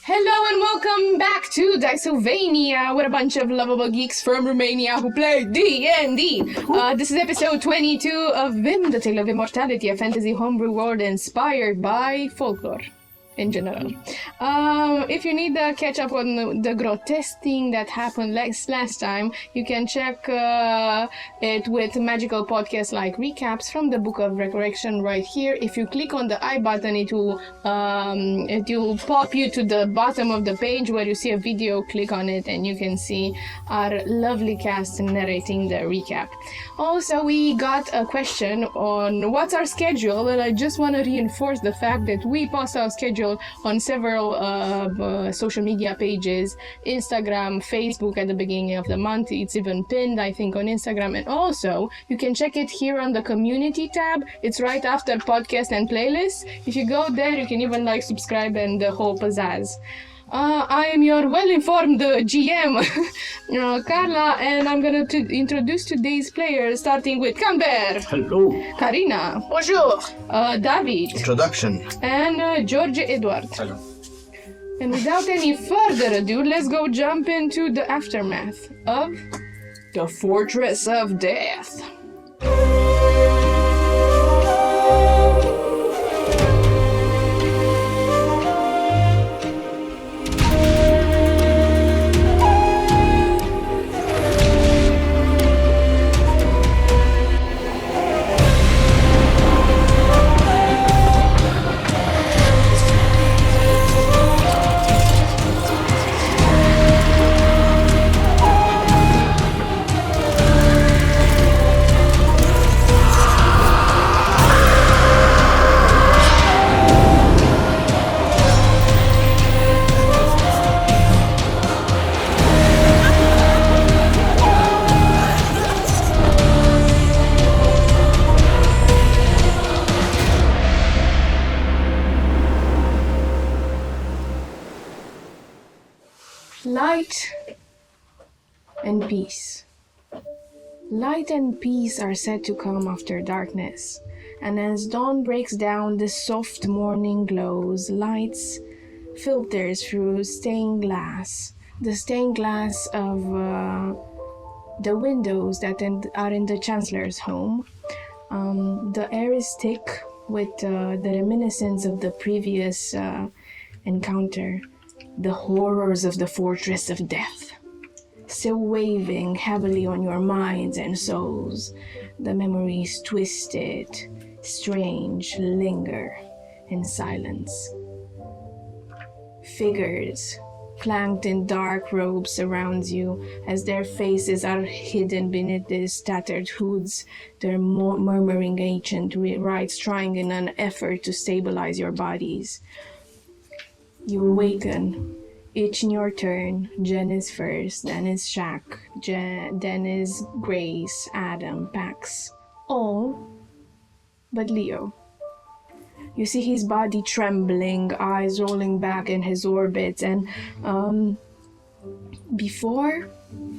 Hello and welcome back to Dicesylvania. We're a bunch of lovable geeks from Romania who play D&D. This is episode 22 of VIM, the Tale of Immortality, a fantasy homebrew world inspired by folklore in general. If you need to catch up on the grotesque thing that happened last time, you can check it with magical podcasts like recaps from the Book of Recollections right here. If you click on the I button, it will pop you to the bottom of the page where you see a video. Click on it and you can see our lovely cast narrating the recap. Also, we got a question on what's our schedule, and I just want to reinforce the fact that we post our schedule on several social media pages, Instagram, Facebook at the beginning of the month. It's even pinned, I think, on Instagram. And also, you can check it here on the community tab. It's right after podcast and playlists. If you go there, you can even subscribe and the whole pizzazz. I am your well-informed GM, Karla, and I'm going to introduce today's players, starting with Camber. Hello. Karina. Bonjour. David. Introduction. And Georgescu. Hello. And without any further ado, let's go jump into the aftermath of the Fortress of Death. Light and peace. Light and peace are said to come after darkness, and as dawn breaks down, the soft morning glows, lights filters through stained glass. The stained glass of the windows that are in the Chancellor's home. The air is thick with the reminiscence of the previous encounter. The horrors of the Fortress of Death, still waving heavily on your minds and souls. The memories twisted, strange, linger in silence. Figures clanked in dark robes surround you as their faces are hidden beneath these tattered hoods, their murmuring ancient rites trying in an effort to stabilize your bodies. You awaken, each in your turn. Jen is first, then is Shaq, then is Grace, Adam, Pax. All but Leo. You see his body trembling, eyes rolling back in his orbit, and before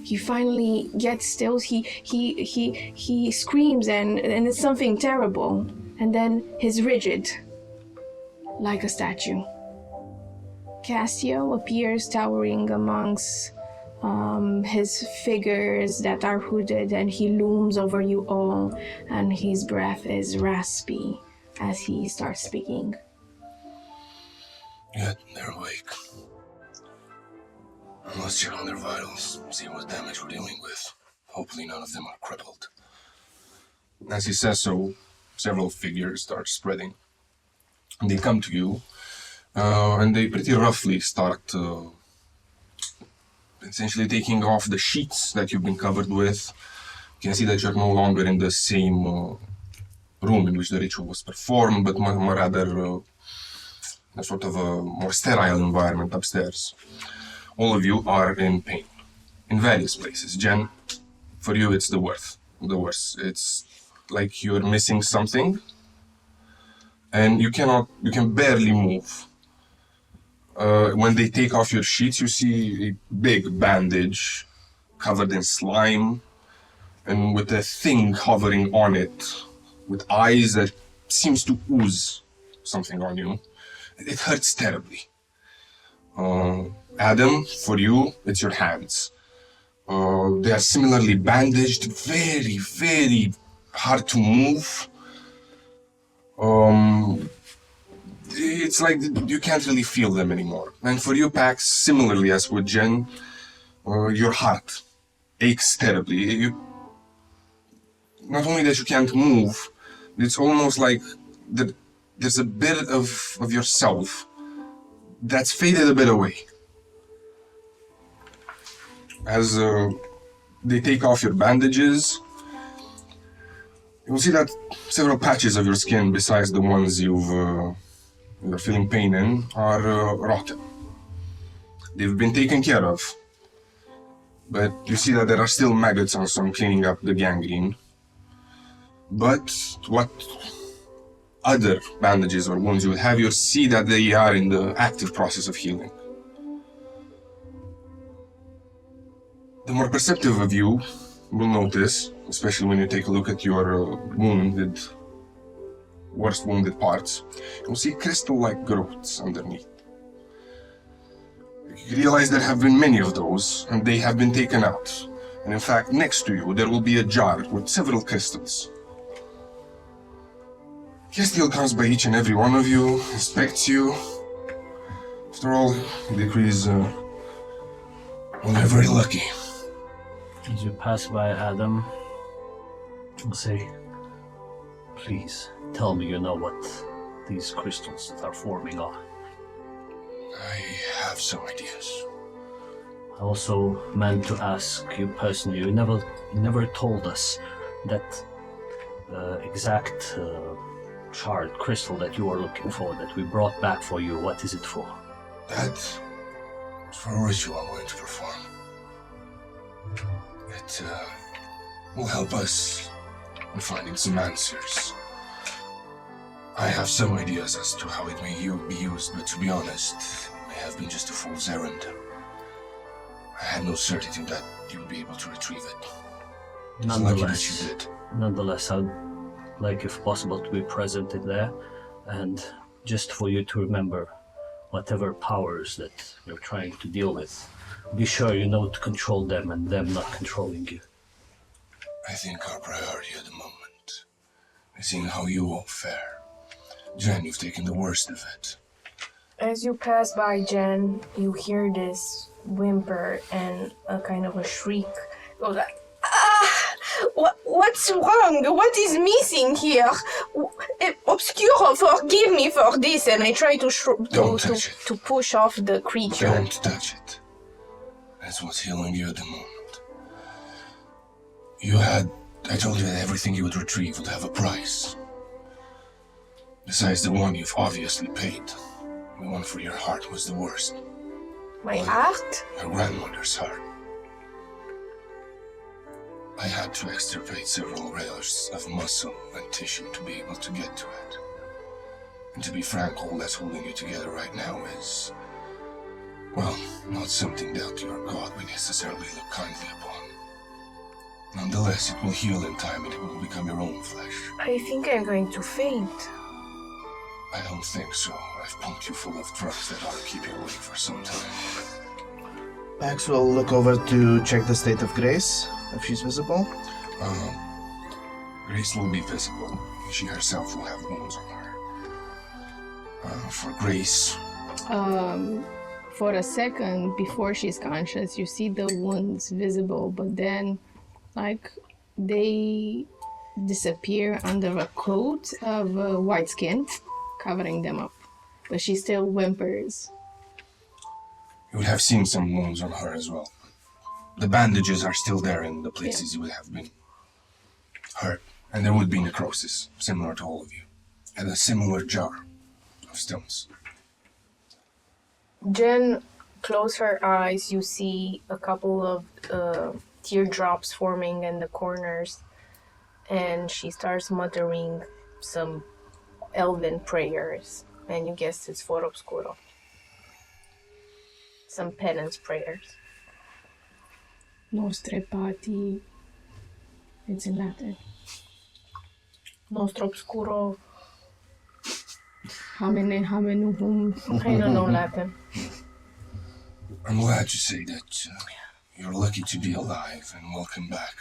he finally gets still, he screams and it's something terrible, and then he's rigid, like a statue. Cassio appears towering amongst his figures that are hooded, and he looms over you all, and his breath is raspy as he starts speaking. Yet they're awake. Let's check on their vitals, see what damage we're dealing with. Hopefully none of them are crippled. As he says so, several figures start spreading. They come to you, and they pretty roughly start essentially taking off the sheets that you've been covered with. You can see that you're no longer in the same room in which the ritual was performed, but more rather a sort of a more sterile environment upstairs. All of you are in pain, in various places. Jen, for you it's the worst. It's like you're missing something, and you can barely move. When they take off your sheets, you see a big bandage covered in slime and with a thing hovering on it with eyes that seems to ooze something on you. It hurts terribly. Adam, for you, it's your hands. They are similarly bandaged, very, very hard to move. It's like you can't really feel them anymore. And for you, Pax, similarly as with Jen, your heart aches terribly. Not only that you can't move, it's almost like there's a bit of yourself that's faded a bit away. As they take off your bandages, you'll see that several patches of your skin, besides the ones you're feeling pain in, are rotten. They've been taken care of, but you see that there are still maggots on some, cleaning up the gangrene. But what other bandages or wounds you would have, you'll see that they are in the active process of healing. The more perceptive of you will notice, especially when you take a look at your worst wounded parts, you'll see crystal-like growths underneath. You realize there have been many of those, and they have been taken out. And in fact, next to you, there will be a jar with several crystals. Castiel comes by each and every one of you, inspects you. After all, he decrees, well, you're very lucky. As you pass by Adam, I'll say, please, tell me you know what these crystals are forming are. I have some ideas. I also meant to ask you personally, you never told us that exact shard crystal that you are looking for, that we brought back for you. What is it for? That's for a ritual I'm going to perform. It will help us in finding some answers. I have some ideas as to how it may be used, but to be honest, it may have been just a fool's errand. I had no certainty that you would be able to retrieve it. It's lucky that you did. Nonetheless, I'd like, if possible, to be present in there, and just for you to remember whatever powers that you're trying to deal with. Be sure you know to control them and them not controlling you. I think our priority at the moment is seeing how you all fare. Jen, you've taken the worst of it. As you pass by Jen, you hear this whimper and a kind of a shriek. Goes like, what's wrong? What is missing here? Obscuro, forgive me for this. And I try to push off the creature. Don't touch it. That's what's healing you at the moment. I told you that everything you would retrieve would have a price. Besides the one you've obviously paid. The one for your heart was the worst. My heart? Your grandmother's heart. I had to extirpate several layers of muscle and tissue to be able to get to it. And to be frank, all that's holding you together right now is, well, not something that your god would necessarily look kindly upon. Nonetheless, it will heal in time and it will become your own flesh. I think I'm going to faint. I don't think so. I've pumped you full of drugs that ought to keep you awake for some time. Pax will look over to check the state of Grace, if she's visible. Grace will be visible. She herself will have wounds on her. For Grace... For a second, before she's conscious, you see the wounds visible, but then, like, they disappear under a coat of white skin, covering them up. But she still whimpers. You would have seen some wounds on her as well. The bandages are still there in the places you would have been hurt. And there would be necrosis, similar to all of you. And a similar jar of stones. Jen closes her eyes. You see a couple of teardrops forming in the corners. And she starts muttering some elven prayers. And you guess it's for obscuro. Some penance prayers. Nostre pati. It's in Latin. Nostro obscuro. Hamene hamenuhum. I don't know Latin. I'm glad to say that you're lucky to be alive and welcome back.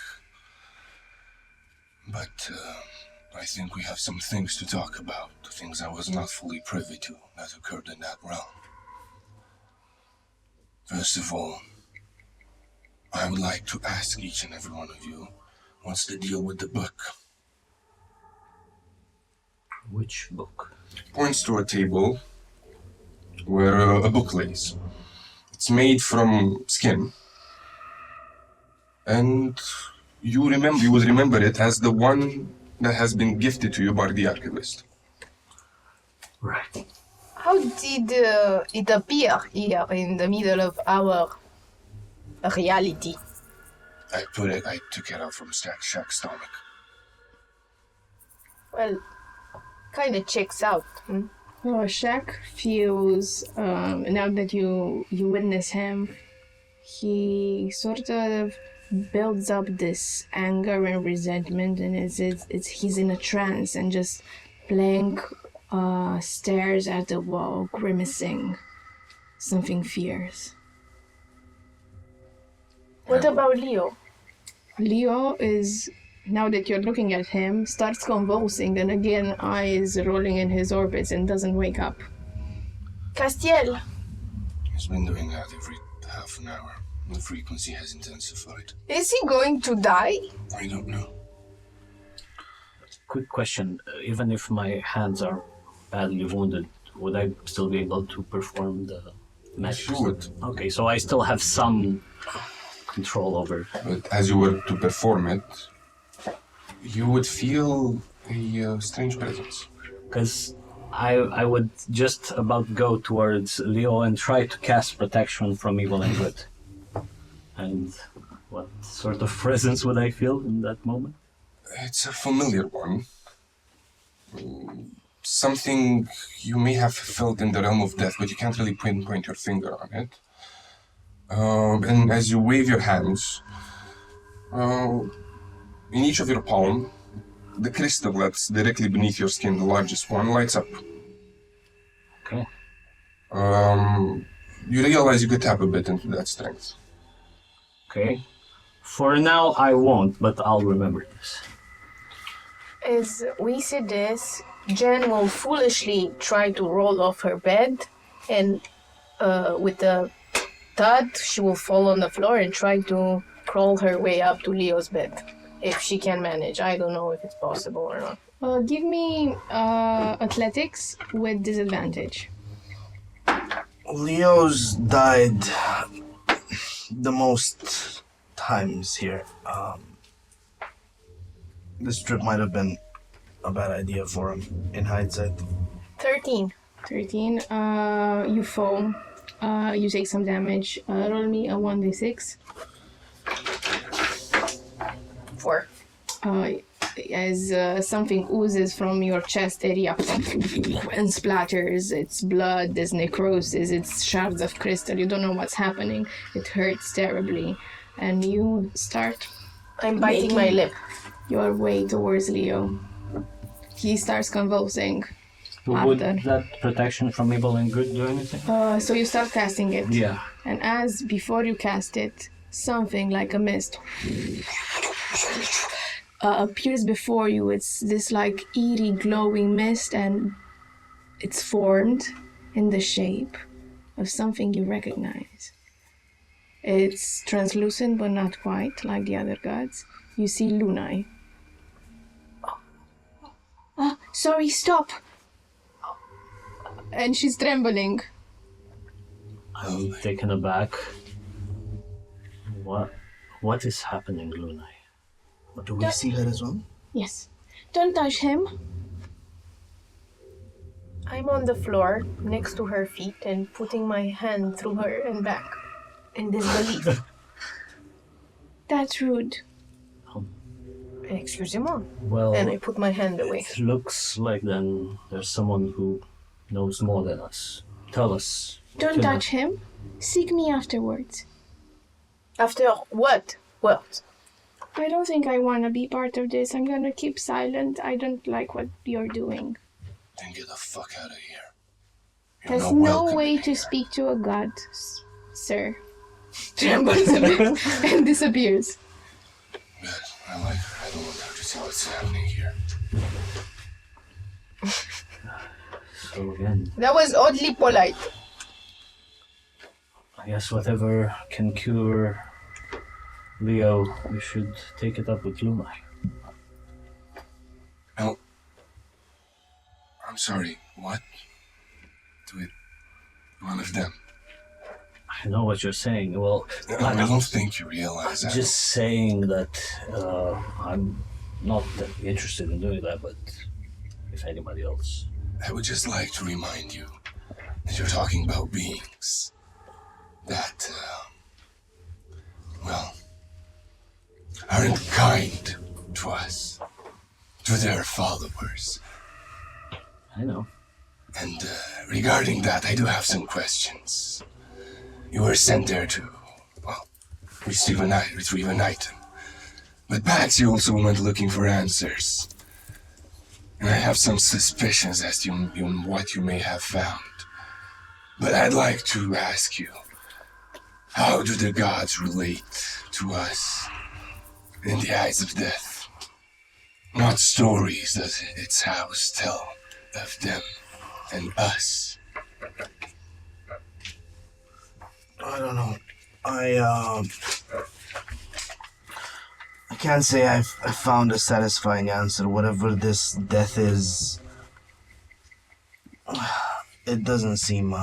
But I think we have some things to talk about, things I was not fully privy to that occurred in that realm. First of all, I would like to ask each and every one of you, what's the deal with the book? Which book? Points to a table where a book lays. It's made from skin. And you would remember it as the one that has been gifted to you by the archivist. Right. How did it appear here in the middle of our reality? I took it out from Shaq's stomach. Well, kind of checks out. Shaq feels, now that you witness him, he sort of builds up this anger and resentment, and he's in a trance and just blank stares at the wall, grimacing something fierce. What about Leo? Leo is, now that you're looking at him, starts convulsing and again eyes rolling in his orbits and doesn't wake up. Castiel. He's been doing that every half an hour. The frequency has intensified. Is he going to die? I don't know. Quick question. Even if my hands are badly wounded, would I still be able to perform the magic? You would. Okay, so I still have some control over it. But as you were to perform it, you would feel a strange presence. Because I would just about go towards Leo and try to cast protection from evil and good. And what sort of presence would I feel in that moment? It's a familiar one. Something you may have felt in the realm of death, but you can't really pinpoint your finger on it. And as you wave your hands, in each of your palm, the crystal that's directly beneath your skin, the largest one, lights up. Okay. You realize you could tap a bit into that strength. Okay. For now, I won't, but I'll remember this. As we see this, Jen will foolishly try to roll off her bed, and with a thud, she will fall on the floor and try to crawl her way up to Leo's bed. If she can manage. I don't know if it's possible or not. Give me athletics with disadvantage. Leo's died the most times here. This trip might have been a bad idea for him in hindsight. 13. 13. You fall. You take some damage. Roll me a 1d6. 4. As something oozes from your chest area and splatters, it's blood, there's necrosis, it's shards of crystal. You don't know what's happening. It hurts terribly. And you start I'm biting my lip. your way towards Leo. He starts convulsing. Would After. that protection from evil and good do anything? So you start casting it. Yeah. And as before you cast it, something like a mist appears before you. It's this like eerie glowing mist, and it's formed in the shape of something you recognize. It's translucent but not quite like the other gods. You see Lunai. Sorry, stop! And she's trembling. I'm taken aback. What is happening, Lunai? Do we see her as well? Yes. Don't touch him. I'm on the floor next to her feet and putting my hand through her and back in disbelief. That's rude. Excusez-moi. Well, And I put my hand away. it looks like then there's someone who knows more than us. Tell us. Don't touch him. Seek me afterwards. After what? What? I don't think I want to be part of this. I'm gonna keep silent. I don't like what you're doing. Then get the fuck out of here. You're There's not no welcome way in to here. speak to a god. sir. Trembles a bit and disappears. Good. I don't want her to see what's happening here. So again, That was oddly polite. I guess whatever can cure Leo, we should take it up with Luma. No. I'm sorry. What? Do it. One of them. I know what you're saying. Well, I don't think you realize that. just saying that I'm not that interested in doing that, but if anybody else. I would just like to remind you that you're talking about beings that, aren't kind to us, to their followers. I know. And regarding that, I do have some questions. You were sent there to, retrieve an item. But perhaps you also went looking for answers. And I have some suspicions as to what you may have found. But I'd like to ask you, how do the gods relate to us in the eyes of death? What stories does its house tell of them and us? I don't know. I can't say I've found a satisfying answer. Whatever this death is, it doesn't seem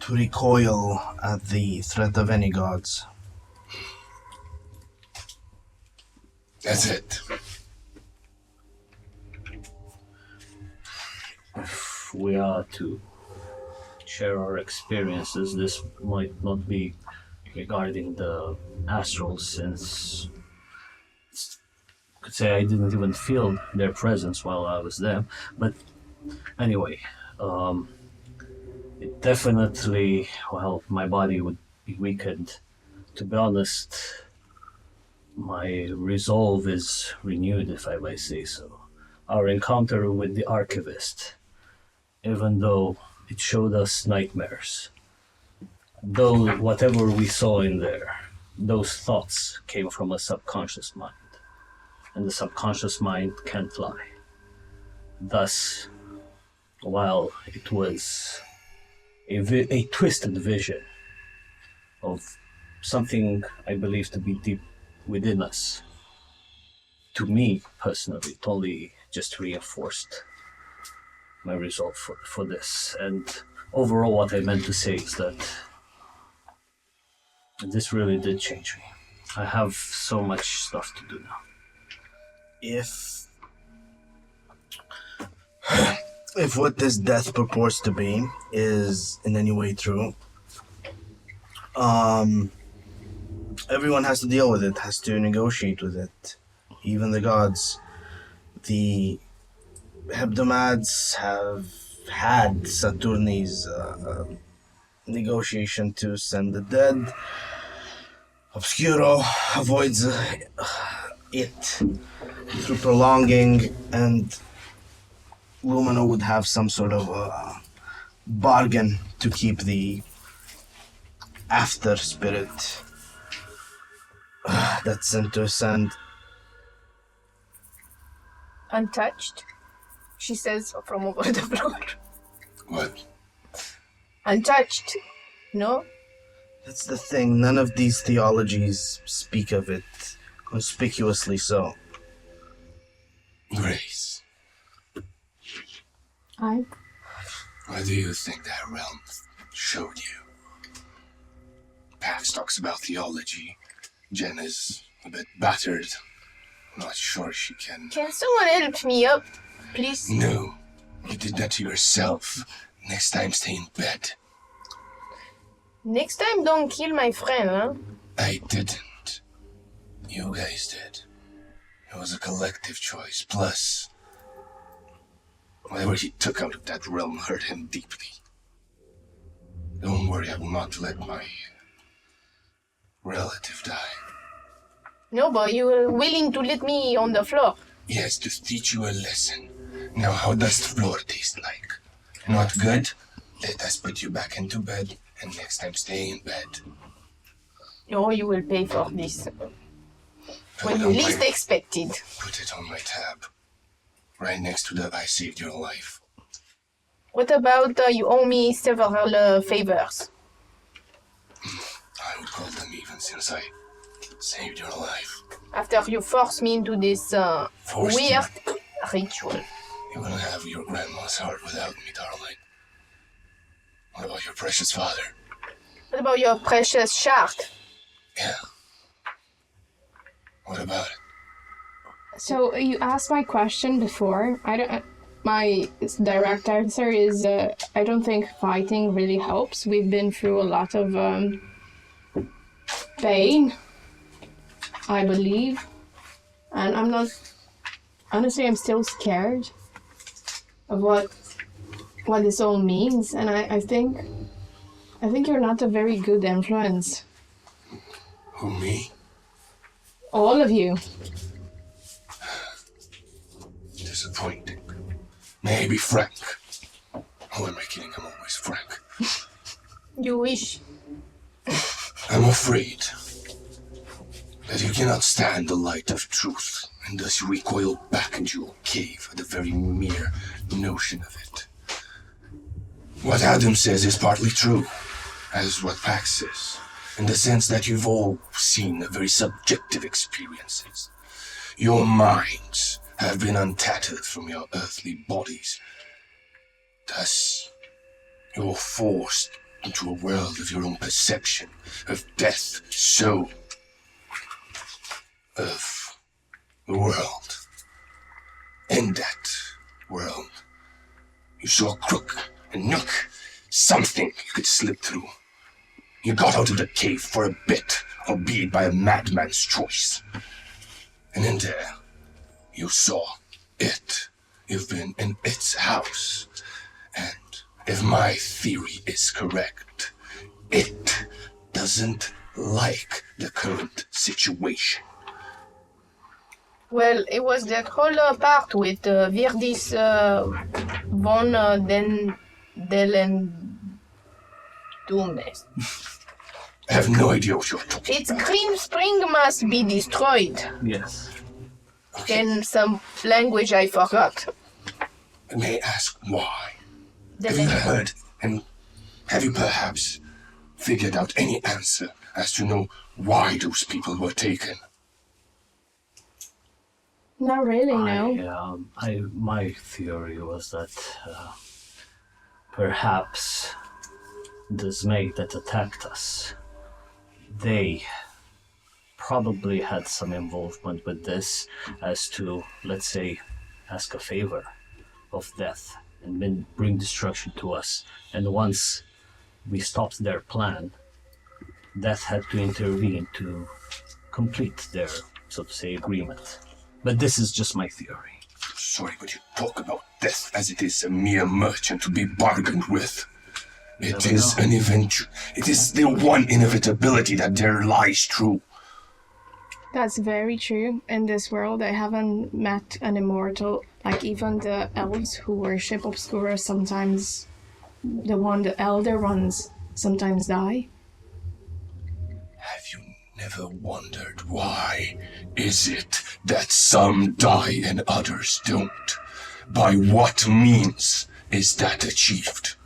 to recoil at the threat of any gods. That's it. If we are to share our experiences, this might not be regarding the astrals, since I could say I didn't even feel their presence while I was there. But anyway, it definitely, my body would be weakened. To be honest, my resolve is renewed, if I may say so. Our encounter with the archivist, even though it showed us nightmares, though whatever we saw in there, those thoughts came from a subconscious mind, and the subconscious mind can't lie. Thus, while it was a twisted vision of something I believe to be deep within us, to me personally, it only just reinforced my resolve for this. And overall, what I meant to say is that this really did change me. I have so much stuff to do now. If what this death purports to be is in any way true, everyone has to deal with it, has to negotiate with it. Even the gods. The Hebdomads have had Saturni's negotiation to send the dead. Obscuro avoids it through prolonging, and Lumino would have some sort of bargain to keep the after spirit that's sent to ascend. Untouched, she says from over the floor. What? Untouched, no? That's the thing, none of these theologies speak of it conspicuously so. Grace, I what do you think that realm showed you? Pax talks about theology. Jen is a bit battered. Not sure she can... Can someone help me up, please? No, you did that to yourself. Next time, stay in bed. Next time, don't kill my friend, huh? I didn't. You guys did. It was a collective choice. Plus, whatever he took out of that realm hurt him deeply. Don't worry, I will not let my relative die. No, but you were willing to let me on the floor. Yes, to teach you a lesson. Now, how does the floor taste like? Not good? Let us put you back into bed, and next time stay in bed. Oh, you will pay for this Put when it you on least my- expect it. Put it on my tab. Right next to the I saved your life. What about you owe me several favors? I would call them even since I saved your life. After you force me into this Forced weird ritual. You wouldn't have your grandma's heart without me, darling. What about your precious father? What about your precious shard? Yeah. What about it? So you asked my question before. My direct answer is I don't think fighting really helps. We've been through a lot of pain, I believe, and I'm not. Honestly, I'm still scared of what this all means, and I think you're not a very good influence. Who, me? All of you. Disappointing. May I be frank? Who am I kidding? I'm always frank. You wish. I'm afraid that you cannot stand the light of truth, and thus you recoil back into your cave at the very mere notion of it. What Adam says is partly true, as what Pax says, in the sense that you've all seen very subjective experiences. Your minds have been untethered from your earthly bodies. Thus, you're forced into a world of your own perception, of death, so of the world. In that world, you saw a crook, a nook, something you could slip through. You got out of the cave for a bit, albeit by a madman's choice. And in there, you saw it. You've been in its house. And if my theory is correct, it doesn't like the current situation. Well, it was that whole part with Virdis von Dumes. I have no idea what you're talking Its about. green spring must be destroyed. Yes. In some language I forgot. I may ask why. Have you heard, and have you perhaps figured out any answer as to know why those people were taken? Not really, no. My theory was that perhaps the Zmei that attacked us, they probably had some involvement with this as to, let's say, ask a favor of death and then bring destruction to us. And once we stopped their plan, death had to intervene to complete their, so to say, agreement. But this is just my theory. Sorry, but you talk about death as it is a mere merchant to be bargained with. It is an event. It is the one inevitability that there lies true. That's very true. In this world, I haven't met an immortal. Like even the elves who worship Obscura, sometimes the elder ones sometimes die. Have you never wondered why is it that some die and others don't? By what means is that achieved?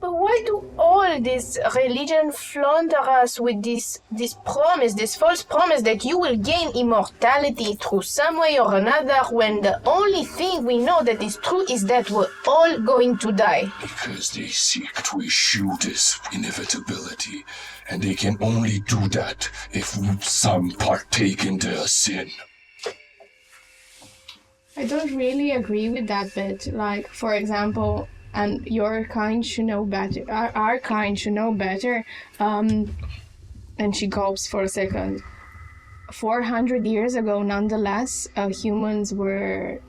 But why do all this religion flounder us with this promise, this false promise that you will gain immortality through some way or another, when the only thing we know that is true is that we're all going to die? Because they seek to eschew this inevitability, and they can only do that if some partake in their sin. I don't really agree with that bit. Like, for example, and your kind should know better. Our kind should know better. And she gulps for a second. 400 years ago, nonetheless, humans were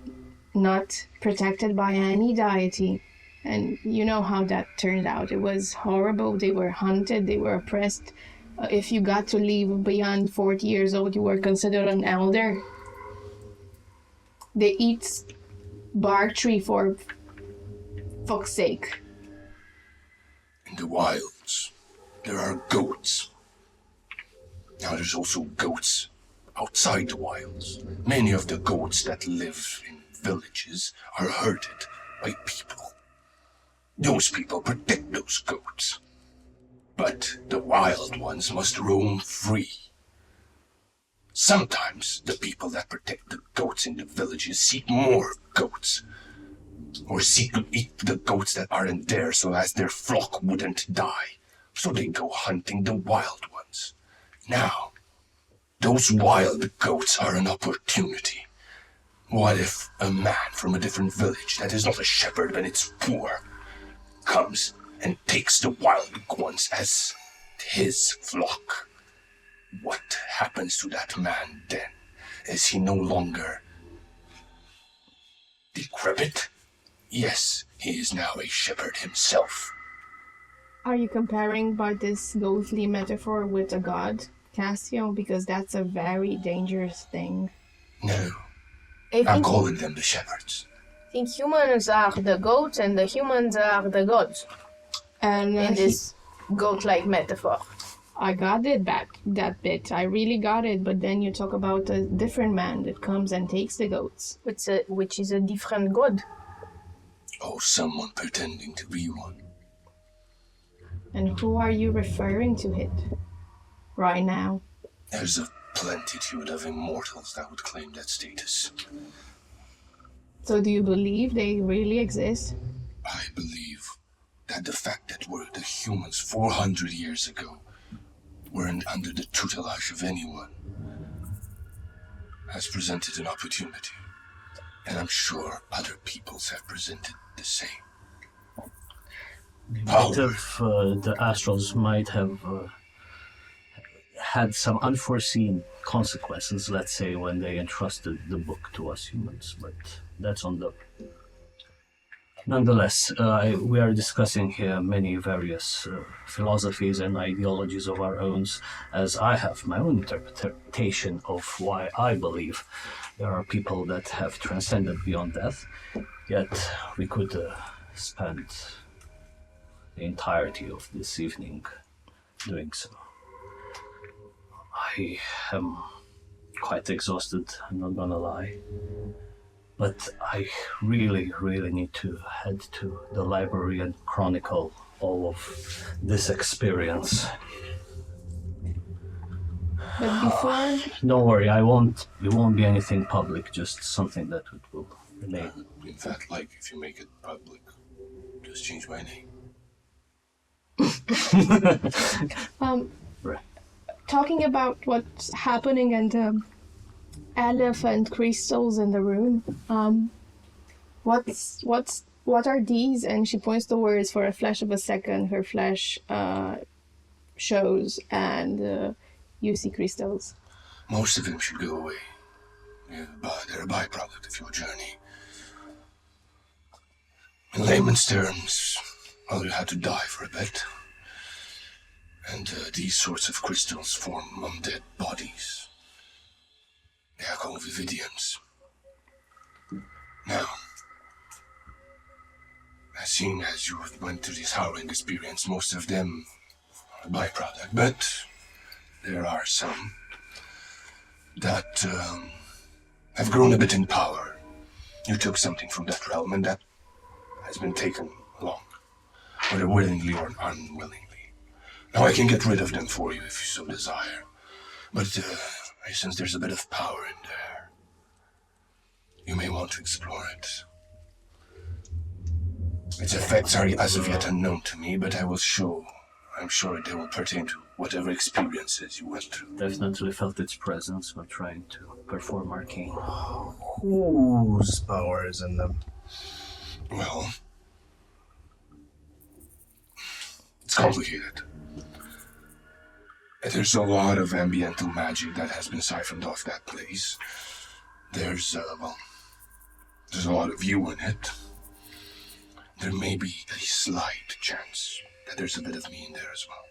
not protected by any deity. And you know how that turned out. It was horrible. They were hunted. They were oppressed. If you got to live beyond 40 years old, you were considered an elder. They eat bark tree for fuck's sake. In the wilds, there are goats. Now there's also goats outside the wilds. Many of the goats that live in villages are herded by people. Those people protect those goats. But the wild ones must roam free. Sometimes the people that protect the goats in the villages seek more goats, or seek to eat the goats that aren't there so as their flock wouldn't die. So they go hunting the wild ones. Now, those wild goats are an opportunity. What if a man from a different village that is not a shepherd but it's poor comes and takes the wild ones as his flock? What happens to that man then? Is he no longer decrepit? Yes, he is now a shepherd himself. Are you comparing by this ghostly metaphor with a god, Cassio? Because that's a very dangerous thing. No, I I'm think, calling them the shepherds. I think humans are the goats and the humans are the gods And in this goat-like metaphor. I got it that bit. I really got it. But then you talk about a different man that comes and takes the goats. Which is a different god. Oh, someone pretending to be one. And who are you referring to it right now? There's a plentitude of immortals that would claim that status. So do you believe they really exist? I believe that the fact that the humans 400 years ago weren't under the tutelage of anyone has presented an opportunity. And I'm sure other peoples have presented the same. Part of the astrals might have had some unforeseen consequences, let's say, when they entrusted the book to us humans, but that's on the... Nonetheless, we are discussing here many various philosophies and ideologies of our own, as I have my own interpretation of why I believe there are people that have transcended beyond death, yet we could spend the entirety of this evening doing so. I am quite exhausted, I'm not gonna lie. But I really, really need to head to the library and chronicle all of this experience. But before... Don't worry, it won't be anything public, just something that will remain. In fact, like, if you make it public, just change my name. Right. Talking about what's happening in the elephant crystals in the room, what are these? And she points the words. For a flash of a second, her flash shows, and you see crystals. Most of them should go away. Yeah, but they're a byproduct of your journey. In layman's terms, well, you had to die for a bit. And these sorts of crystals form undead bodies. They are called vividians. Now, as seen as you went through this harrowing experience, most of them are a byproduct, but there are some that have grown a bit in power. You took something from that realm, and that has been taken along, whether willingly or unwillingly. Now I can get rid of them for you if you so desire, but I sense there's a bit of power in there. You may want to explore it. Its effects are as of yet unknown to me, but I'm sure they will pertain to whatever experiences you went through. Definitely felt its presence when trying to perform arcane. Whose power is in them? Well, it's complicated. There's a lot of ambiental magic that has been siphoned off that place. There's a lot of you in it. There may be a slight chance that there's a bit of me in there as well.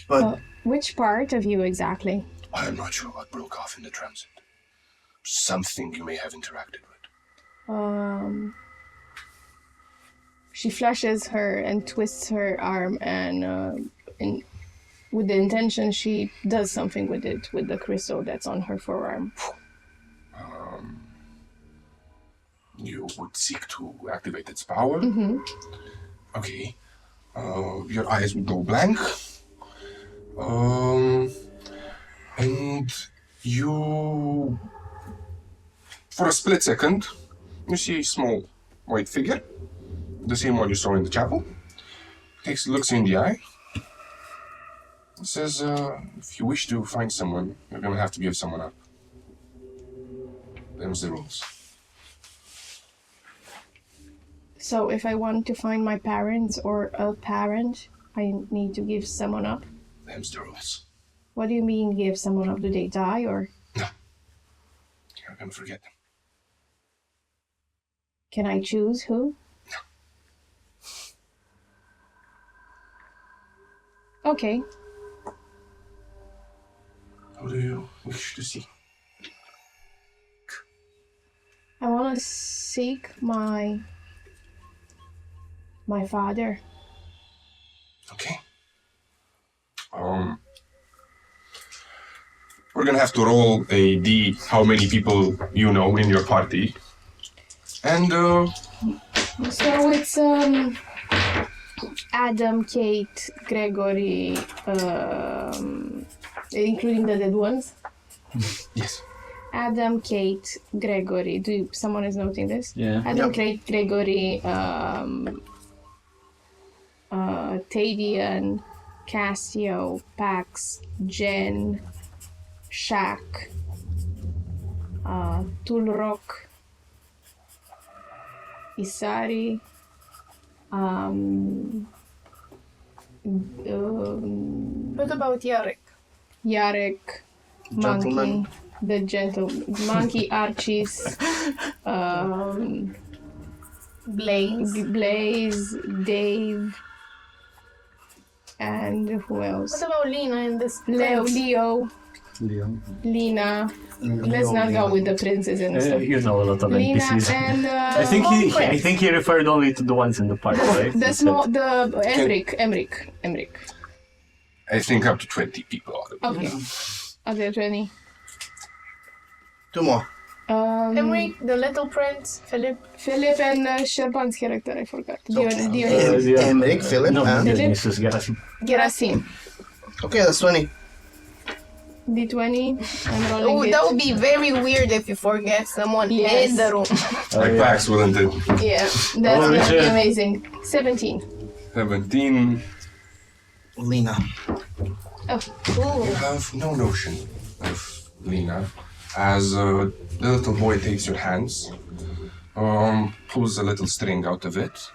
But Which part of you exactly? I'm not sure what broke off in the transit. Something you may have interacted with. she flashes her and twists her arm, and with the intention she does something with it, with the crystal that's on her forearm. You would seek to activate its power? Okay. Your eyes would go blank. And you, for a split second, you see a small white figure, the same one you saw in the chapel. Looks you in the eye. It says, if you wish to find someone, you're gonna have to give someone up. Them's the rules. So if I want to find my parents or a parent, I need to give someone up? Them's the rules. What do you mean give someone up? Do they die or? No. You're gonna forget them. Can I choose who? No. Okay. Who do you wish to see? I want to seek my father. Okay. We're gonna have to roll a D, how many people you know in your party. And, So it's, Adam, Kate, Gregory, including the dead ones. yes. Adam, Kate, Gregory. Someone is noting this? Yeah. Adam, Yep. Kate, Gregory, Tadian, Cassio, Pax, Jen, Shaq, Tulrok, Isari, What about Yarek? Yarek, Gentleman. Monkey, the gentle Monkey, Archie's, Blaze, Dave, and who else? What about Lena in this? Leo, Lena. Let's not go with the princes and stuff. You know a lot of Lena NPCs. and I think he referred only to the ones in the park, right? the small, the Emric. I think up to 20 people out of it. Okay. Are there 20? 2 more. Emric, the little prince, Philip. Philip and Serban's character, I forgot. So, Dionysus. Emric, Philip, No, and... Dionysus, Gerasim. Gerasim. Okay, that's 20. D20. I'm Oh, rolling that it. would be very weird if you forget someone Yes. in the room. Like Pax, wouldn't it? Yeah, that's Oh, gonna be yeah. amazing. 17. 17. Lena. Oh, You have no notion of Lena. As the little boy takes your hands, pulls a little string out of it,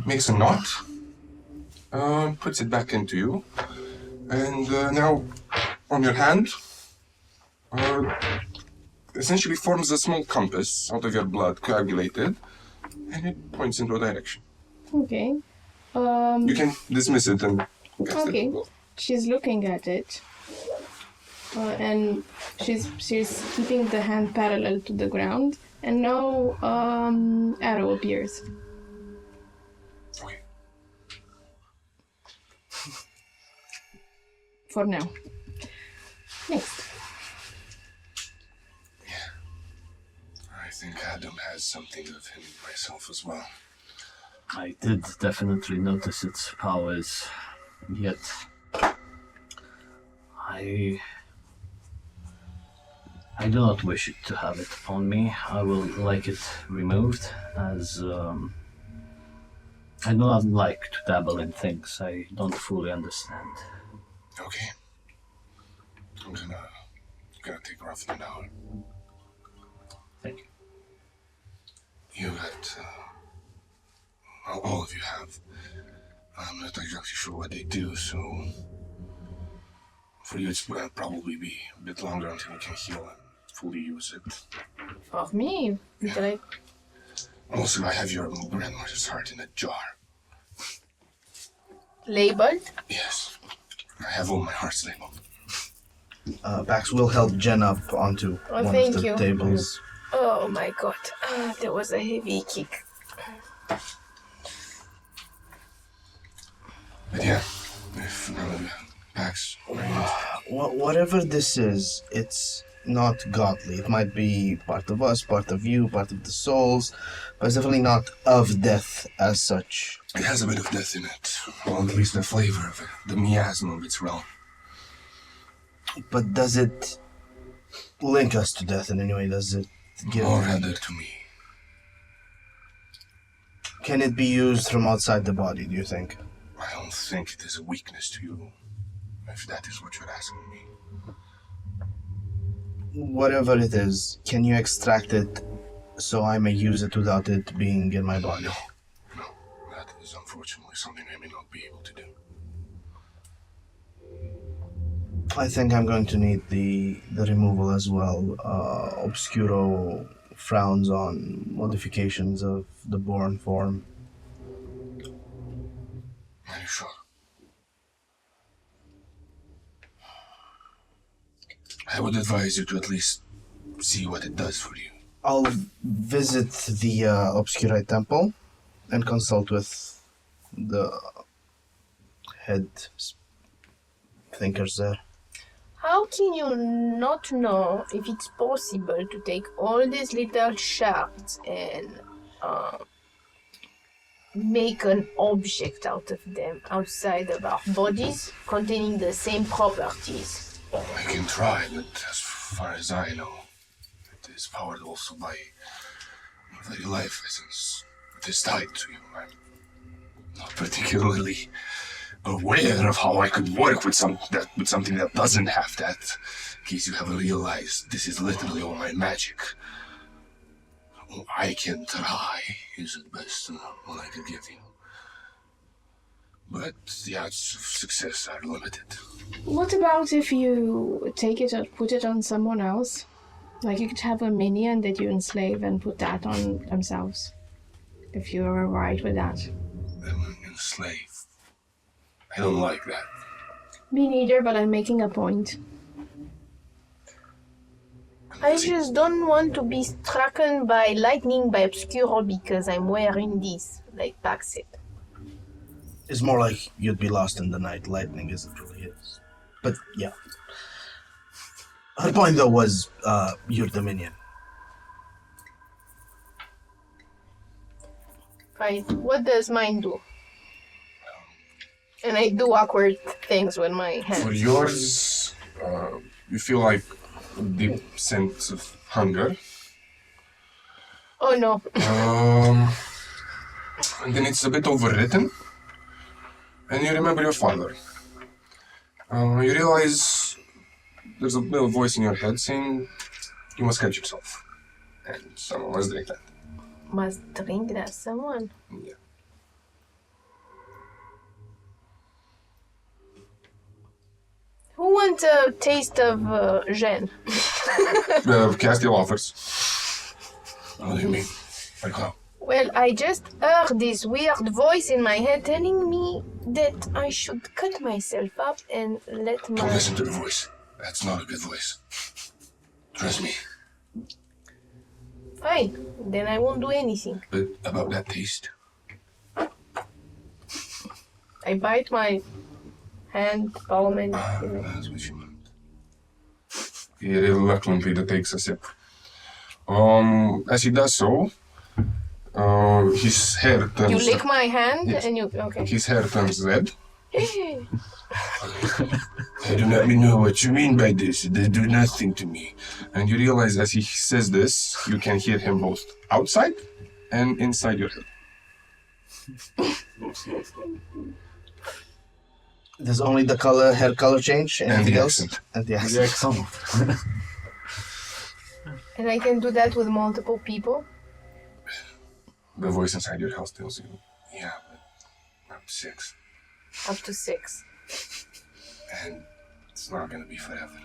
makes a knot, puts it back into you, and now on your hand, essentially forms a small compass out of your blood, coagulated, and it points into a direction. okay. You can dismiss it and cast Okay. it. She's looking at it. And she's keeping the hand parallel to the ground, and no arrow appears. Okay. For now. Next. I think Adam has something of him myself as well. I did definitely notice its powers, yet I do not wish it to have it upon me. I will like it removed, as I do not like to dabble in things I don't fully understand. Okay. I'm gonna take roughly an hour. Thank you. You got, all of you have. I'm not exactly sure what they do, so for you it's gonna probably be a bit longer until you can heal and fully use it. For me, like, Also, I have your grandmother's heart in a jar. labeled. Yes, I have all my hearts labeled. Pax will help Jen up onto Oh, one thank of the you. tables. Oh my god, that was a heavy kick. But yeah, if none of the packs are used. Whatever this is, it's not godly. It might be part of us, part of you, part of the souls, but it's definitely not of death as such. It has a bit of death in it, or at least the flavor of it, the miasma of its realm. But does it link us to death in any way? Does it give... Or rather to me. Can it be used from outside the body, do you think? I don't think it is a weakness to you, if that is what you're asking me. Whatever it is, can you extract it so I may use it without it being in my body? No, that is unfortunately something I may not be able to do. I think I'm going to need the removal as well. Obscuro frowns on modifications of the born form. Are you sure? I would advise you to at least see what it does for you. I'll visit the Obscurite Temple and consult with the head thinkers there. How can you not know if it's possible to take all these little shards and make an object out of them outside of our bodies containing the same properties? I can try, but as far as I know, it is powered also by the very life essence that is tied to you. I'm not particularly aware of how I could work with something that doesn't have that. In case you haven't realized, this is literally all my magic. I can try, is at best all I can give you. But the odds of success are limited. What about if you take it or put it on someone else? Like you could have a minion that you enslave and put that on themselves. If you're alright with that. Enslave. I don't like that. Me neither, but I'm making a point. I just don't want to be struck by lightning by Obscuro because I'm wearing this, like Paxit. It's more like you'd be lost in the night. Lightning isn't really his. But yeah. Her point though was your dominion. Right, what does mine do? And I do awkward things with my hands. For yours, you feel like a deep sense of hunger. Oh no. And then it's a bit overwritten. And you remember your father. You realize there's a little voice in your head saying, you must catch yourself. And someone must drink that. Must drink that someone? Yeah. Who wants a taste of Jen? Castiel offers. What do you mean? Like how? Well, I just heard this weird voice in my head telling me that I should cut myself up and let Don't my... listen to the voice. That's not a good voice. Trust me. Fine, then I won't do anything. But about that taste, I bite my hand, palm, and... that's what you meant. He reluctantly takes a sip. As he does so, his hair turns... You lick my hand Yes. and you... Okay. His hair turns red. I do not know what you mean by this. They do nothing to me. And you realize as he says this, you can hear him both outside and inside your head. Does only the color, hair color change? Anything the else? accent. And the accent. The accent. And I can do that with multiple people? The voice inside your house tells you, yeah, but I'm 6. Up to 6. And it's not gonna be forever.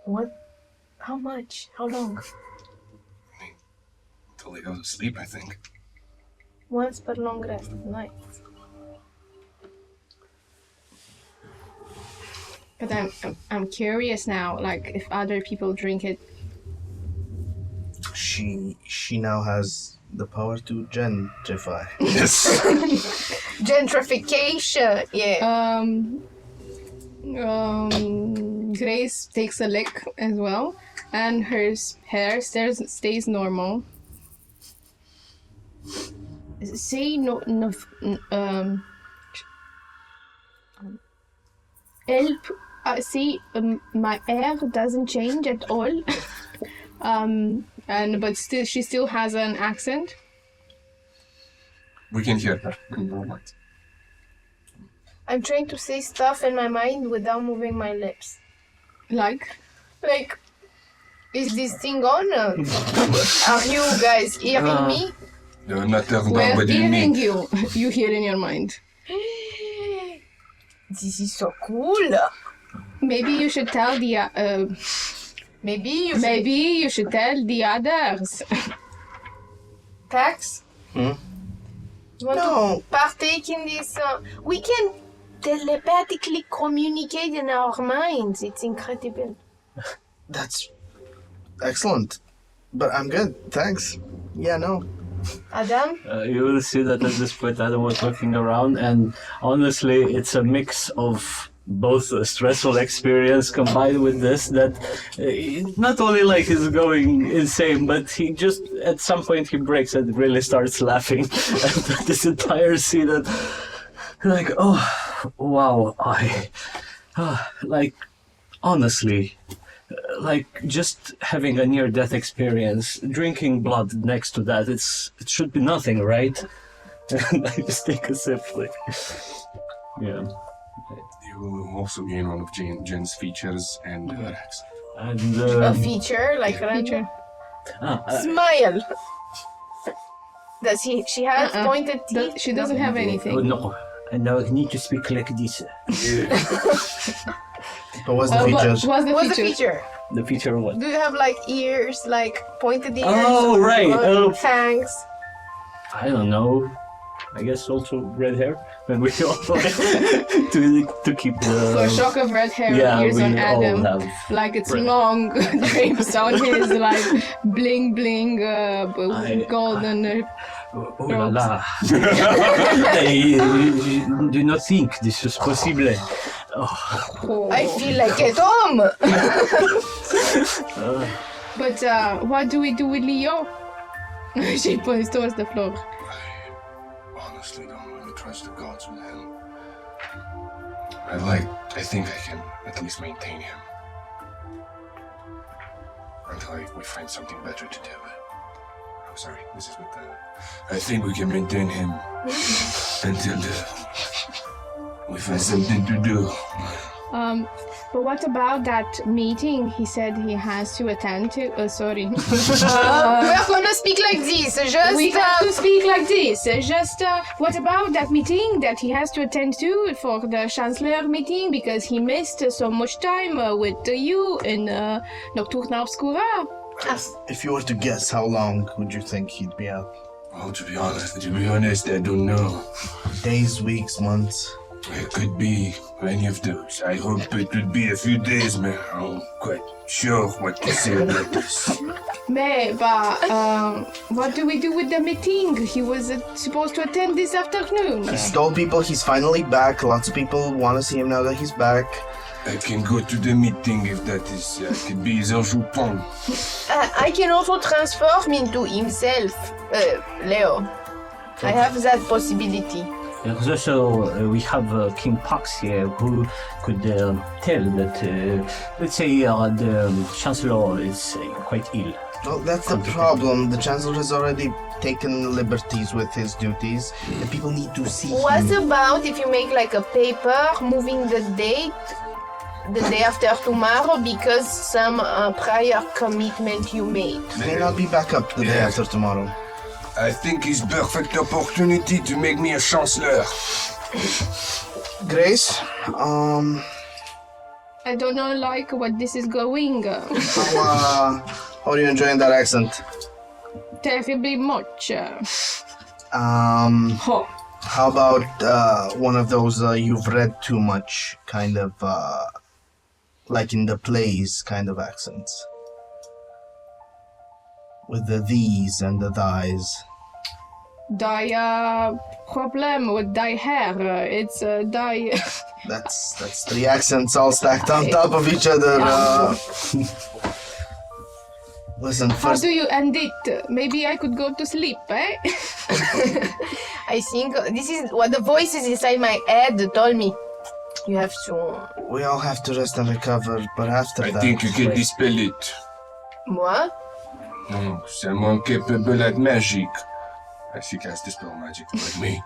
What? How much? How long? I mean, until he goes to sleep, I think. Once per long rest of night. But I'm curious now, like if other people drink it. she now has the power to gentrify. Yes. Gentrification. Yeah. Grace takes a lick as well, and her hair stays normal. Say no. Help. See, my hair doesn't change at all. But still, she still has an accent. We can hear her in the moment. I'm trying to say stuff in my mind without moving my lips. Like, Is this thing on? Are you guys hearing me? You're not talking we're about hearing me. you. You hear in your mind. This is so cool. Maybe you should tell the. Maybe Maybe you should tell the others. Pax? Hmm? You want to partake in this? We can telepathically communicate in our minds. It's incredible. That's excellent. But I'm good, thanks. Yeah, no. Adam? You will see that at this point Adam was looking around, and honestly, it's a mix of both a stressful experience combined with this that not only like he's going insane, but he just at some point he breaks and really starts laughing at this entire scene. And like, oh wow, like honestly, like just having a near-death experience, drinking blood next to that, it should be nothing, right? And I just take a sip, like, yeah. You will also gain one of Jen's features and her accent. And A feature, like Feature. smile. Does she has pointed teeth? She doesn't have anything. oh no, and now I need to speak like this. But what's the features? What's the What's the feature? feature? The feature of what? Do you have like ears, like pointed ears? Oh, right. Or fangs? I don't know. I guess also red hair. And we all to keep the. For a shock of red hair yeah, appears we on Adam. all have. Like it's red. long drapes on his like bling bling golden. Oh la la! I do not think this is possible. Oh. I feel like at home. But what do we do with Leo? She points towards the floor. I honestly don't really trust the gods with him. I think I can at least maintain him. Until we find something better to do. Oh, sorry, this is what I think we can maintain him until we find something to do. But what about that meeting he said he has to attend to? Sorry. We're gonna speak like this. Just We have to speak like this. What about that meeting that he has to attend to for the Chancellor meeting because he missed so much time with you in Nocturna Obscura? If you were to guess, how long would you think he'd be out? Well, to be honest, I don't know. Days, weeks, months? It could be any of those. I hope it would be a few days, man. I'm quite sure what to say about this. But what do we do with the meeting? He was supposed to attend this afternoon. He's told people he's finally back. Lots of people want to see him now that he's back. I can go to the meeting if that is. Could be the Jupon. I can also transform into himself, Leo. I have that possibility. There's also we have King Pax here who could tell that let's say the Chancellor is quite ill. Well, that's the problem. The Chancellor has already taken liberties with his duties. The people need to see What him. about if you make like a paper moving the date, the day after tomorrow, because some prior commitment you made? May not be back up the day Yeah. after tomorrow. I think it's perfect opportunity to make me a chancellor. Grace, I don't know like what this is going. how are you enjoying that accent? Terribly much. How about one of those you've read too much kind of, like in the plays kind of accents? with the these and the thys. Problem with die hair. It's die. That's three accents all stacked on top of each other. Listen, How first, do you end it? Maybe I could go to sleep, eh? I think this is what the voices inside my head told me. You have to. we all have to rest and recover, but after I that... think you can dispel it. Moi? No, someone capable at magic. As he can dispel magic like me.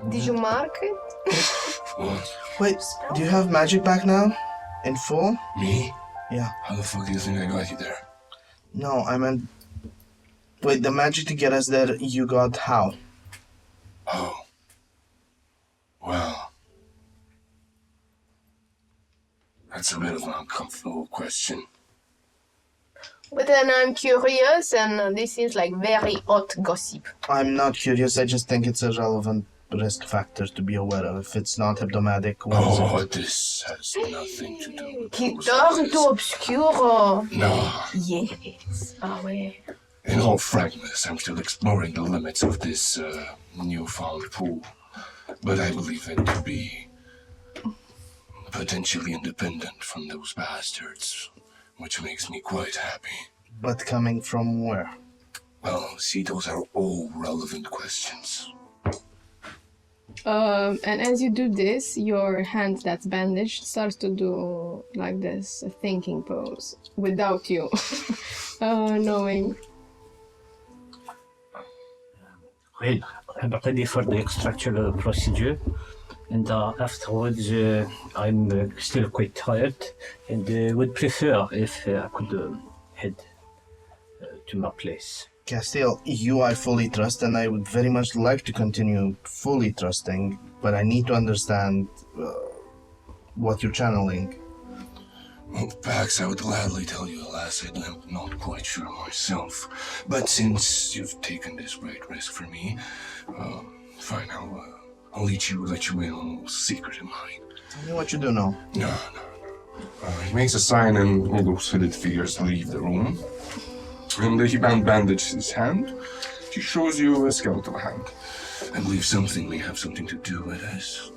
Did you mark it? What? Wait, do you have magic back now? In full? Me? Yeah. How the fuck do you think I got you there? No, I meant... Wait, the magic to get us there, you got how? Oh. Well. That's a bit of an uncomfortable question. But then I'm curious, and this seems like very hot gossip. I'm not curious, I just think it's a relevant risk factor to be aware of. If it's not hebdomadic, what is Oh, it? this has nothing to do with Qui those dort things. tout obscur. No. Yes. Ah ouais. In all frankness, I'm still exploring the limits of this newfound pool. But I believe it to be potentially independent from those bastards, which makes me quite happy. But coming from where? Well, see, those are all relevant questions. And as you do this, your hand that's bandaged starts to do like this, a thinking pose, without you knowing. Well, I'm ready for the extractional procedure, and afterwards I'm still quite tired, and would prefer if I could head to my place. Castile, you I fully trust, and I would very much like to continue fully trusting, but I need to understand what you're channeling. Well, Pax, I would gladly tell you, alas, I'm not quite sure myself. But since you've taken this great risk for me, fine, I'll let you in on a little secret of mine. Tell me what you do know. No. He makes a sign and all those hooded figures leave the room. And he bandages his hand. He shows you a skeletal hand. I believe something may have something to do with this.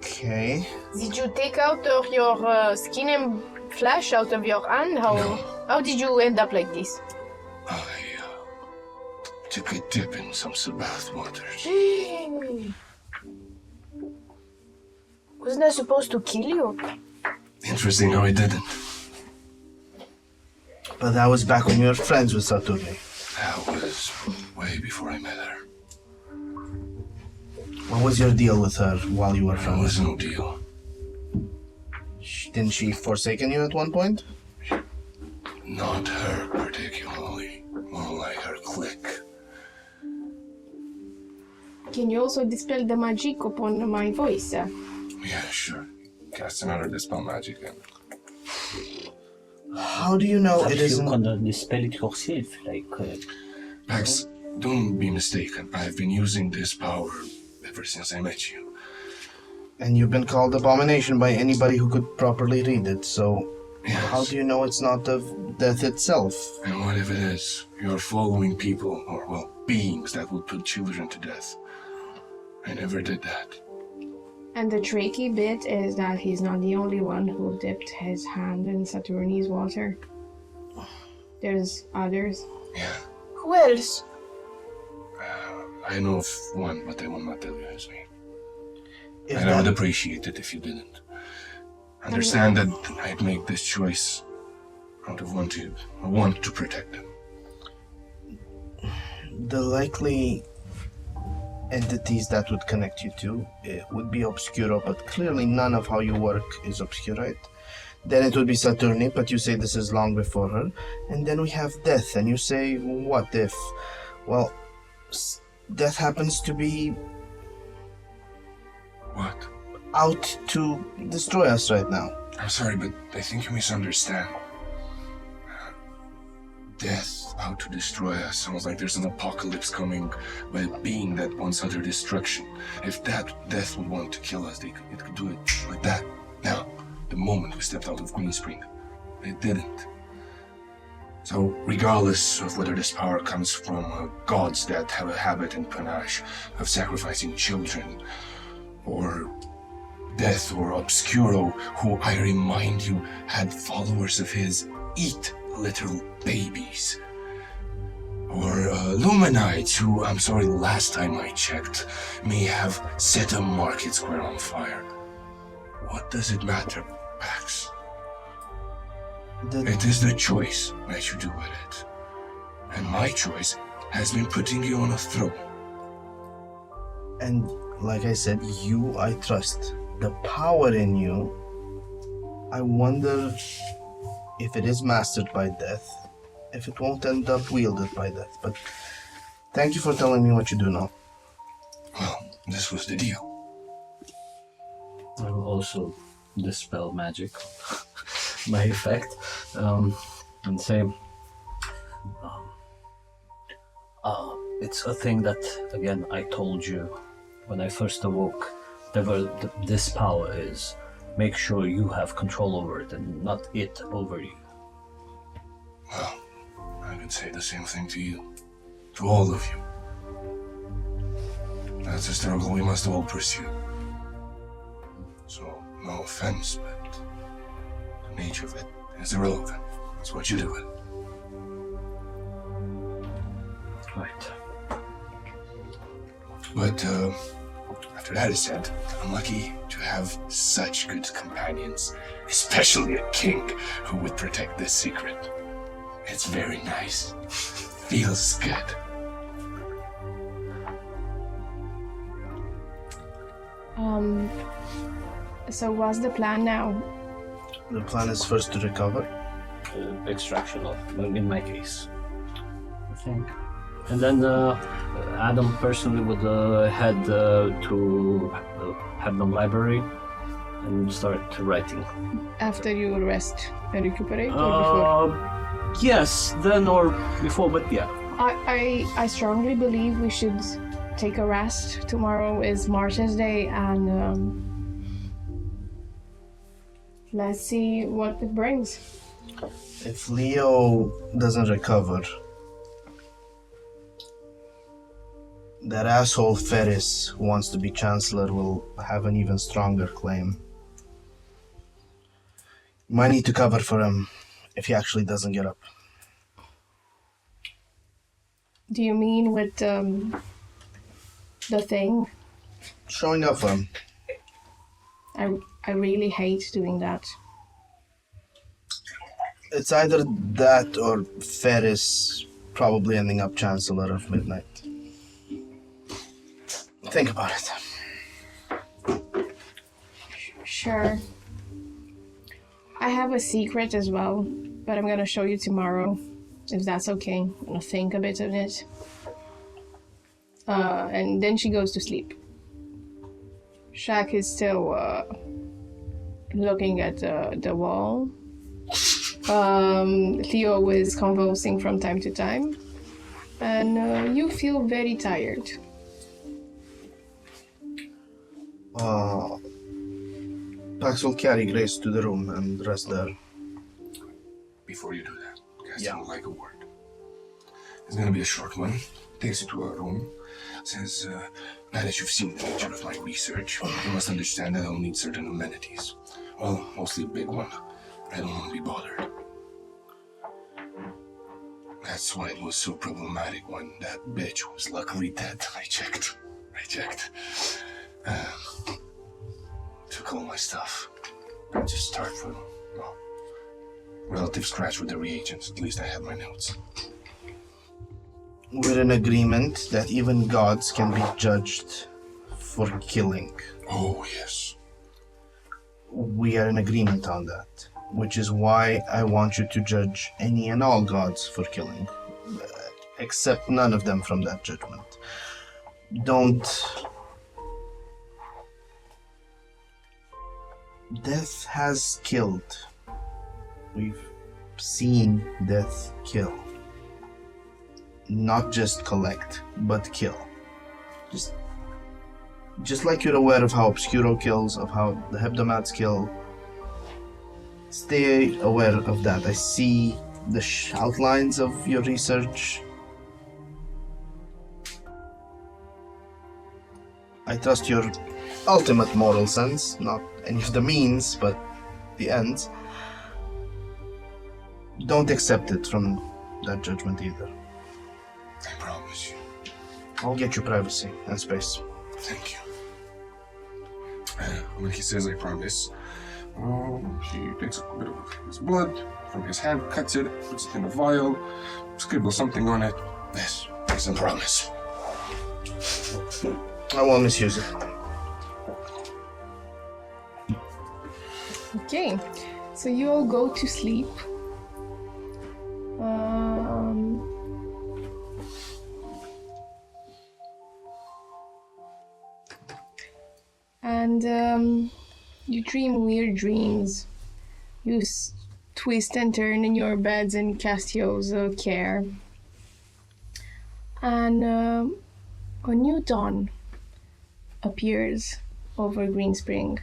Okay. Did you take out of your skin and flesh out of your hand? How did you end up like this? I took a dip in some Sabbath waters. Wasn't that supposed to kill you? Interesting how I didn't. But that was back when you were friends with Saturni. That was way before I met her. What was your deal with her while you were There friends? was no deal. Didn't she forsaken you at one point? Not her particularly. More like her clique. Can you also dispel the magic upon my voice? Yeah, sure. Cast another dispel magic then. How do you know it Perhaps you isn't... can dispel it yourself, like... Pax, don't be mistaken. I've been using this power ever since I met you. And you've been called abomination by anybody who could properly read it, so... Yes. How do you know it's not of death itself? And what if it is? You're following people, or, well, beings that will put children to death. I never did that. And the tricky bit is that he's not the only one who dipped his hand in Saturni's water. There's others. Yeah. Who else? I know of one, but I will not tell you his name. If And I would that- appreciate it if you didn't. Understand that I'd make this choice out of want to protect them. The likely entities that would connect you to would be Obscuro, but clearly none of how you work is Obscurite. Then it would be Saturni, but you say this is long before her. And then we have Death, and you say, what if? Well, Death happens to be What? out to destroy us right now. I'm sorry, but I think you misunderstand. Death out to destroy us sounds like there's an apocalypse coming by a being that wants utter destruction. If that death would want to kill us, it could do it like that. Now, the moment we stepped out of Green Spring. It didn't. So, regardless of whether this power comes from gods that have a habit and panache of sacrificing children, or Death or Obscuro, who I remind you had followers of his eat little babies, or Luminites, who, I'm sorry, last time I checked, may have set a market square on fire. What does it matter, Pax? It is the choice that you do with it. And my choice has been putting you on a throne. And like I said, you I trust. The power in you, I wonder if it is mastered by death, if it won't end up wielded by death. But thank you for telling me what you do know. Well, this was the deal. I will also dispel magic by effect and say it's a thing that, again, I told you when I first awoke. This power is make sure you have control over it and not it over you. Well, I can say the same thing to you, to all of you. That's a struggle we must all pursue. So, no offense, but the nature of it is irrelevant. It's what you do with it. Right. But, after that is said, I'm lucky to have such good companions, especially a king who would protect this secret. It's very nice. Feels good. So what's the plan now? The plan is first to recover. Extraction of, in my case, I think. And then Adam personally would head to Hebdom Library and start writing. After you rest and recuperate, or before? Yes, then or before, but yeah. I strongly believe we should take a rest. Tomorrow is Martyrs' Day, and let's see what it brings. If Leo doesn't recover, that asshole Ferris who wants to be Chancellor will have an even stronger claim. Might need to cover for him if he actually doesn't get up. Do you mean with the thing? Showing up for him. I really hate doing that. It's either that or Ferris probably ending up Chancellor of Midnight. Think about it. Sure. I have a secret as well, but I'm gonna show you tomorrow, if that's okay. I'm gonna think a bit of it. And then she goes to sleep. Shaq is still looking at the wall. Theo is convulsing from time to time. And you feel very tired. Pax will carry Grace to the room and rest there. Before you do that, cast him like a word. It's gonna be a short one. Takes you to our room. Says, now that you've seen the nature of my research, you must understand that I'll need certain amenities. Well, mostly a big one. I don't want to be bothered. That's why it was so problematic when that bitch was luckily dead. I checked. Took all my stuff. Just start from, well, relative scratch with the reagents. At least I have my notes. We're in agreement that even gods can be judged for killing. Oh, yes. We are in agreement on that, which is why I want you to judge any and all gods for killing, except none of them from that judgment. Death has killed. We've seen death kill. Not just collect, but kill. Just like you're aware of how Obscuro kills, of how the Hebdomades kill, stay aware of that. I see the outlines of your research. I trust your ultimate moral sense, not any of the means, but the ends. Don't accept it from that judgment either. I promise you. I'll get you privacy and space. Thank you. When he says I promise, he takes a bit of his blood from his hand, cuts it, puts it in a vial, scribbles something on it. This is a promise. I won't misuse it. Okay, so you all go to sleep. And you dream weird dreams. You twist and turn in your beds in Castiel's care. And a new dawn appears over Greenspring.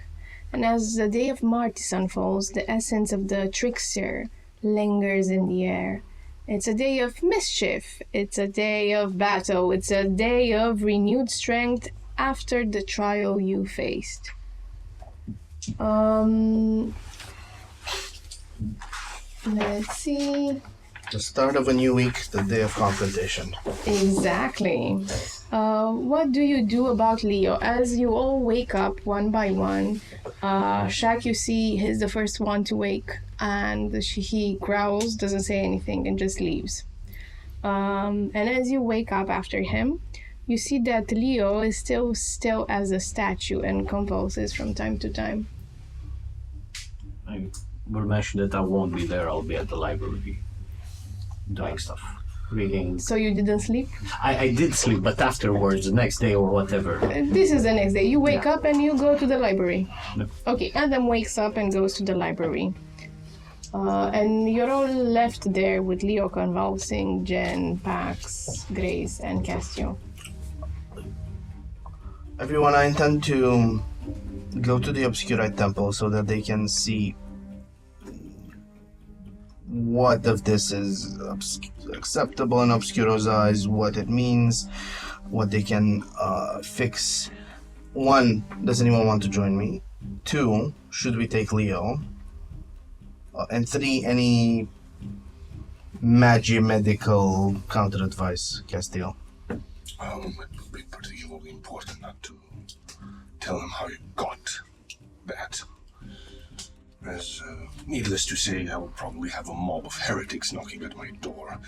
And as the day of Martis unfolds, the essence of the trickster lingers in the air. It's a day of mischief. It's a day of battle. It's a day of renewed strength after the trial you faced. Let's see. The start of a new week, the day of confrontation. Exactly. What do you do about Leo? As you all wake up one by one, Shaq, you see, he's the first one to wake, and he growls, doesn't say anything, and just leaves. And as you wake up after him, you see that Leo is still as a statue and convulses from time to time. I will mention that I won't be there. I'll be at the library doing stuff, reading. So you didn't sleep? I did sleep, but afterwards, the next day or whatever. This is the next day. You wake up and you go to the library. Yep. Okay, Adam wakes up and goes to the library. And you're all left there with Leo convulsing, Jen, Pax, Grace, and Castio. Everyone, I intend to go to the Obscurite Temple so that they can see what of this is acceptable in Obscuro's eyes, what it means, what they can fix. 1, does anyone want to join me? 2, should we take Leo? And 3, any medical counter advice, Castile? It would be particularly important not to tell him how you got that. As needless to say, I will probably have a mob of heretics knocking at my door,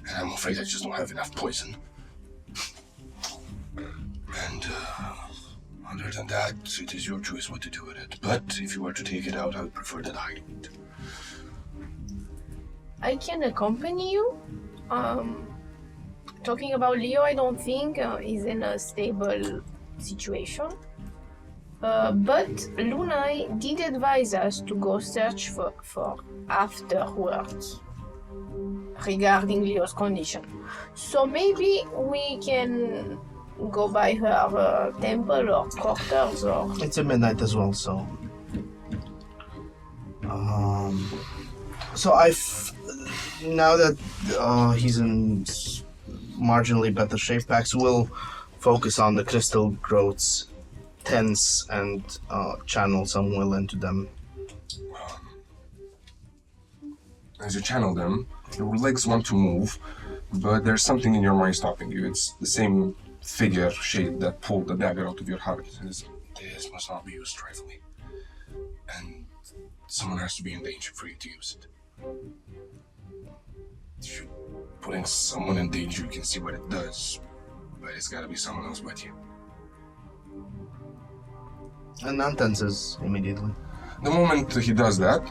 and I'm afraid I just don't have enough poison. And other than that, it is your choice what to do with it. But if you were to take it out, I would prefer that I don't. I can accompany you. Talking about Leo, I don't think he's in a stable situation. But Lunai did advise us to go search for afterwards regarding Leo's condition. So maybe we can go by her temple or quarters or... It's at midnight as well, so... now that he's in marginally better shape, Pax will focus on the crystal growths, tense, and channel some will into them. As you channel them, your legs want to move, but there's something in your mind stopping you. It's the same figure shape that pulled the dagger out of your heart. It says, this must not be used trifling. And someone has to be in danger for you to use it. If you're putting someone in danger, you can see what it does, but it's gotta be someone else with you. And Nan tenses immediately. The moment he does that,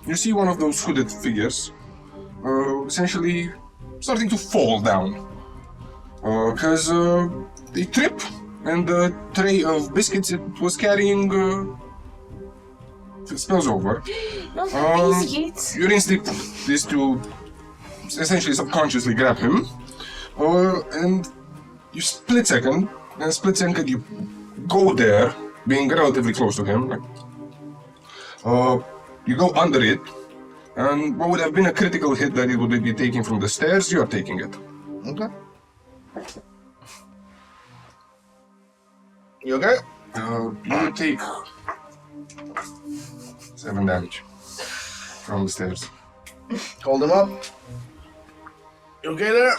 you see one of those hooded figures essentially starting to fall down. Because they trip, and the tray of biscuits it was carrying spills over. Not the biscuits! Your instinct is to essentially subconsciously grab him, and you split second you go there, being relatively close to him. You go under it, and what would have been a critical hit that it would be taking from the stairs, you're taking it. Okay. You okay? You take 7 damage from the stairs. Hold him up. You okay there?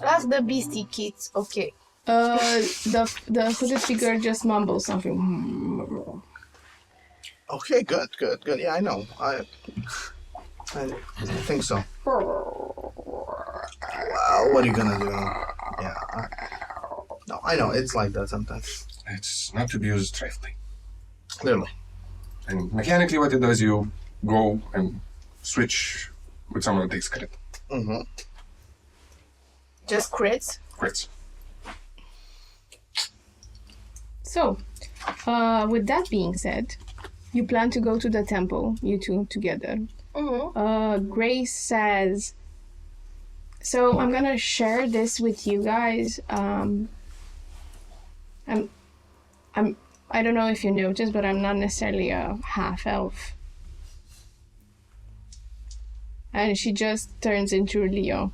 Ask the beastie kids. Okay. The hooded figure just mumbles something. Okay, good. Yeah, I know. I think so. Well, what are you gonna do? Yeah. No, I know. It's like that sometimes. It's not to be used trifling. Clearly. And mechanically what it does, you go and switch with someone that takes crit. Mm-hmm. Just crits? Crits. So, with that being said, you plan to go to the temple, you two together. Mm-hmm. Grace says, so I'm gonna share this with you guys. I don't know if you noticed, but I'm not necessarily a half elf. And she just turns into Leo.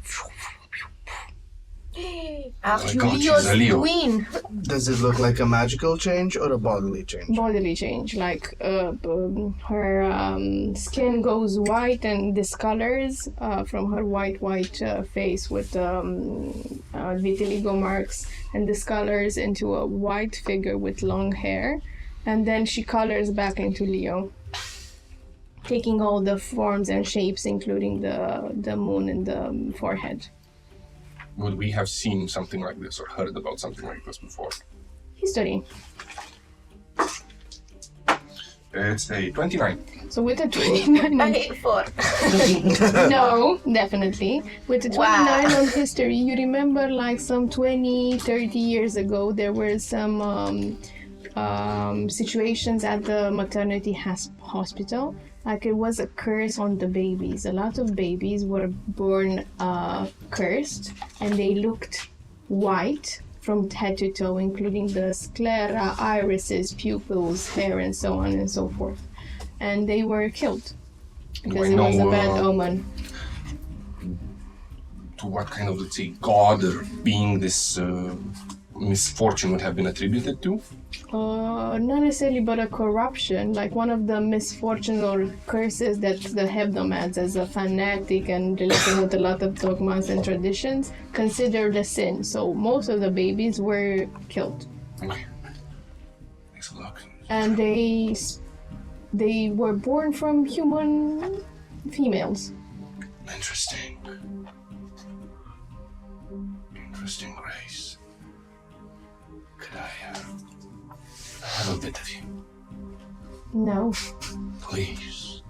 Leo's she's a Leo. queen. Does it look like a magical change or a bodily change? Bodily change, like her skin goes white and discolors from her white face with vitiligo marks, and discolors into a white figure with long hair, and then she colors back into Leo, taking all the forms and shapes, including the moon and the forehead. Would we have seen something like this or heard about something like this before? History. It's a 29. So with a 29 I hate 4. no, definitely. With the 29 on history, you remember like some 20, 30 years ago, there were some situations at the maternity hospital. Like it was a curse on the babies. A lot of babies were born cursed, and they looked white from head to toe, including the sclera, irises, pupils, hair, and so on and so forth. And they were killed because it was a bad omen. To what kind of, let's say, god or being this misfortune would have been attributed to? Not necessarily, but a corruption, like one of the misfortunes or curses that the hebdomads, as a fanatic and related with a lot of dogmas and traditions, considered a sin. So most of the babies were killed. Okay. Takes a look. And they were born from human females. Interesting. Interesting, Grace. Could I have a bit of you? No. Please.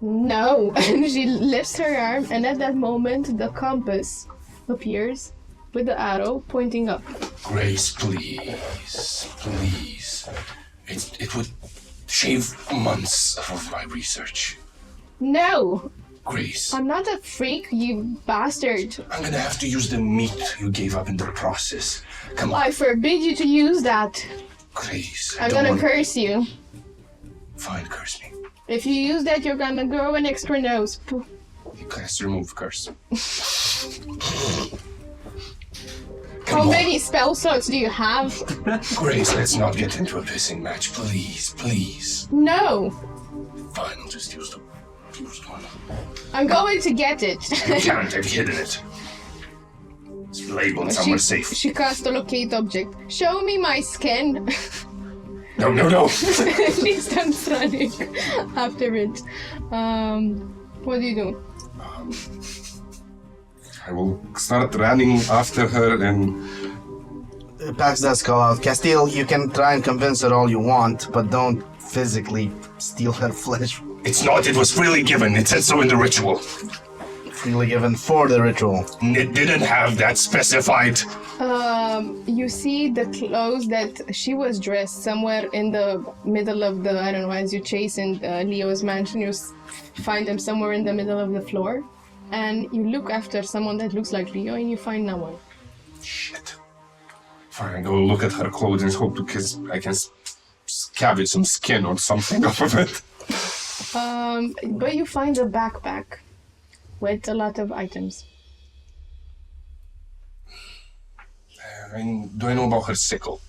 No. And she lifts her arm, and at that moment, the compass appears with the arrow pointing up. Grace, please. Please. It would shave months of my research. No. Grace. I'm not a freak, you bastard. I'm gonna have to use the meat you gave up in the process. Come on. I forbid you to use that. Grace. I'm gonna curse you. Fine, curse me. If you use that, you're gonna grow an extra nose. Poof. You cast remove curse. How many spell slots do you have? Grace, let's not get into a pissing match, please, please. No. Fine, I'll just use the used one. I'm going to get it. You can't, I've hidden it. It's labeled somewhere safe. She cast a locate object. Show me my skin. No, no, no. She starts running after it. What do you do? I will start running after her and... Pax does call out, Castile, you can try and convince her all you want, but don't physically steal her flesh. It's not, it was freely given. It said so in the ritual. Freely given for the ritual. It didn't have that specified. You see the clothes that she was dressed somewhere in the middle of the, I don't know, as you chase in Leo's mansion, you find them somewhere in the middle of the floor. And you look after someone that looks like Leo and you find no one. Shit. Fine, I go look at her clothes and hope I can scavenge some skin or something off of it. But you find a backpack with a lot of items. Do I know about her sickle?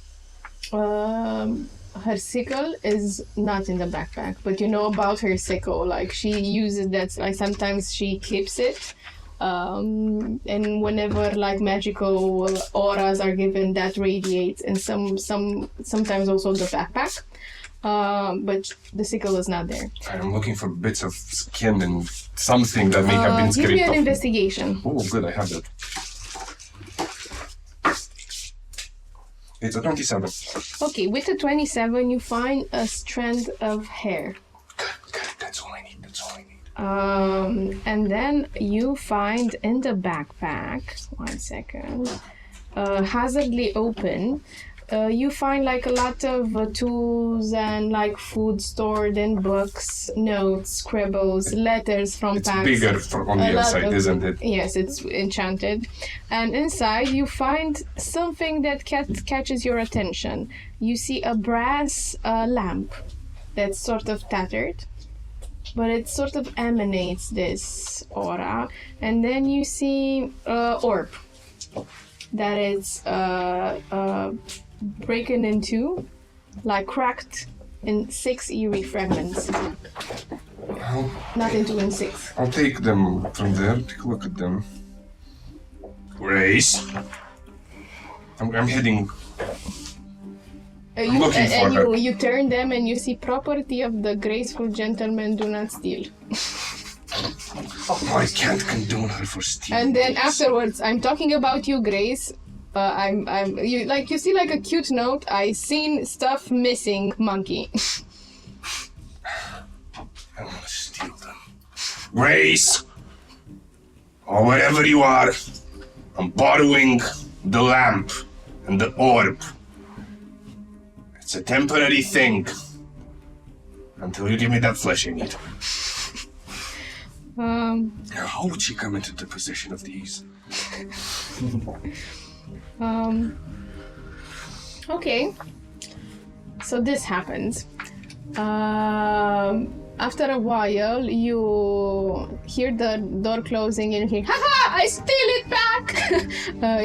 Her sickle is not in the backpack, but you know about her sickle. Like she uses that. Like sometimes she keeps it, and whenever like magical auras are given, that radiates, and sometimes also the backpack. But the sickle is not there. I'm looking for bits of skin and something that may have been Give me scraped an off. investigation. Oh, good, I have that. It's a 27. Okay, with the 27, you find a strand of hair. Good, that's all I need, that's all I need. And then you find in the backpack, 1 second, hazardly open, you find like a lot of tools and like food stored in books, notes, scribbles, letters from It's packs. bigger on the A lot inside, of- isn't it? Yes, it's enchanted. And inside you find something that catches your attention. You see a brass lamp that's sort of tattered, but it sort of emanates this aura. And then you see orb that is broken in two, like cracked in 6 eerie fragments. Well, Not in 2, in 6. I'll take them from there, take a look at them. Grace. I'm heading. You, looking for and her. you turn them and you see property of the graceful gentleman do not steal. Oh, I can't condone her for stealing. And then these. afterwards, I'm talking about you, Grace. You see like a cute note. I seen stuff missing, monkey. I want to steal them. Grace! Or wherever you are, I'm borrowing the lamp and the orb. It's a temporary thing. Until you give me that flesh I need. Now, how would she come into the possession of these? Okay. So this happens. After a while, you hear the door closing and you hear, "Haha! I steal it back!"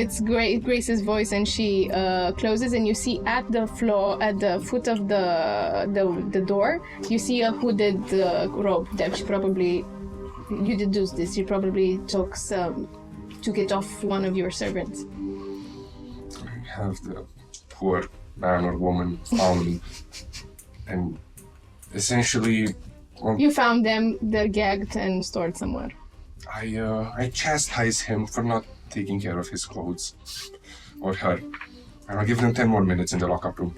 It's Grace's voice, and she closes, and you see at the floor, at the foot of the door, you see a hooded robe that she probably. You deduce this. You probably took it off one of your servants. I have the poor man or woman found, and essentially, well, You found them. They're gagged and stored somewhere. I chastise him for not taking care of his clothes or her, and I'll give them 10 more minutes in the lockup room.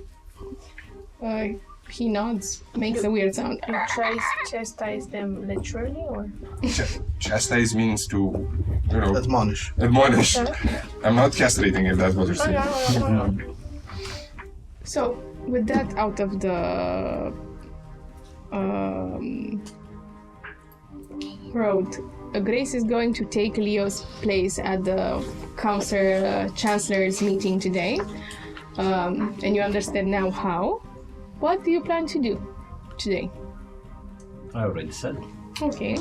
He nods, makes a weird sound. You chastise them literally, or? Chastise means to, Admonish. admonish. I'm not castrating if that's what you're saying. So, with that out of the road, Grace is going to take Leo's place at the council chancellor's meeting today. And you understand now how. What do you plan to do today? I already said. Okay.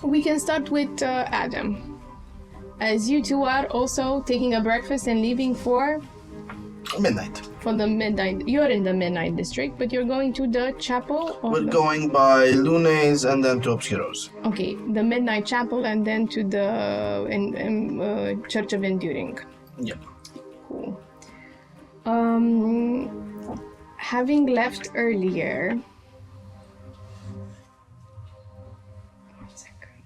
We can start with Adam. As you two are also taking a breakfast and leaving for Midnight. the midnight. You're in the midnight district, but you're going to the chapel? Or We're going by Lunes and then to Obscuros. Okay, the midnight chapel and then to the Church of Enduring. Yep. Cool. Having left earlier. 1 second.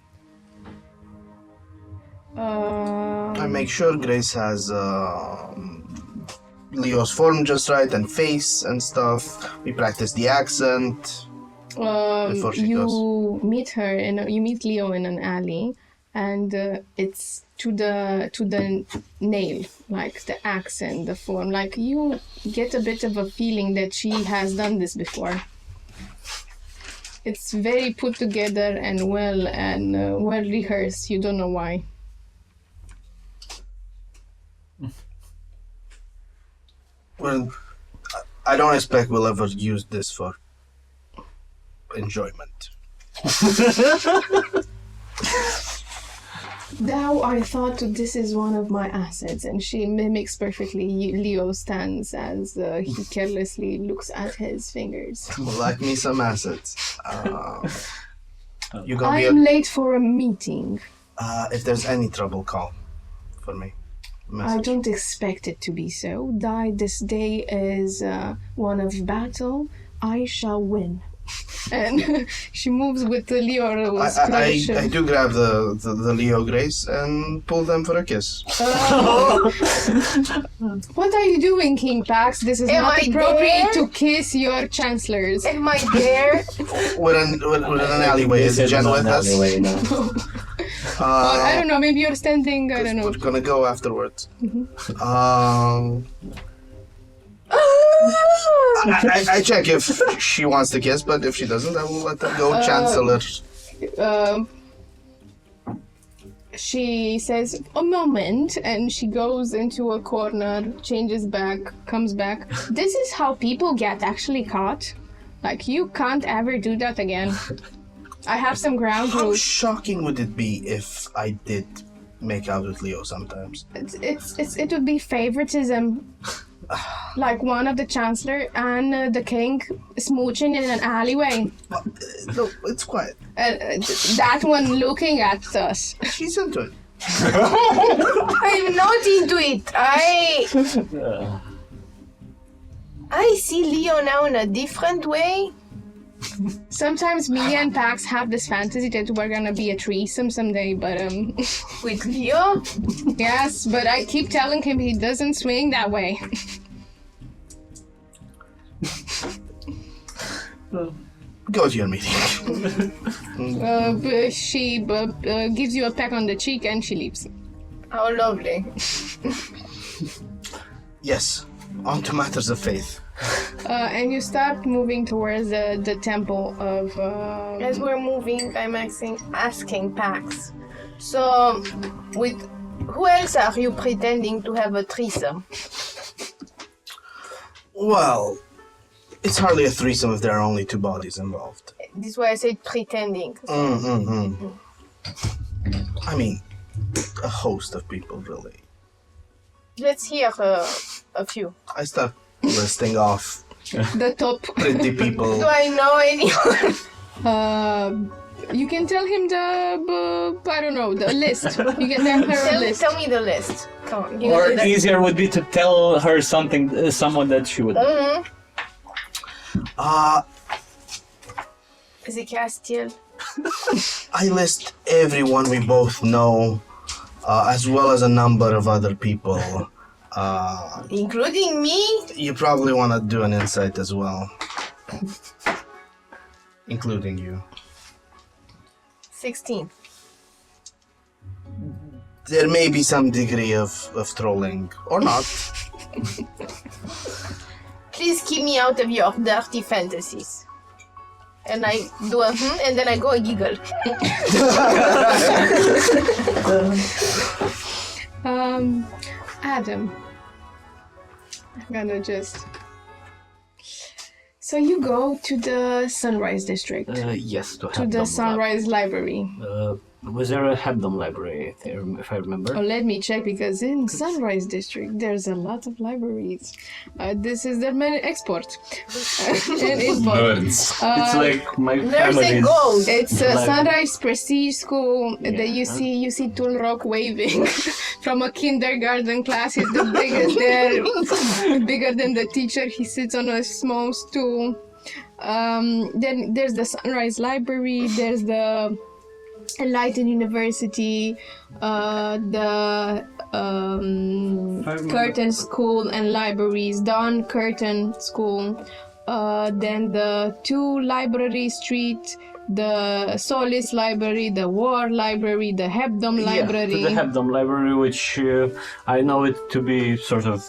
I make sure Grace has Leo's form just right and face and stuff. We practice the accent. Before she you goes. meet her and you meet Leo in an alley, and it's to the nail, like the accent, the form. Like you get a bit of a feeling that she has done this before. It's very put together and well rehearsed. You don't know why. Well, I don't expect we'll ever use this for enjoyment. Now I thought this is one of my assets, and she mimics perfectly Leo's stance as he carelessly looks at his fingers. Like me some assets. You gonna I be am late for a meeting. if there's any trouble, call for me. I Message. don't expect it to be so. This day is one of battle. I shall win. And she moves with the Leo's I do grab the Leo Grace and pull them for a kiss. What are you doing, King Pax? This is Am not I appropriate there? to kiss your chancellors. Am I there? We're in an alleyway. Is This Jen not with an us? alleyway, no. Or, I don't know, maybe you're standing, I don't know. We're gonna go afterwards. I check if she wants to kiss, but if she doesn't, I will let them go. Chancellor. She says, a moment, and she goes into a corner, changes back, comes back. This is how people get actually caught. Like, you can't ever do that again. I have some ground How rules. shocking would it be if I did make out with Leo sometimes? It would be favoritism. Like one of the chancellor and the king smooching in an alleyway. No, it's quiet. That one looking at us. She's into it. I'm not into it. I see Leo now in a different way. Sometimes me and Pax have this fantasy that we're gonna be a threesome someday, but With Leo? yes, but I keep telling him he doesn't swing that way. Go to your meeting. She gives you a peck on the cheek and she leaves. How lovely. Yes, on to matters of faith. And you start moving towards the temple of... As we're moving, I'm asking Pax. So, with who else are you pretending to have a threesome? Well, it's hardly a threesome if there are only two bodies involved. This is why I said pretending. I mean, a host of people, really. Let's hear a few. I start listing off the top. pretty people. Do I know anyone? You can tell him I don't know, the list. You can tell her a list. Tell me the list. Come on. Give Or me the list. easier would be to tell her something, someone that she would. Is it Castiel? I list everyone we both know, as well as a number of other people. Including me? You probably want to do an insight as well. Including you. 16. There may be some degree of trolling, or not. Please keep me out of your dirty fantasies. And I do and then I go giggle. Adam. I'm gonna just... So you go to the Sunrise District, Yes, to to have the Sunrise Library. Was there a Hebdom library, if I remember? Oh, let me check, because in Sunrise District there's a lot of libraries. This is their main export and import. Nerds. It's like my There's a family's... gold. It's a Library. Sunrise Prestige School. Yeah. That you see Tulrock waving from a kindergarten class. He's the biggest there, bigger than the teacher. He sits on a small stool. Then there's the Sunrise Library. There's the Enlightened University, the Curtin School and Libraries, Dawn Curtin School, then the 2 Library Street, the Solis Library, the War Library, the Hebdom Library. Yeah, the Hebdom library, which I know it to be sort of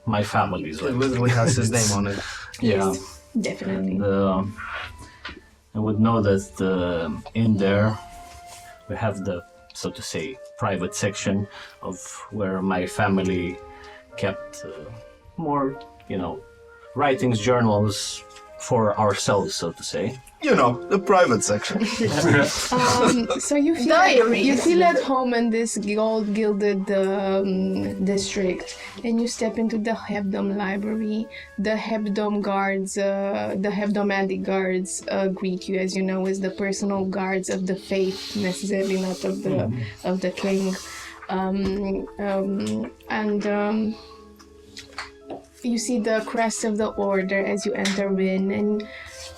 my family's It library. literally has his name on it. Yeah. Definitely. And I would know that in there we have the, so to say, private section of where my family kept more, writings, journals, for ourselves, so to say. You know, the private section. So you feel Diaries. you feel at home in this gold gilded district, and you step into the Hebdom library. The Hebdom guards, the Hebdomadic guards, greet you, as you know, as the personal guards of the faith, necessarily not of the king. You see the crest of the order as you enter in, and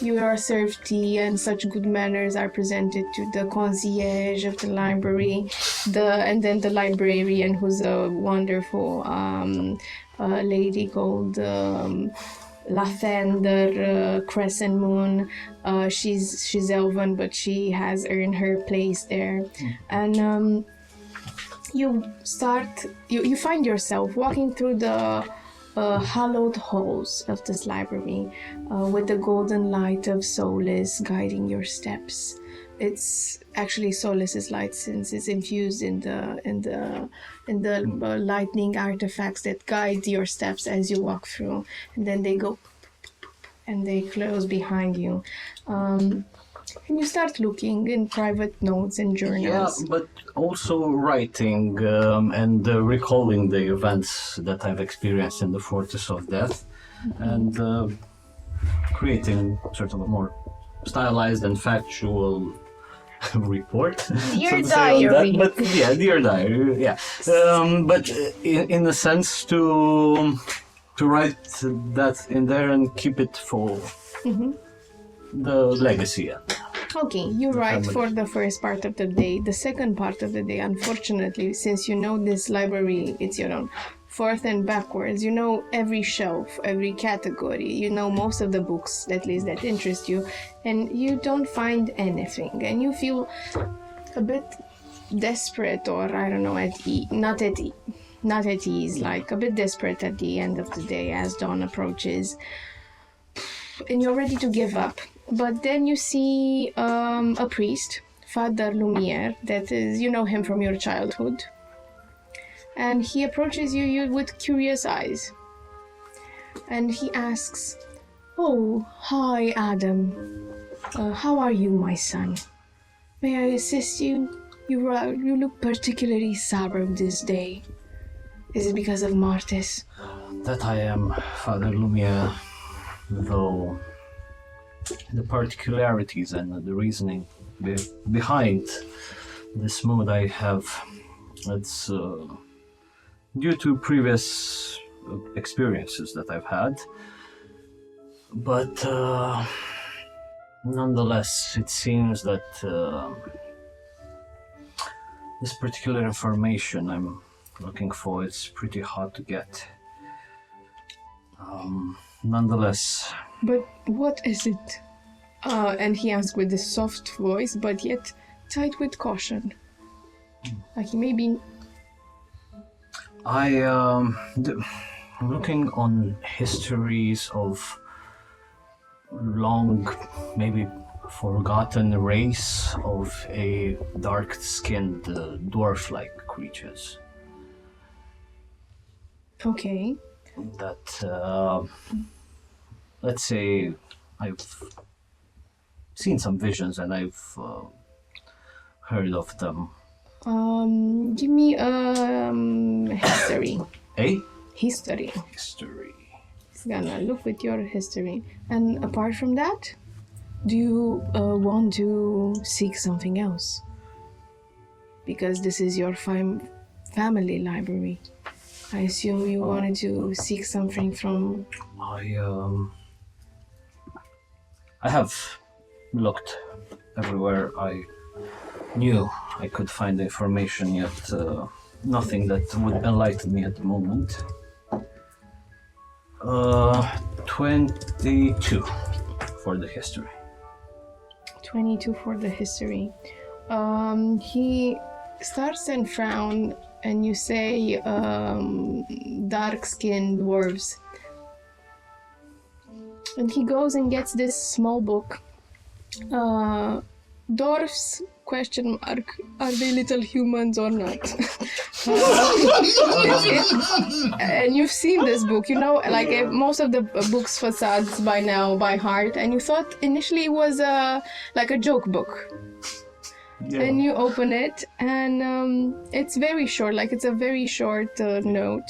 you are served tea, and such good manners are presented to the concierge of the library, and then the librarian, who's a wonderful lady called Lathander Crescent Moon. She's elven, but she has earned her place there, and you find yourself walking through the hallowed halls of this library, with the golden light of Solus guiding your steps. It's actually Solus's light, since it's infused in the lightning artifacts that guide your steps as you walk through, and then they go and they close behind you. And you start looking in private notes and Yeah, journals. but also writing and recalling the events that I've experienced in the Fortress of Death, and creating sort of a more stylized and factual report. Dear so to say, on diary. that. But yeah, dear diary. Yeah, but in a sense to write that in there and keep it for the legacy. Okay, you write family. for the first part of the day. The second part of the day, unfortunately, since you know this library, it's your own, forth and backwards, you know every shelf, every category, you know most of the books, at least that interest you, and you don't find anything, and you feel a bit desperate, or I don't know, not at ease, like a bit desperate at the end of the day as dawn approaches, and you're ready to give up. But then you see a priest, Father Lumiere, that is, you know him from your childhood. And he approaches you with curious eyes. And he asks, "Oh, hi, Adam. How are you, my son? May I assist you? You look particularly sour this day. Is it because of Martis?" That I am, Father Lumiere, though the particularities and the reasoning behind this mood I have, it's due to previous experiences that I've had, but nonetheless it seems that this particular information I'm looking for, it's pretty hard to get. Nonetheless, "But what is it?" And he asks with a soft voice, but yet tight with caution. Like he may be... I'm looking on histories of long, maybe forgotten race of a dark-skinned dwarf-like creatures Okay. that, let's say, I've seen some visions and I've heard of them. Give me history. Eh? History. History. He's gonna look with your history. And apart from that, do you want to seek something else? Because this is your family library. I assume you wanted to seek something from... I have looked everywhere I knew I could find information, yet nothing that would enlighten me at the moment. 22 for the history. 22 for the history. He starts and frown, and you say dark-skinned dwarves. And he goes and gets this small book. Dwarfs question mark. Are they little humans or not? And you've seen this book, you know, like most of the book's facades by now by heart, and you thought initially it was like a joke book. Yeah. And you open it, and it's very short, like it's a very short note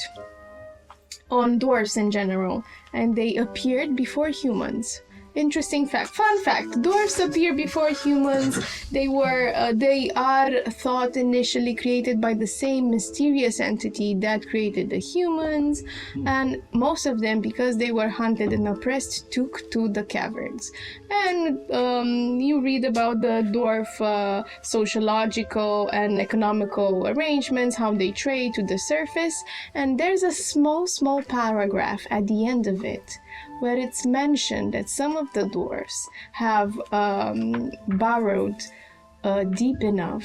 on dwarves in general, and they appeared before humans. Interesting fact. Fun fact. Dwarves appear before humans. They are thought initially created by the same mysterious entity that created the humans. And most of them, because they were hunted and oppressed, took to the caverns. And you read about the dwarf sociological and economical arrangements, how they trade to the surface. And there's a small paragraph at the end of it, where it's mentioned that some of the dwarves have burrowed deep enough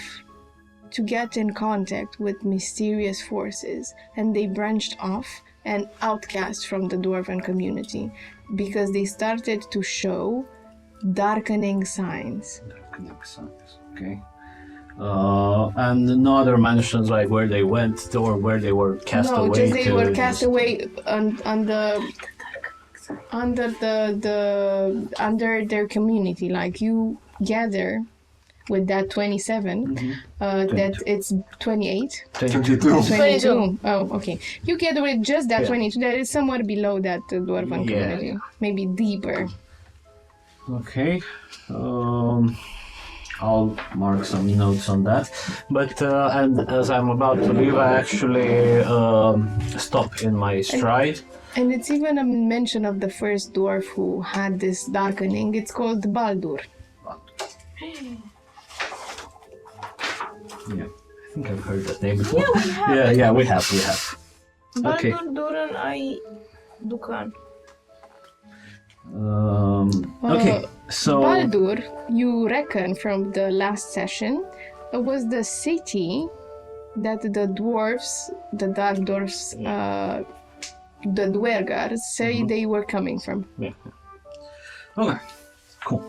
to get in contact with mysterious forces, and they branched off and outcast from the dwarven community because they started to show darkening signs. Okay. And no other mentions like where they went or where they were cast away. No, just they were cast away under their community. Like you gather with that 27, that it's 28. 22. 22. Oh, okay. You gather with just that 22. That is somewhere below that dwarven community. Yeah. Maybe deeper. Okay. I'll mark some notes on that. But and as I'm about to leave, I actually stop in my stride. And it's even a mention of the first dwarf who had this darkening. It's called Baldur. Yeah, I think I've heard that name before. Yeah, we have. Yeah, we have. Okay. Baldur, Duran, Dukan. Okay, so Baldur, you reckon from the last session, was the city that the dwarves, the dark dwarves, the Dwergars say they were coming from. Yeah. Okay, cool.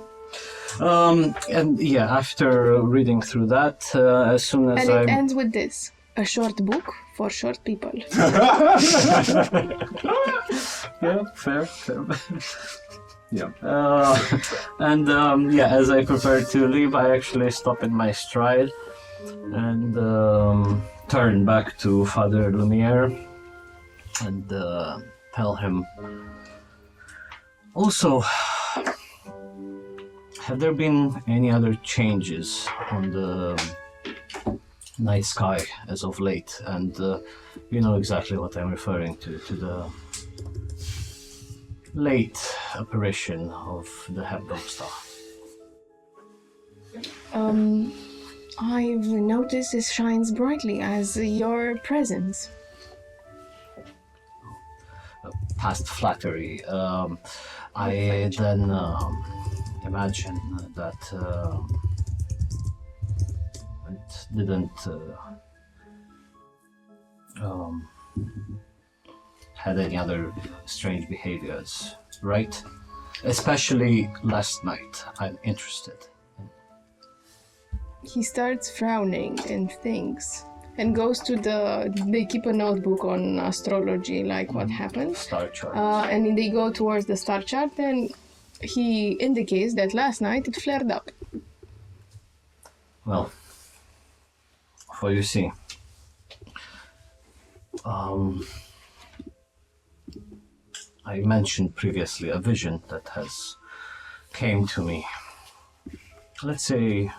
And yeah, after reading through that, as soon as And it ends with this: a short book for short people. Yeah, fair. Yeah. And yeah, as I prepare to leave, I actually stop in my stride and turn back to Father Lumiere and tell him. Also, have there been any other changes on the night sky as of late? And you know exactly what I'm referring to the late apparition of the Hebdom star. I've noticed it shines brightly as your presence. Past flattery. I then imagine that it didn't had any other strange behaviors, right? Especially last night. I'm interested. He starts frowning and thinks, and goes to they keep a notebook on astrology, like what happened. Star chart. And they go towards the star chart, and he indicates that last night it flared up. Well, for you see, I mentioned previously a vision that has came to me. Let's say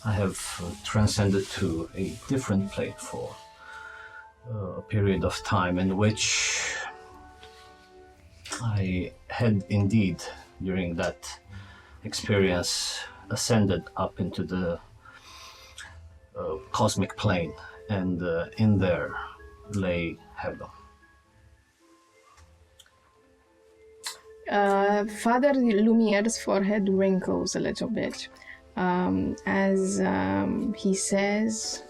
I have transcended to a different plane for a period of time in which I had indeed, during that experience, ascended up into the cosmic plane, and in there lay Hebdom. Father Lumiere's forehead wrinkles a little bit as he says,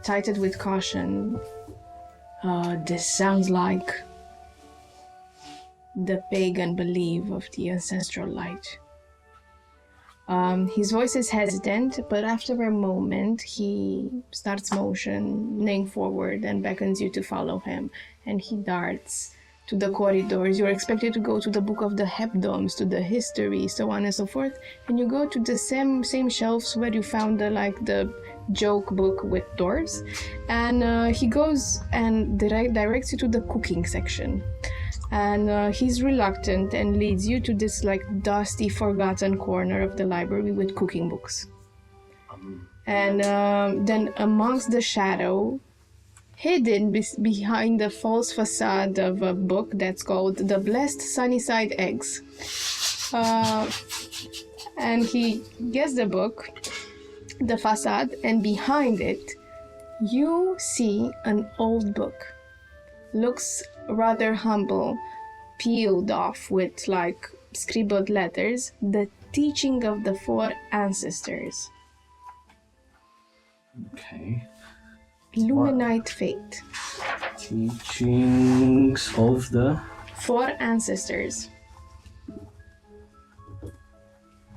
cited with caution, this sounds like the pagan belief of the ancestral light. His voice is hesitant, but after a moment, he starts motioning forward and beckons you to follow him. And he darts to the corridors. You're expected to go to the Book of the Hebdoms, to the history, so on and so forth. And you go to the same shelves where you found the joke book with doors. And he goes and directs you to the cooking section. And he's reluctant and leads you to this dusty, forgotten corner of the library with cooking books. And then amongst the shadow, hidden behind the false facade of a book that's called The Blessed Sunnyside Eggs. And he gets the book, the facade, and behind it, you see an old book. Looks rather humble, peeled off with scribbled letters, The Teaching of the Four Ancestors. Okay. Luminite Fate. Teachings of the... Four Ancestors.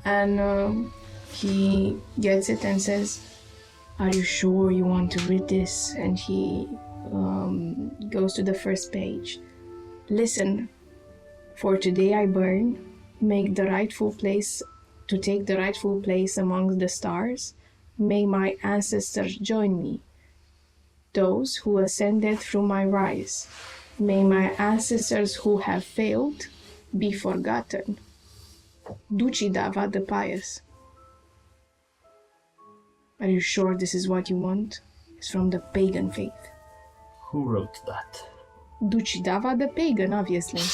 And he gets it and says, "Are you sure you want to read this?" And he goes to the first page. "Listen, for today I burn, take the rightful place among the stars. May my ancestors join me, those who ascended through my rise. May my ancestors who have failed be forgotten. Ducidava the Pious." Are you sure this is what you want? It's from the pagan faith. Who wrote that? Ducidava the pagan, obviously.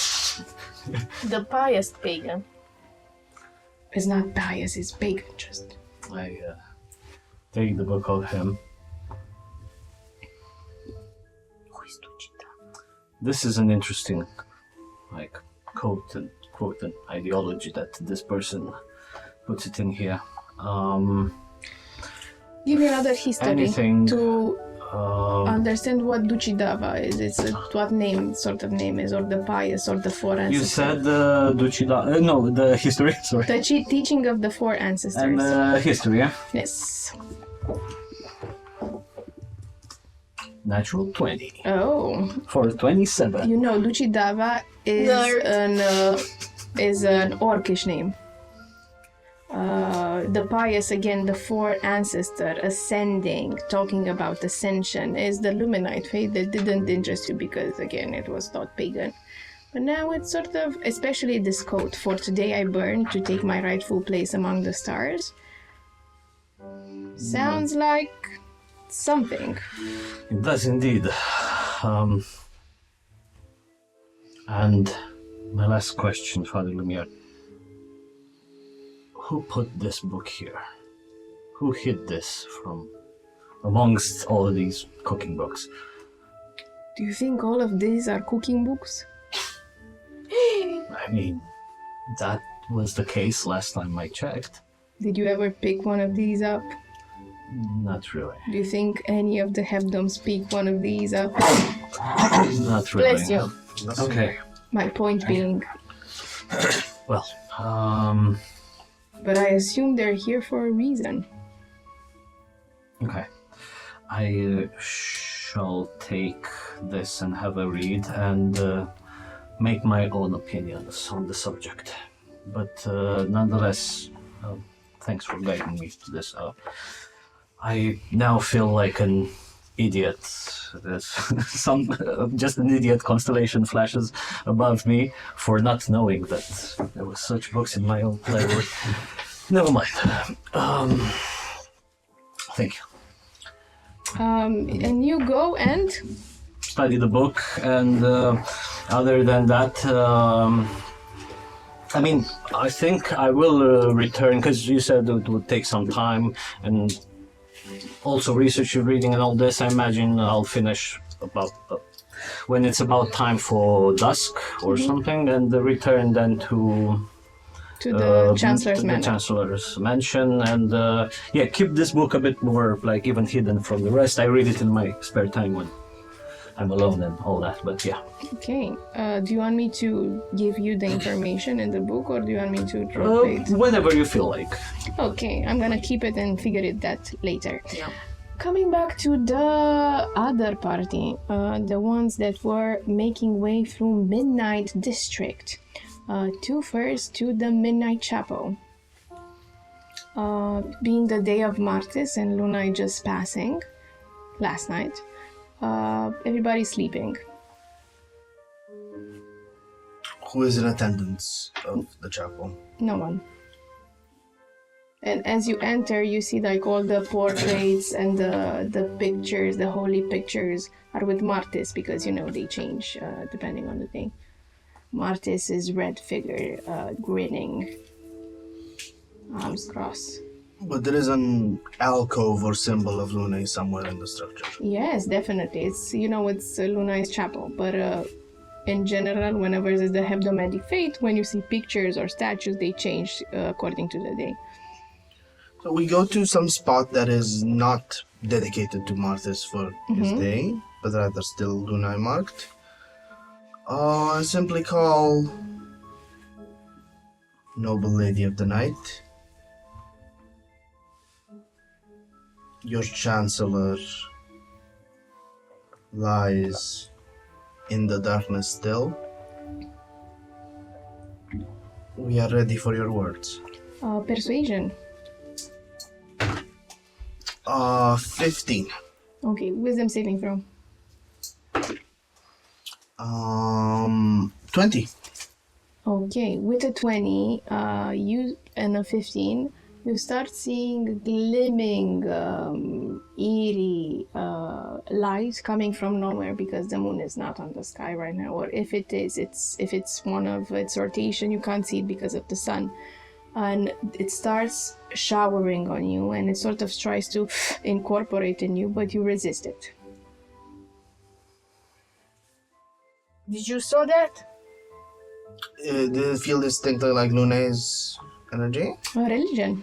The pious pagan. It's not pious, it's pagan, just. I take the book of him. Who is Ducidava? This is an interesting, quote and ideology that this person puts it in here. Give me another history Anything, to understand what Ducidava is. It's sort of name is, or the pious, or the four ancestors. You said Ducidava. No, the history. Sorry. The teaching of the four ancestors. And history, yeah. Yes. Natural 20 Oh. for 27. You know, Ducidava is an orcish name. The pious, again, the four ancestor, ascending, talking about ascension, is the Luminite faith that didn't interest you because, again, it was thought pagan. But now it's sort of, especially this quote, "For today I burn to take my rightful place among the stars," sounds like something. It does indeed. And my last question, Father Lumiere. Who put this book here? Who hid this from amongst all of these cooking books? Do you think all of these are cooking books? I mean, that was the case last time I checked. Did you ever pick one of these up? Not really. Do you think any of the Hebdoms pick one of these up? Not really. Bless you. Okay. My point being, Well, but I assume they're here for a reason. okay. I shall take this and have a read and make my own opinions on the subject. But nonetheless, thanks for guiding me to this. I now feel like an idiot. There's just an idiot constellation flashes above me for not knowing that there were such books in my own library. Never mind. Thank you. And you go and Study the book, and other than that, I mean, I think I will return, because you said it would take some time, and also research your reading and all this. I imagine I'll finish about when it's about time for dusk or something, and return then to the Chancellor's to the Manor. Chancellor's mansion, and keep this book a bit more even hidden from the rest. I read it in my spare time when I'm alone and all that, but yeah. Okay. Do you want me to give you the information in the book, or do you want me to drop it? Whenever you feel like. Okay, I'm gonna keep it and figure it that later. Yeah. Coming back to the other party, the ones that were making way through Midnight District, to first to the Midnight Chapel. Being the day of Martis and Luna just passing last night, everybody's sleeping. Who is in attendance of the chapel? No one. And as you enter, you see like all the portraits and the pictures, the holy pictures are with Martis because, you know, they change depending on the day. Martis is red figure, grinning, arms crossed. But there is an alcove or symbol of Luna somewhere in the structure. Yes, definitely. It's, you know, it's Luna's chapel, but in general, whenever there's the hebdomadic fate, when you see pictures or statues, they change according to the day. So we go to some spot that is not dedicated to Martis for his day, but rather still Luna marked. Simply call Noble Lady of the Night. Your Chancellor lies in the darkness still. We are ready for your words. Persuasion. 15. Okay, wisdom saving throw. 20. Okay, with a 20, you and a 15, you start seeing glimmering, eerie light coming from nowhere because the moon is not on the sky right now. Or if it is, if it's one of its rotation, you can't see it because of the sun. And it starts showering on you, and it sort of tries to incorporate in you, but you resist it. Did you saw that? Did it feel distinctly like Luna's energy? Religion.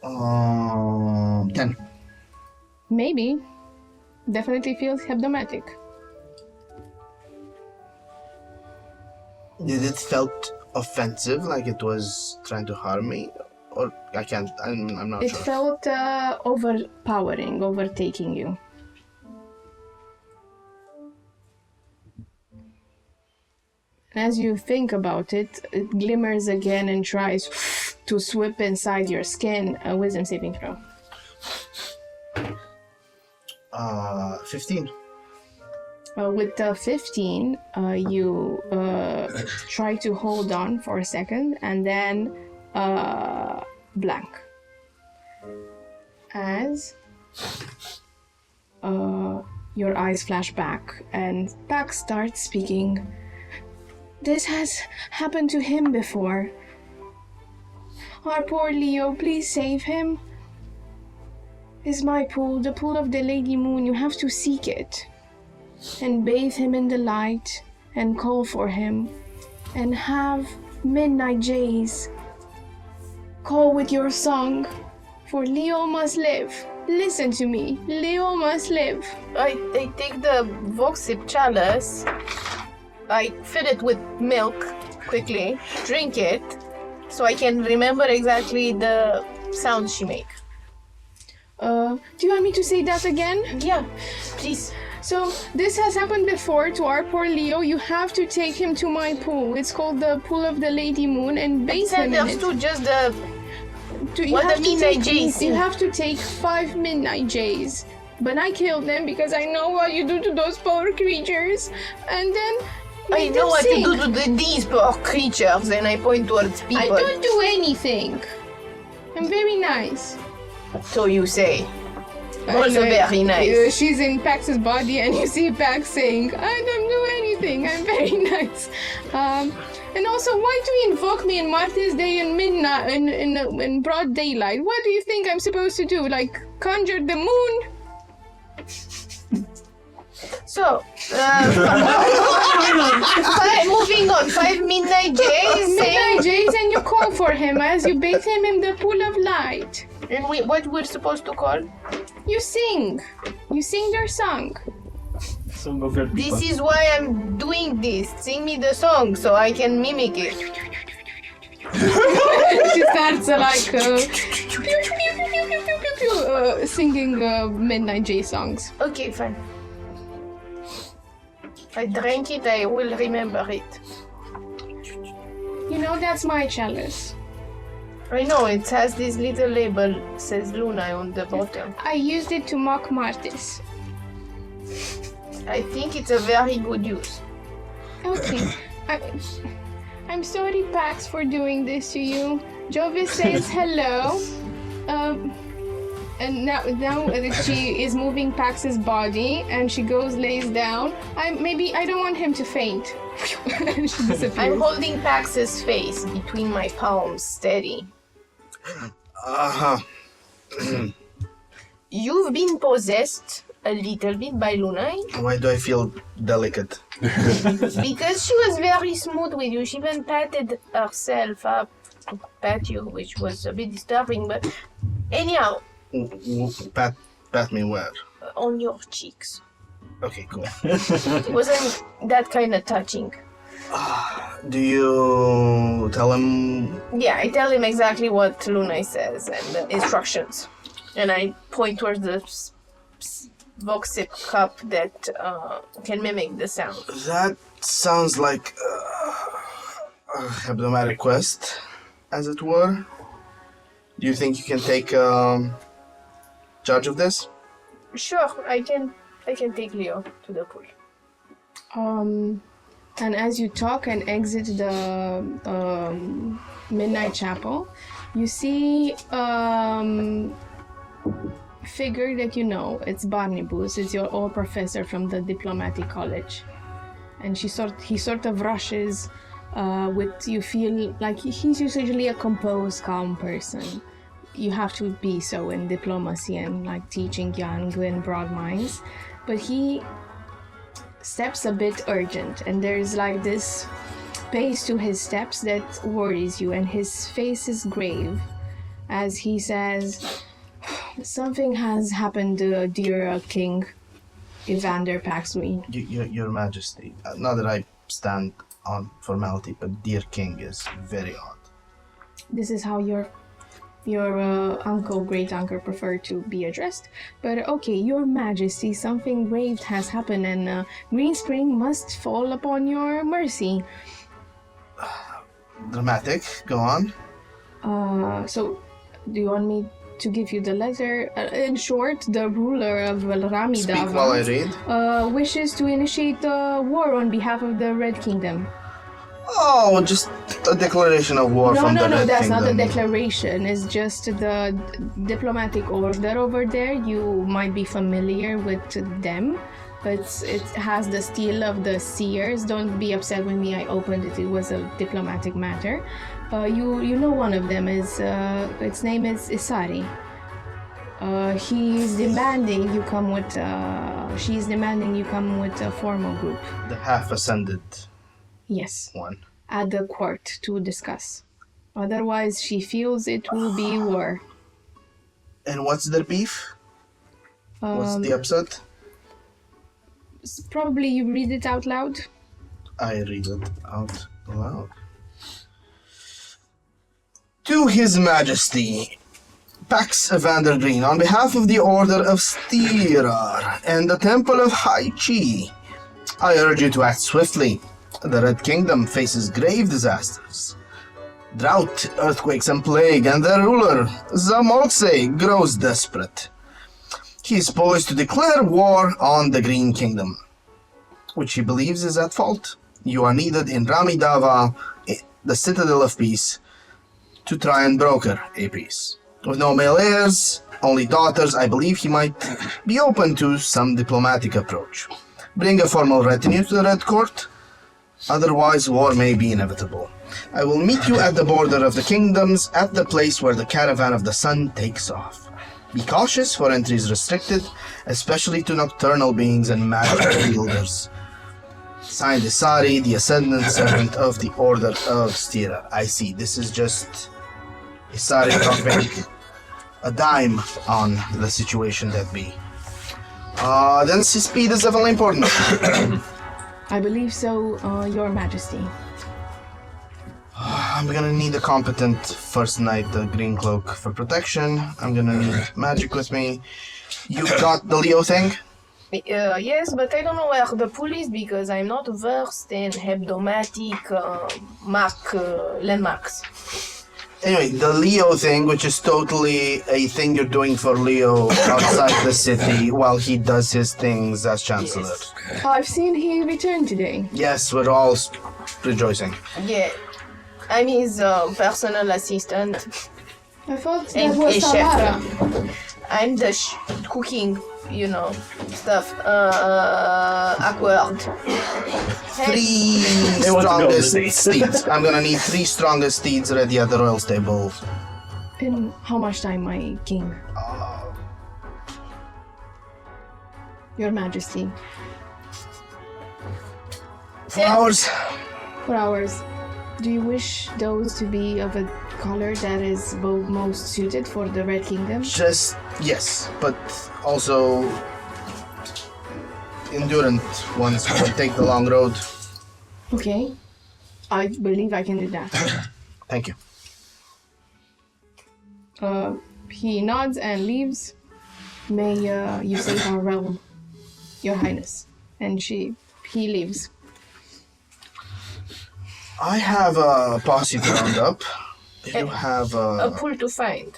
10. Maybe. Definitely feels hebdomatic. Did it felt offensive, like it was trying to harm me? Or I'm not It sure. felt overpowering, overtaking you. As you think about it, it glimmers again and tries to sweep inside your skin. A wisdom saving throw. 15. With the 15, you try to hold on for a second and then blank. As your eyes flash back and Pax starts speaking. This has happened to him before. Our poor Leo, please save him. Is my pool, the pool of the Lady Moon. You have to seek it. And bathe him in the light, and call for him, and have midnight jays. Call with your song, for Leo must live. Listen to me, Leo must live. I take the Voxip chalice, I fill it with milk quickly, drink it, so I can remember exactly the sound she make. Do you want me to say that again? Yeah, please. So, this has happened before to our poor Leo. You have to take him to my pool. It's called the Pool of the Lady Moon, and bathe him in it. To just the You what have the to midnight take- jays. You have to take 5 midnight jays. But I killed them because I know what you do to those poor creatures. And then I make know them what sing. to do to these poor creatures, and I point towards I people. don't do anything. I'm very nice. So you say. Also And, very nice. She's in Pax's body, and you see Pax saying, "I don't do anything. I'm very nice." And also, why do you invoke me in Marty's Day in midnight, in broad daylight? What do you think I'm supposed to do? Like conjure the moon? So, moving on. 5 midnight jays. Midnight jays, and you call for him as you bathe him in the pool of light. And what we're supposed to call? You sing. You sing their song. Song of your people. This is why I'm doing this. Sing me the song so I can mimic it. She starts singing Midnight J songs. Okay, fine. I drank it, I will remember it. You know, that's my chalice. I know, it has this little label, says Luna on the bottom. I used it to mock Martis. I think it's a very good use. Okay. I'm sorry, Pax, for doing this to you. Jovis says hello. And now she is moving Pax's body, and she lays down. I don't want him to faint. She disappears. I'm holding Pax's face between my palms, steady. You've been possessed a little bit by Lunai. Why do I feel delicate? Because she was very smooth with you. She even patted herself up to pat you, which was a bit disturbing, but anyhow. Pat me where? On your cheeks. Okay, cool. It wasn't that kind of touching. Do you tell him? Yeah, I tell him exactly what Lunai says and the instructions. And I point towards the Voxip cup that can mimic the sound. That sounds like a hebdomadic quest, as it were. Do you think you can take charge of this? Sure, I can take Leo to the pool. And as you talk and exit the Midnight Chapel, you see figure that you know. It's Barnabas. It's your old professor from the diplomatic college, and he sort of rushes with. You feel like he's usually a composed, calm person. You have to be so in diplomacy and like teaching young and broad minds, but he steps a bit urgent, and there's like this pace to his steps that worries you, and his face is grave as he says, "Something has happened, dear King Evander Paxme." Your Majesty, not that I stand on formality, but dear King is very odd. This is how your uncle, great uncle, prefer to be addressed. But okay, Your Majesty, something grave has happened, and Green Spring must fall upon your mercy. Dramatic. Go on. So, do you want me to give you the letter? In short, the ruler of Ramidava Speak while I read. Wishes to initiate a war on behalf of the Red Kingdom. Oh, just a declaration of war from the Red that's Kingdom. not the declaration. It's just the diplomatic order over there. You might be familiar with them, but it has the steel of the seers. Don't be upset with me. I opened it. It was a diplomatic matter. You know one of them is. Its name is Isari. He's demanding you come with. She's demanding you come with a formal group. The half-ascended Yes. one. At the court to discuss. Otherwise, she feels it will be war. And what's their beef? What's the upset? Probably you read it out loud. I read it out loud. To His Majesty, Pax Evander Green, on behalf of the Order of Styrar and the Temple of High Chi, I urge you to act swiftly. The Red Kingdom faces grave disasters. Drought, earthquakes, and plague, and their ruler, Zamolse, grows desperate. He is poised to declare war on the Green Kingdom, which he believes is at fault. You are needed in Ramidava, the Citadel of Peace, to try and broker a peace. With no male heirs, only daughters, I believe he might be open to some diplomatic approach. Bring a formal retinue to the Red Court. Otherwise, war may be inevitable. I will meet you at the border of the kingdoms, at the place where the caravan of the sun takes off. Be cautious, for entry is restricted, especially to nocturnal beings and magic wielders. Signed Isari, the ascendant servant of the Order of Styrar. I see, this is just Isari dropping a dime on the situation that be. Then speed is definitely important. I believe so, Your Majesty. I'm gonna need a competent first knight, the green cloak for protection. I'm gonna need magic with me. You got the Leo thing? Yes, but I don't know where the pool is because I'm not versed in hebdomatic landmarks. Anyway, the Leo thing, which is totally a thing you're doing for Leo outside the city while he does his things as Chancellor. Yes. I've seen he returned today. Yes, we're all rejoicing. Yeah, I'm his personal assistant. I thought that And was a chef. Tamara. I'm the cooking, stuff. Awkward. Three They want to go on the strongest date. steeds. I'm gonna need 3 strongest steeds ready at the royal stable. In how much time, my king? Your Majesty. 4 hours. 4 hours. Do you wish those to be of a color that is most suited for the Red Kingdom? Just, yes, but also endurant ones will take the long road. Okay. I believe I can do that. Thank you. He nods and leaves. May you save our realm, Your Highness. And he leaves. I have a posse to round up. You have A a pool to find.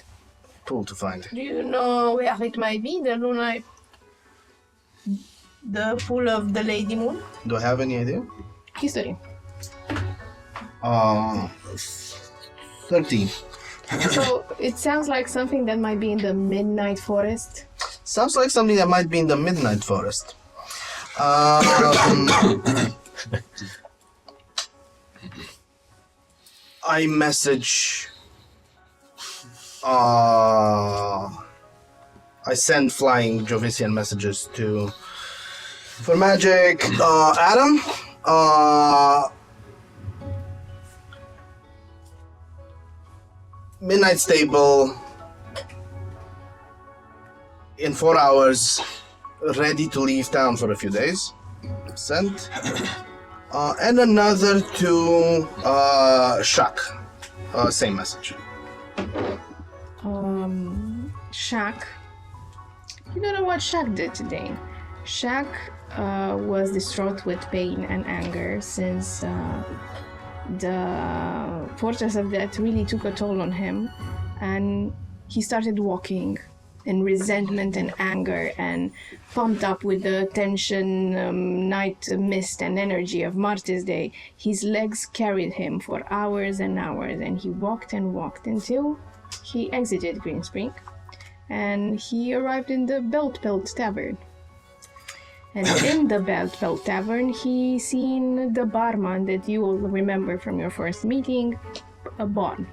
pool to find. Do you know where it might be? The pool of the Lady Moon? Do I have any idea? History. 13. So it sounds like something that might be in the Midnight Forest. Sounds like something that might be in the Midnight Forest. I message. I send flying Jovician messages for magic. Adam. Midnight Stable. In 4 hours, ready to leave town for a few days. Sent. And another to Shaq. Same message. Shaq. You don't know what Shaq did today. Shaq was distraught with pain and anger since the Fortress of Death really took a toll on him, and he started walking in resentment and anger and pumped up with the tension, night mist and energy of Martyrs Day. His legs carried him for hours and hours, and he walked and walked until he exited Greenspring, and he arrived in the Belt Tavern. And in the Belt Tavern, he seen the barman that you will remember from your first meeting, Bon,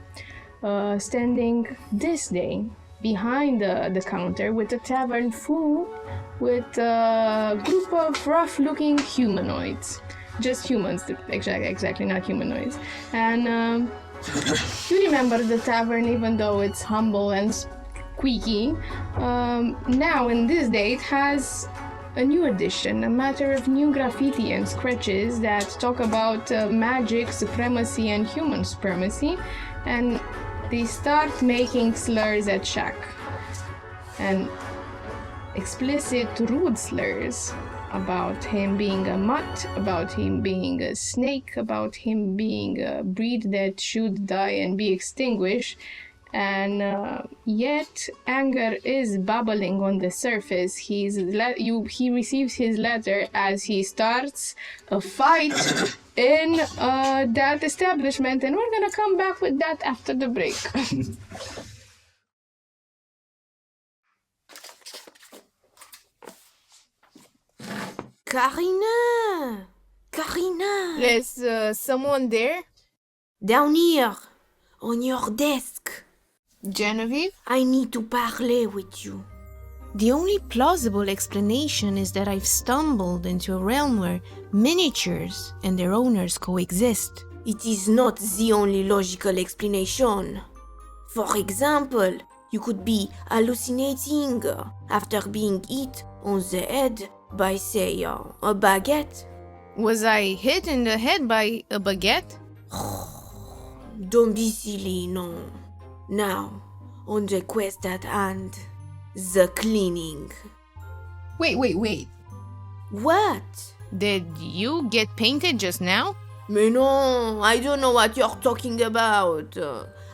standing this day behind the counter with the tavern full with a group of rough-looking humanoids. Just humans, exactly, not humanoids. And you remember the tavern, even though it's humble and squeaky. Now, in this day, it has a new addition, a matter of new graffiti and scratches that talk about magic, supremacy, and human supremacy. And they start making slurs at Shaq. And explicit, rude slurs about him being a mutt, about him being a snake, about him being a breed that should die and be extinguished. And yet anger is bubbling on the surface. He receives his letter as he starts a fight in that establishment, and we're gonna come back with that after the break. Karina! There's someone there? Down here, on your desk. Genevieve? I need to parler with you. The only plausible explanation is that I've stumbled into a realm where miniatures and their owners coexist. It is not the only logical explanation. For example, You could be hallucinating after being hit on the head by, say, a baguette. Was I hit in the head by a baguette? Don't be silly, no. Now, on the quest at hand, the cleaning. Wait. What? Did you get painted just now? Mais non, I don't know what you're talking about.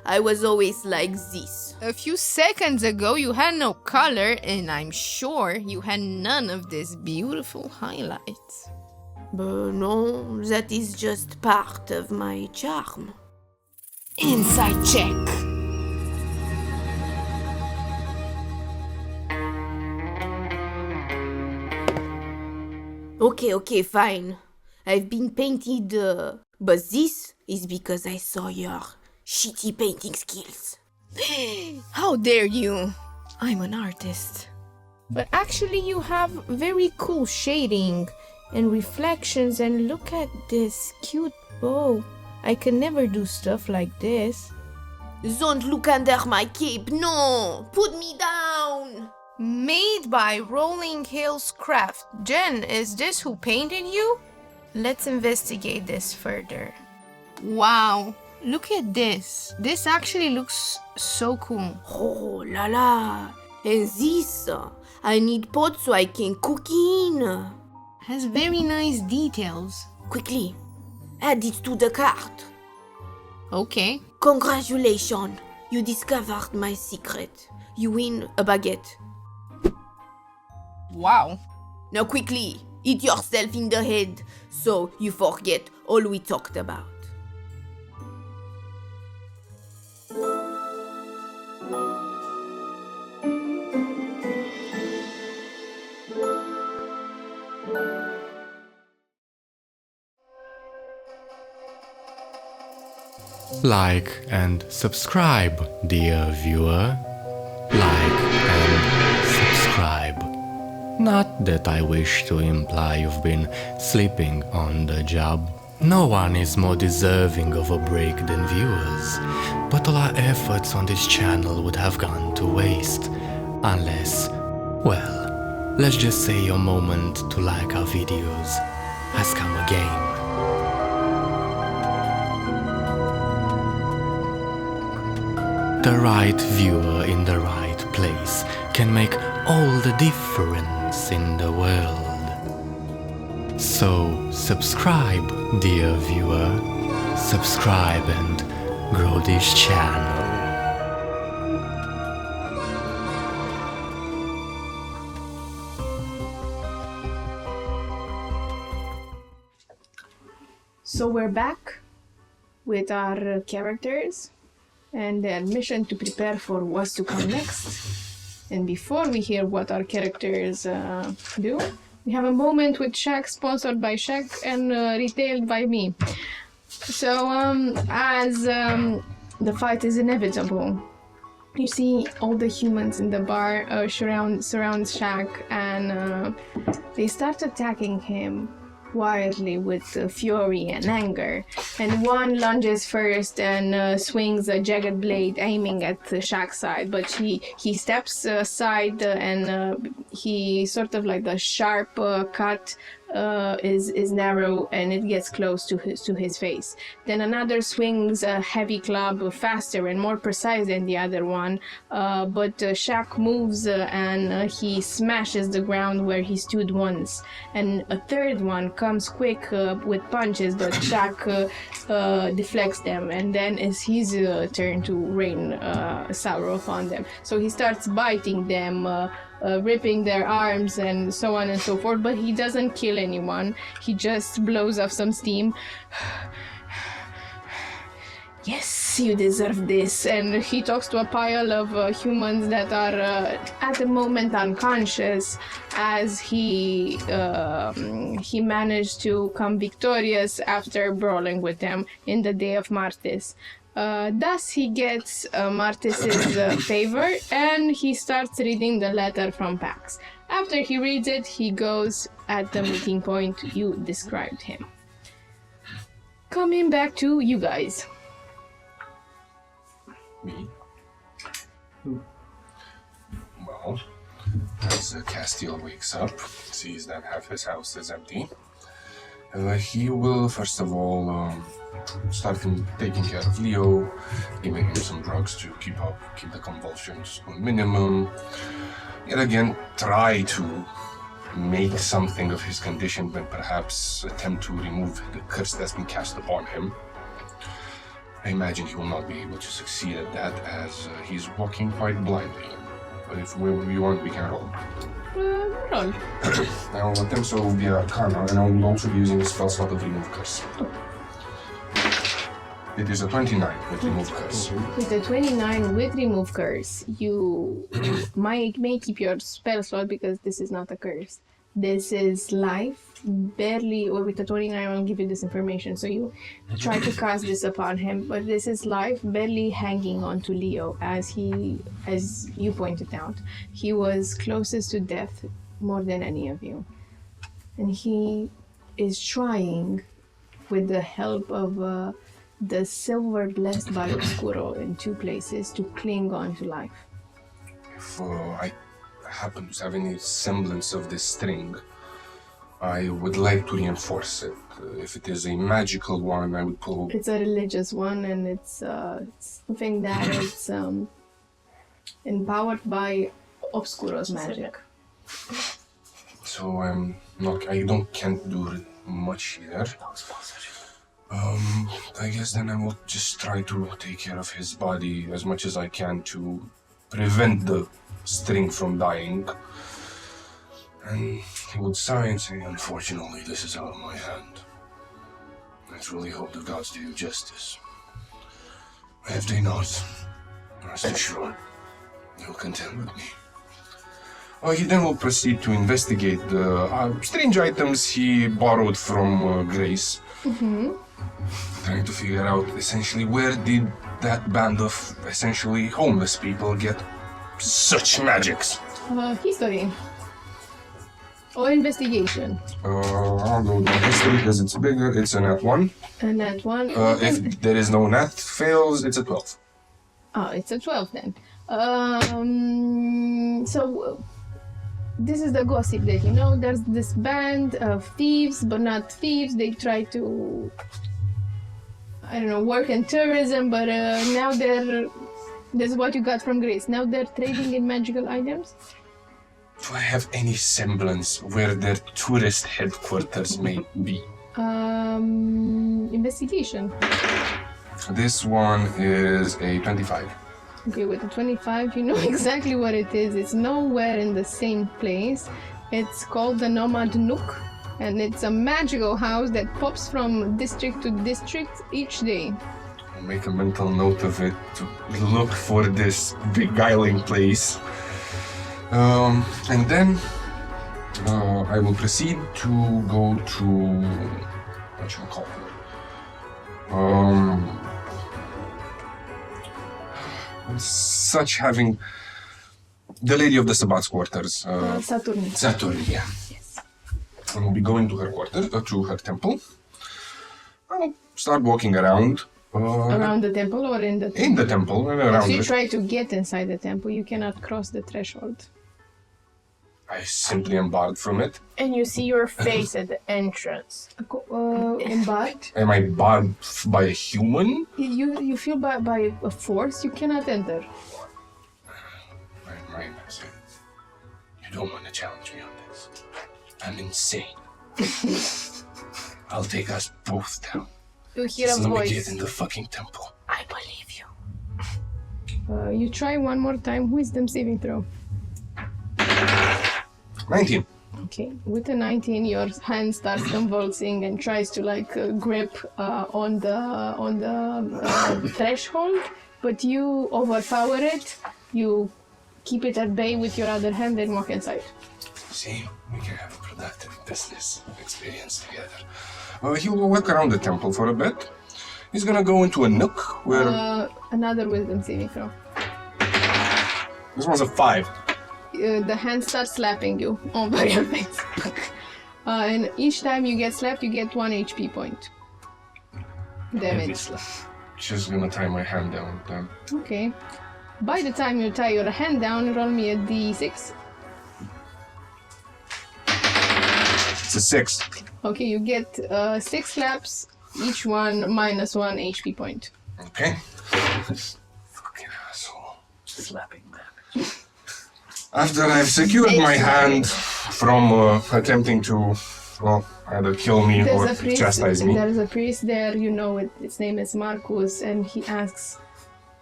I was always like this. A few seconds ago you had no color, and I'm sure you had none of this beautiful highlights. But no, that is just part of my charm. Insight check. Okay, fine. I've been painted, but this is because I saw your shitty painting skills. How dare you? I'm an artist. But actually you have very cool shading and reflections, and look at this cute bow. I can never do stuff like this. Don't look under my cape, no! Put me down! Made by Rolling Hills Craft. Jen, is this who painted you? Let's investigate this further. Wow, look at this. This actually looks so cool. Oh la la! And this, I need pot so I can cook in. Has very nice details. Quickly, add it to the cart. Okay. Congratulations, you discovered my secret. You win a baguette. Wow. Now quickly, hit yourself in the head so you forget all we talked about. Like and subscribe, dear viewer. Like and subscribe. Not that I wish to imply you've been sleeping on the job. No one is more deserving of a break than viewers, but all our efforts on this channel would have gone to waste unless, well, let's just say your moment to like our videos has come again. The right viewer in the right place can make all the difference in the world. So subscribe, dear viewer. Subscribe and grow this channel. So we're back with our characters and their mission to prepare for what's to come next. And before we hear what our characters do, we have a moment with Shaq, sponsored by Shaq and retailed by me. So as the fight is inevitable, you see all the humans in the bar surround Shaq, and they start attacking him wildly with fury and anger. And one lunges first and swings a jagged blade aiming at Shaq's side, but he steps aside and he sort of like the sharp cut is narrow and it gets close to his face. Then another swings a heavy club faster and more precise than the other one, but Shaq moves and he smashes the ground where he stood once. And a third one comes quick with punches, but Shaq deflects them, and then it's his turn to rain sorrow upon them. So he starts biting them, ripping their arms and so on and so forth, but he doesn't kill anyone. He just blows off some steam. Yes, you deserve this. And he talks to a pile of humans that are at the moment unconscious, as he managed to come victorious after brawling with them in the day of Martis. Thus he gets Martis's favor, and he starts reading the letter from Pax. After he reads it, he goes at the meeting point you described him. Coming back to you guys. Me? now, as Castiel wakes up, sees that half his house is empty, he will first of all start taking care of Leo, giving him some drugs to keep the convulsions to a minimum. Yet again, try to make something of his condition, but perhaps attempt to remove the curse that's been cast upon him. I imagine he will not be able to succeed at that, as he's walking quite blindly. But if we want, we can roll. Roll. I will attempt so via Karma, and I will also be using the spell slot of Remove Curse. It is a 29 with Remove Curse. With the 29 with Remove Curse, you may keep your spell slot because this is not a curse. This is life, barely, or with the 29 I'll give you this information, so you try to cast this upon him, but this is life barely hanging on to Leo, as you pointed out. He was closest to death more than any of you. And he is trying, with the help of the silver blessed by Obscuro in 2 places, to cling on to life. If I happen to have any semblance of this string, I would like to reinforce it. If it is a magical one, I would pull... It's a religious one, and it's something that is empowered by Obscuro's magic. So I can't do much here. I guess then I will just try to take care of his body as much as I can to prevent the string from dying. And he would sigh and say, unfortunately, this is out of my hand. I truly hope the gods do you justice. If they not, rest assured, they will contend with me. He then will proceed to investigate the strange items he borrowed from Grace. Trying to figure out essentially where did that band of essentially homeless people get such magics. History. Or investigation. I'll go with history because it's bigger. It's a nat 1. A nat 1. If there is no nat fails, it's a 12. Oh, it's a 12 then. So this is the gossip that there's this band of thieves, but not thieves. They try to, work in tourism, but now this is what you got from Grace. Now they're trading in magical items. Do I have any semblance where their tourist headquarters may be? Investigation. This one is a 25. Okay, with the 25, you know exactly what it is. It's nowhere in the same place. It's called the Nomad Nook, and it's a magical house that pops from district to district each day. I'll make a mental note of it to look for this beguiling place. And then I will proceed to go to what shall I call it? Such having the lady of the Sabbath's quarters. Saturnia. Yes. I will be going to her quarters, to her temple. I'll start walking around. Around the temple or in the temple? In the temple and around So you it. try to get inside the temple, you cannot cross the threshold. I simply embarked from it. And you see your face at the entrance. Embarked? Am I barred by a human? You feel by a force, you cannot enter. My message. You don't want to challenge me on this. I'm insane. I'll take us both down. You hear a Just let me voice. get in the fucking temple. I believe you. You try one more time, wisdom saving throw. 19. Okay, with a 19, your hand starts convulsing and tries to grip on the threshold, but you overpower it. You keep it at bay with your other hand and walk inside. See, we can have a productive business experience together. He will walk around the temple for a bit. He's gonna go into a nook where... Another wisdom saving throw. This one's a 5. The hand starts slapping you over your face. And each time you get slapped, you get 1 HP point. Damage. Just gonna tie my hand down then. Okay. By the time you tie your hand down, roll me a d6. It's a 6. Okay, you get 6 slaps, each one minus 1 HP point. Okay. Fucking asshole. Slapping damage. After I've secured my hand from attempting to, well, either kill me or chastise me. There's a priest there, you know it. Its name is Marcus, and he asks,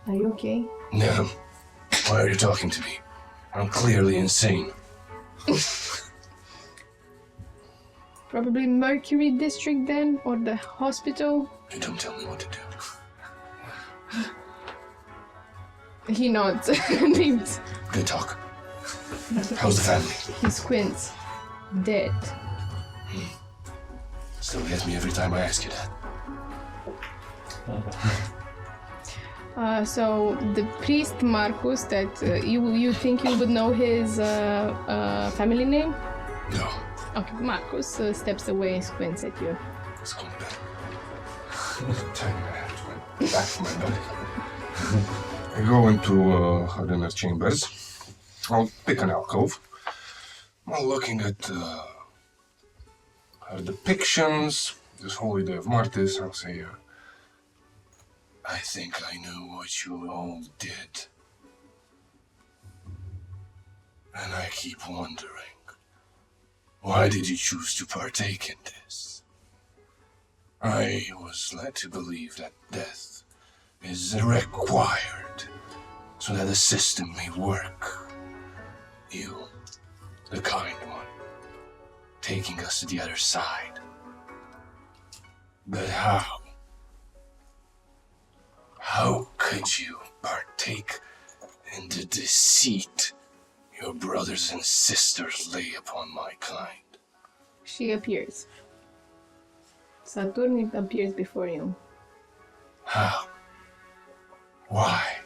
"Are you okay?" No. Why are you talking to me? I'm clearly insane. Probably Mercury District then, or the hospital. You don't tell me what to do. He nods and leaves. Good talk. How's the family? He squints. Dead. Still gets me every time I ask you that. So the priest Marcus, that you think you would know his family name? No. Okay, Marcus steps away and squints at you. It's going back. Tying my hand back to my body. I go into her inner chambers. I'll pick an alcove. While looking at her depictions, this holy day of Martis, I'll say, I think I know what you all did. And I keep wondering, why did you choose to partake in this? I was led to believe that death is required so that the system may work. You, the kind one, taking us to the other side. But how? How could you partake in the deceit your brothers and sisters lay upon my kind? She appears. Saturn appears before you. How? Why?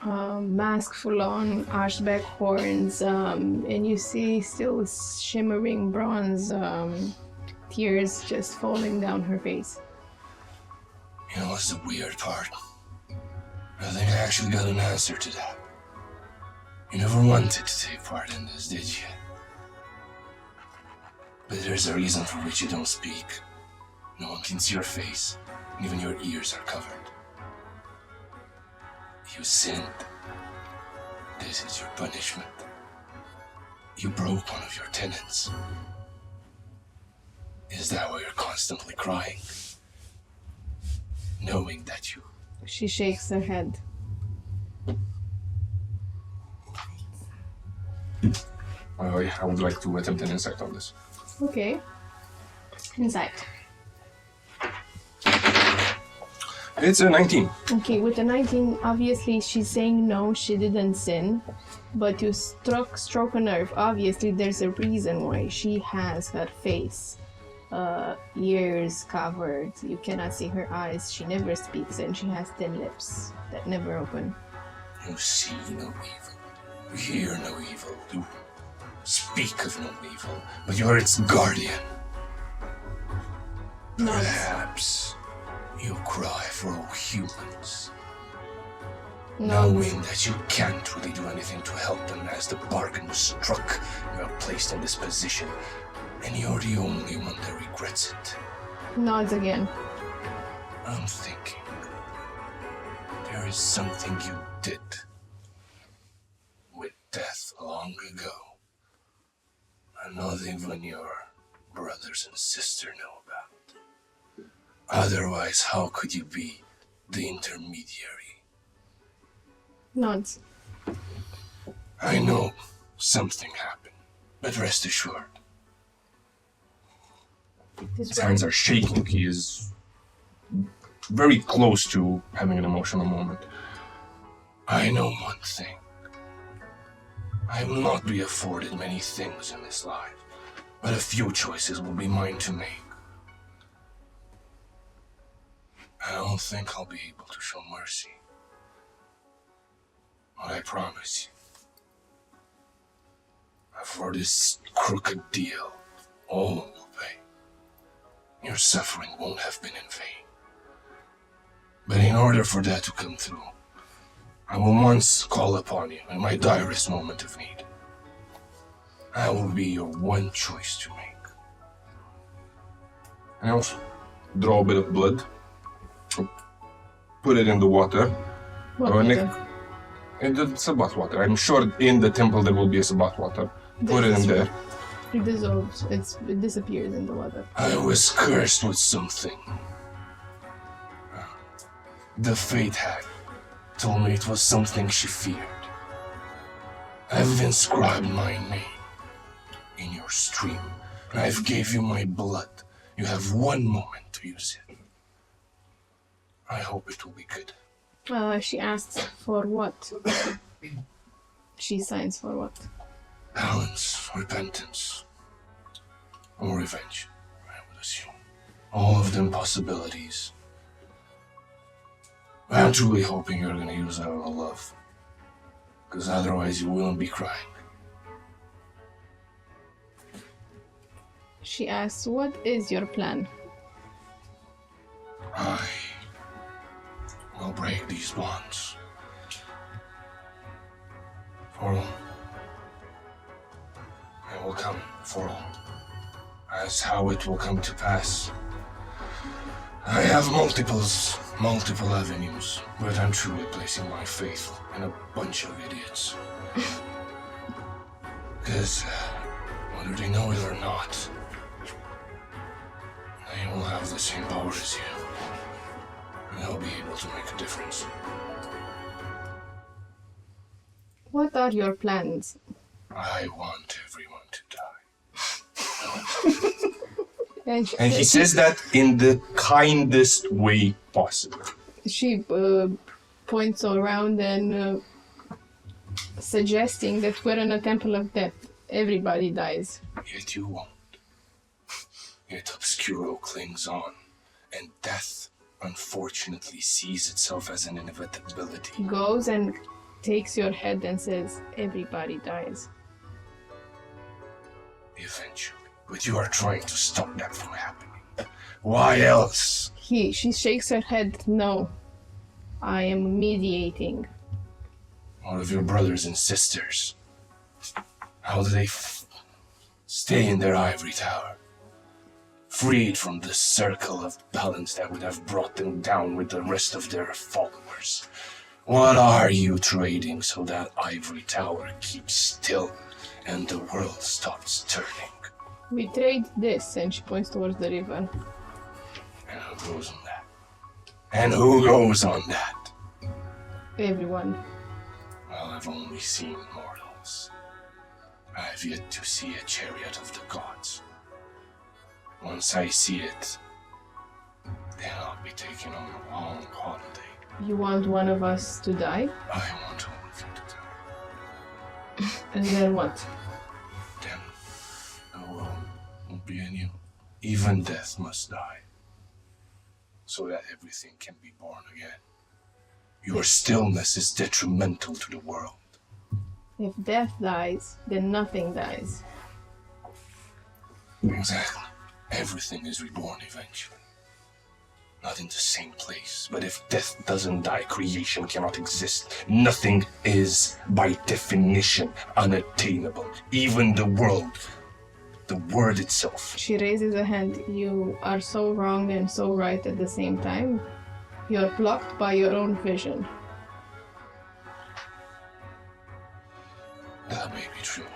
Mask full on, arched back horns, and you see still shimmering bronze tears just falling down her face. You know what's the weird part? I think I actually got an answer to that. You never wanted to take part in this, did you? But there's a reason for which you don't speak. No one can see your face, and even your ears are covered. You sinned. This is your punishment. You broke one of your tenets. Is that why you're constantly crying? Knowing that you... She shakes her head. I would like to attempt an insight on this. Okay. Insight. It's a 19. Okay, with the 19, obviously she's saying no, she didn't sin. But you struck a nerve. Obviously there's a reason why she has her face. Ears covered. You cannot see her eyes. She never speaks, and she has thin lips that never open. You see no evil. You hear no evil. You speak of no evil. But you are its guardian. Perhaps you cry for all humans. Knowing that you can't really do anything to help them as the bargain was struck. You are placed in this position. And you're the only one that regrets it. Nods again. I'm thinking there is something you did with death long ago, and not even your brothers and sister know about. Otherwise, how could you be the intermediary? Nods. I know something happened, but rest assured, His hands are shaking. He is very close to having an emotional moment. I know one thing. I will not be afforded many things in this life, but a few choices will be mine to make. I don't think I'll be able to show mercy. But I promise you, for this crooked deal, all will pay. Your suffering won't have been in vain. But in order for that to come through, I will once call upon you in my direst moment of need. I will be your one choice to make. And I'll draw a bit of blood. Put it in the water. What Or water? It's a bath water. I'm sure in the temple there will be a bath water. Put it in there. It dissolves. It disappears in the water. I was cursed with something. The Fate Hag told me it was something she feared. I've inscribed my name in your stream, and I've gave you my blood. You have 1 moment to use it. I hope it will be good. She asks for what? She signs for what? Balance, repentance, or revenge, I would assume. All of them possibilities. I'm truly hoping you're gonna use it out of love. Because otherwise you wouldn't be crying. She asks, what is your plan? I will break these bonds. For all. It will come for all. As how it will come to pass. I have multiple avenues, but I'm truly placing my faith in a bunch of idiots. Because, whether they know it or not, they will have the same power as you. And they'll be able to make a difference. What are your plans? I want everyone to die. And He says that in the kindest way possible. she points around and suggesting that we're in a temple of death. Everybody dies. Yet you won't. Yet Obscuro clings on, and death, unfortunately, sees itself as an inevitability. Goes and takes your head and says, everybody dies. Eventually. But you are trying to stop that from happening. Why else? She shakes her head, no. I am mediating. All of your brothers and sisters. How do they stay in their ivory tower? Freed from the circle of balance that would have brought them down with the rest of their followers. What are you trading so that ivory tower keeps still and the world stops turning? We trade this, and she points towards the river. And who goes on that? And who goes on that? Everyone. Well, I've only seen mortals. I've yet to see a chariot of the gods. Once I see it, then I'll be taking on a long holiday. You want one of us to die? I want all of you to die. And then what? Then the world won't be in you. Even death must die. So that everything can be born again. Your stillness is detrimental to the world. If death dies, then nothing dies. Exactly. Everything is reborn eventually. Not in the same place, but if death doesn't die, creation cannot exist. Nothing is, by definition, unattainable. Even the world. The word itself. She raises a hand. You are so wrong and so right at the same time. You're blocked by your own vision. That may be true.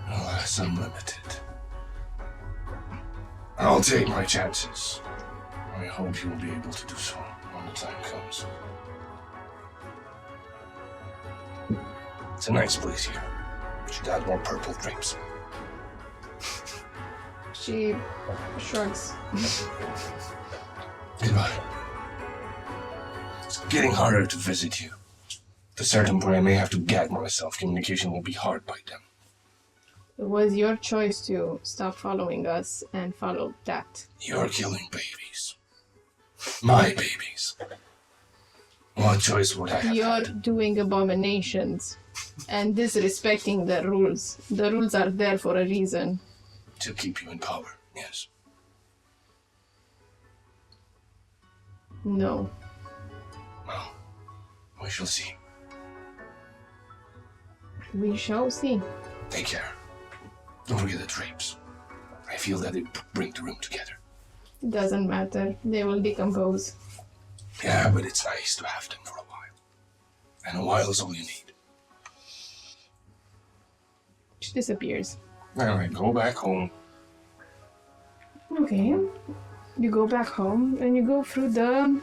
Alas, unlimited. I'll take my chances. I hope you will be able to do so when the time comes. It's a nice place here. Should add more purple drapes. She shrugs. Goodbye. It's getting harder to visit you. At a certain point, I may have to gag myself. Communication will be hard by then. It was your choice to stop following us and follow that. You're killing babies. My babies. What choice would I have You're had? doing abominations and disrespecting the rules. The rules are there for a reason. To keep you in power, yes. No. Well, We shall see. We shall see. Take care. Don't forget the drapes. I feel that they bring the room together. It doesn't matter. They will decompose. Yeah, but it's nice to have them for a while. And a while is all you need. She disappears. Alright, go back home. Okay. You go back home and you go through the...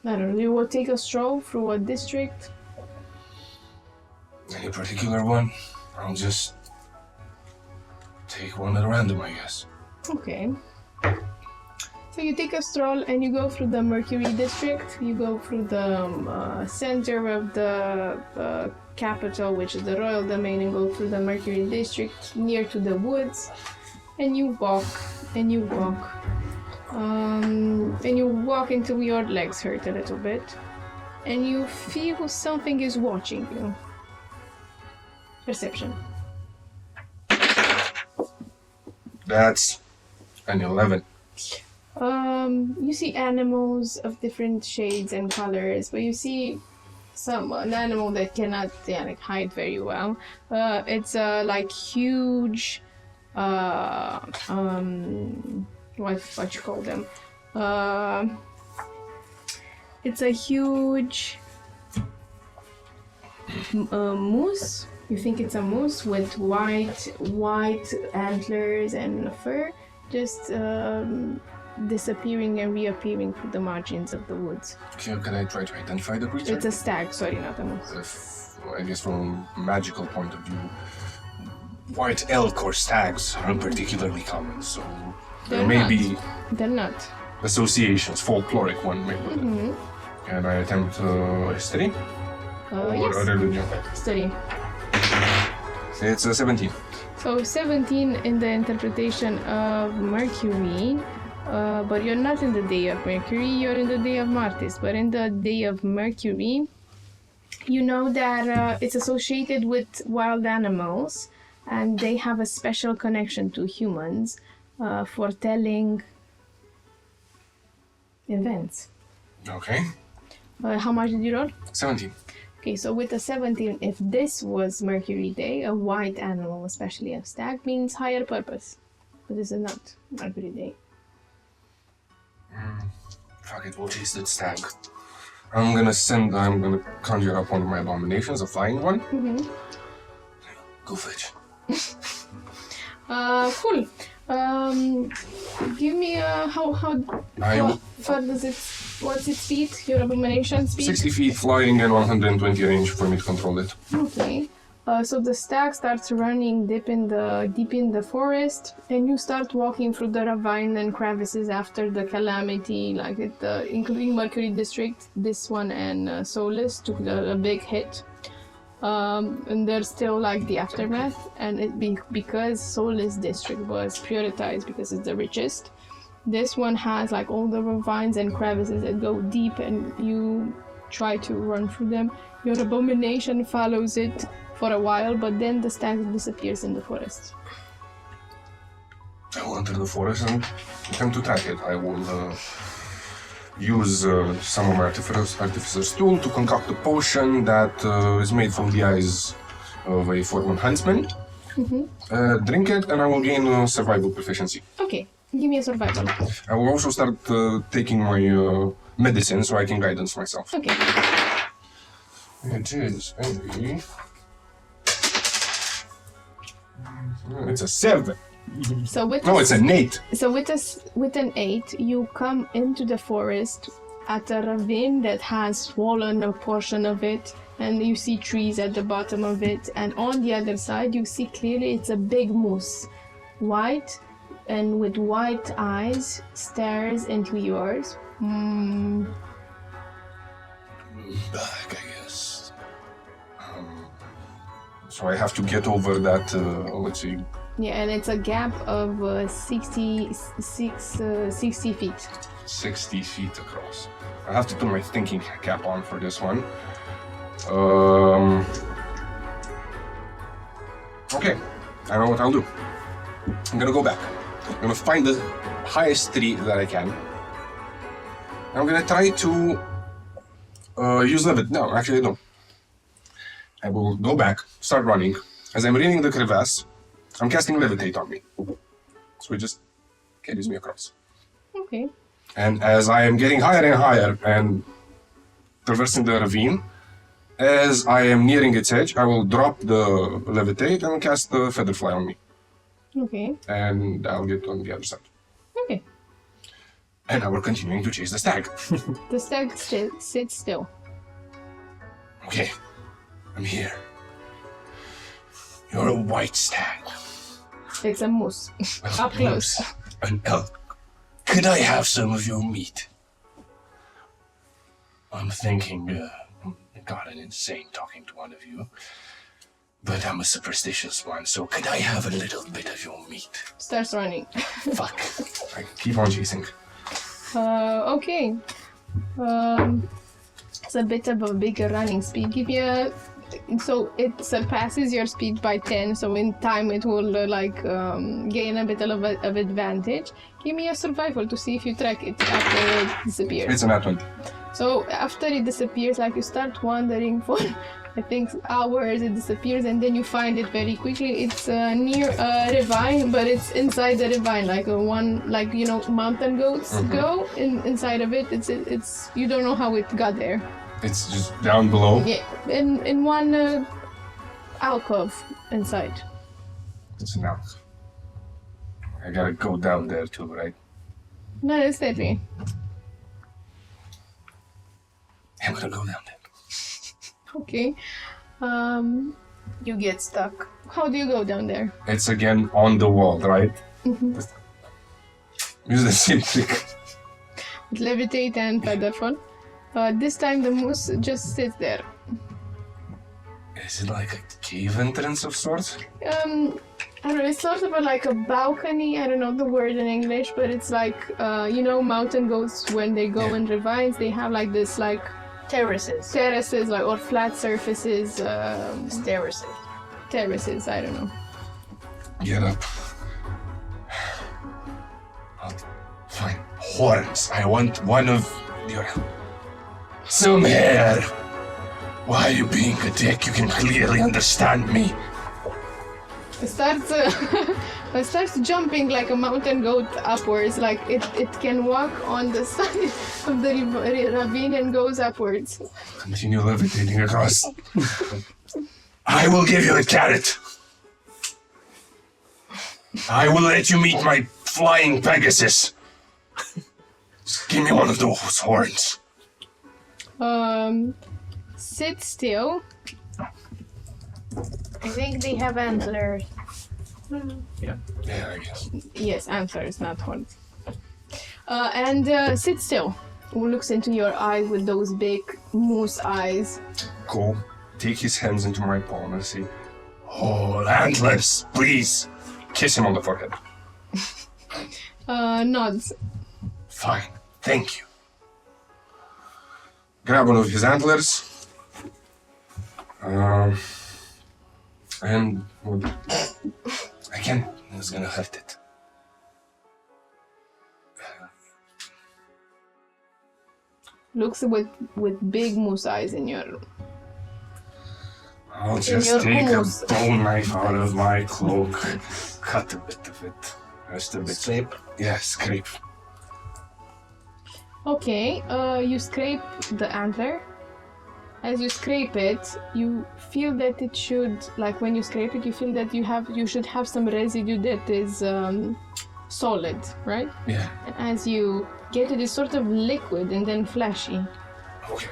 I don't know, you will take a stroll through a district. Any particular one? I'll just take one at random, I guess. Okay. So you take a stroll and you go through the Mercury district. You go through the center of the capital, which is the royal domain, and go through the Mercury district near to the woods. And you walk, and you walk. And you walk until your legs hurt a little bit. And you feel something is watching you. Perception. That's an 11. You see animals of different shades and colors, but you see an animal that cannot hide very well. It's a huge what you call them? It's a huge moose. You think it's a moose with white antlers and fur, just disappearing and reappearing through the margins of the woods. Okay, can I try to identify the creature? It's a stag, sorry, not a moose. I guess from a magical point of view, white elk or stags aren't particularly common, so there may be They're not. associations, folkloric one maybe. Mm-hmm. Can I attempt history? Or Yes. religion? Study. It's a 17. So 17 in the interpretation of Mercury, but you're not in the day of Mercury, you're in the day of Martis. But in the day of Mercury, you know that it's associated with wild animals, and they have a special connection to humans, foretelling events. Okay. How much did you roll? 17. Okay, so with a 17, if this was Mercury Day, a white animal, especially a stag, means higher purpose. But this is not Mercury Day. Fuck it, we'll chase that stag. I'm gonna conjure up one of my abominations, a flying one. Mm-hmm. Go fetch. Cool. Give me how far does it? What's its speed? Your abomination speed? 60 feet flying and 120 range for me to control it. Okay. So the stag starts running deep in the forest, and you start walking through the ravine and crevices after the calamity, including Mercury District. This one and Solus took a big hit. And there's still the aftermath, and because Solus district was prioritized because it's the richest, this one has all the ravines and crevices that go deep, and you try to run through them. Your abomination follows it for a while, but then the stag disappears in the forest. I will enter the forest and attempt to track it. I will use some of my artificer's tool to concoct a potion that is made from the eyes of a foreman huntsman. Mm-hmm. Drink it, and I will gain survival proficiency. Okay, give me a survival. I will also start taking my medicine so I can guidance myself. Okay. It is it's a 7. So with it's an 8. So with an 8, you come into the forest at a ravine that has swollen a portion of it, and you see trees at the bottom of it. And on the other side, you see clearly it's a big moose, white, and with white eyes, stares into yours. Back, I guess. So I have to get over that, let's see. Yeah, and it's a gap of 60 feet. 60 feet across. I have to put my thinking cap on for this one. Okay, I know what I'll do. I'm gonna go back. I'm gonna find the highest tree that I can. I'm gonna try to Use levitate. No, actually, no. I will go back, start running. As I'm reading the crevasse, I'm casting levitate on me. So it just carries me across. Okay. And as I am getting higher and higher and traversing the ravine, as I am nearing its edge, I will drop the levitate and cast the featherfly on me. Okay. And I'll get on the other side. Okay. And now we're continuing to chase the stag. The stag sits still. Okay, I'm here. You're a white stag. It's a moose. Well, Up close. An elk. Could I have some of your meat? I'm thinking, God, insane talking to one of you. But I'm a superstitious one, so could I have a little bit of your meat? Starts running. Fuck. I keep on chasing. Okay. It's a bit of a bigger running speed. Give me a... So it surpasses your speed by 10, so in time it will gain a bit of advantage. Give me a survival to see if you track it after it disappears. It's an nat 20. So after it disappears, like you start wandering for, I think, hours, it disappears, and then you find it very quickly. It's near a ravine, but it's inside the ravine, like mountain goats go inside of it. It's you don't know how it got there. It's just down below. Yeah, in one alcove inside. It's an elk. I gotta go down there too, right? No, it's steady. I'm gonna go down there. Okay. You get stuck. How do you go down there? It's again on the wall, right? Use the same trick. With levitate and featherfall. This time the moose just sits there. Is it like a cave entrance of sorts? I don't know, it's sort of like a balcony, I don't know the word in English, but it's like, mountain goats, when they go in ravines, they have like this, like, Terraces. or flat surfaces, terraces, I don't know. Get up. Fine. Horns. I want one of your... Some hair. Why are you being a dick? You can clearly understand me. It starts jumping like a mountain goat upwards, like it can walk on the side of the ravine and goes upwards. Continue levitating across. I will give you a carrot. I will let you meet my flying Pegasus. Just give me one of those horns. Sit still. I think they have antlers. Yeah, I guess. Yes, antlers, not horns. And sit still. Who looks into your eyes with those big moose eyes? Go. Take his hands into my palm and say, Oh, antlers, please. kiss him on the forehead. Nods. Fine, thank you. Grab one of his antlers. And I can't. It's gonna hurt it. Looks with big moose eyes in your... I'll your just take a hummus. bone knife out of my cloak, cut a bit of it. Just a bit. Scrape. Yeah, scrape. Okay, you scrape the antler. As you scrape it, you feel that it should, like when you scrape it, you feel that you should have some residue that is solid, right? Yeah. And as you get it, it's sort of liquid and then fleshy. Okay.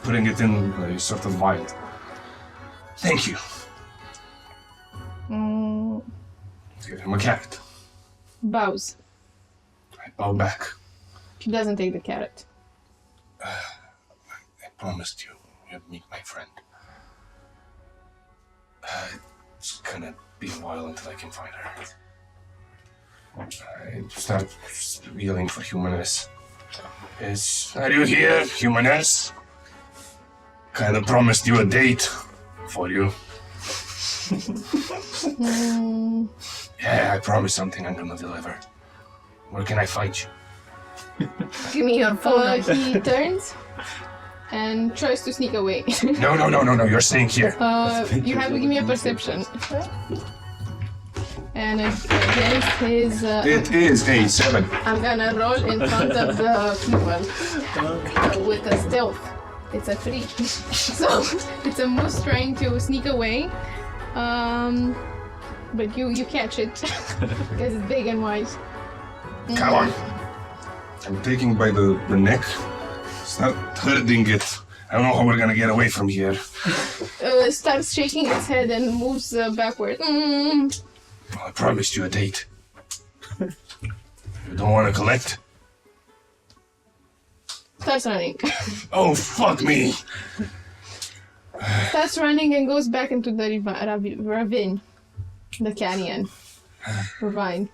Putting it in a sort of vial. Thank you. Give him a carrot. Bows. I bow back. He doesn't take the carrot. I promised you you'd meet my friend. It's gonna be a while until I can find her. I start yelling for humaness. Are you here, humaness? Kinda promised you a date for you. Yeah, I promised something I'm gonna deliver. Where can I find you? Give me your phone. He turns and tries to sneak away. No, you're staying here. You have to give me a perception. And against his... It is a 7. I'm gonna roll in front of the people with a stealth. It's a 3. So it's a moose trying to sneak away. But you catch it because it's big and wide. Come on. I'm taking by the neck. Start hurting it. I don't know how we're gonna get away from here. Starts shaking its head and moves backward. I promised you a date. You don't want to collect? Starts running. Oh, fuck me! Starts running and goes back into the ravine. The canyon. Ravine.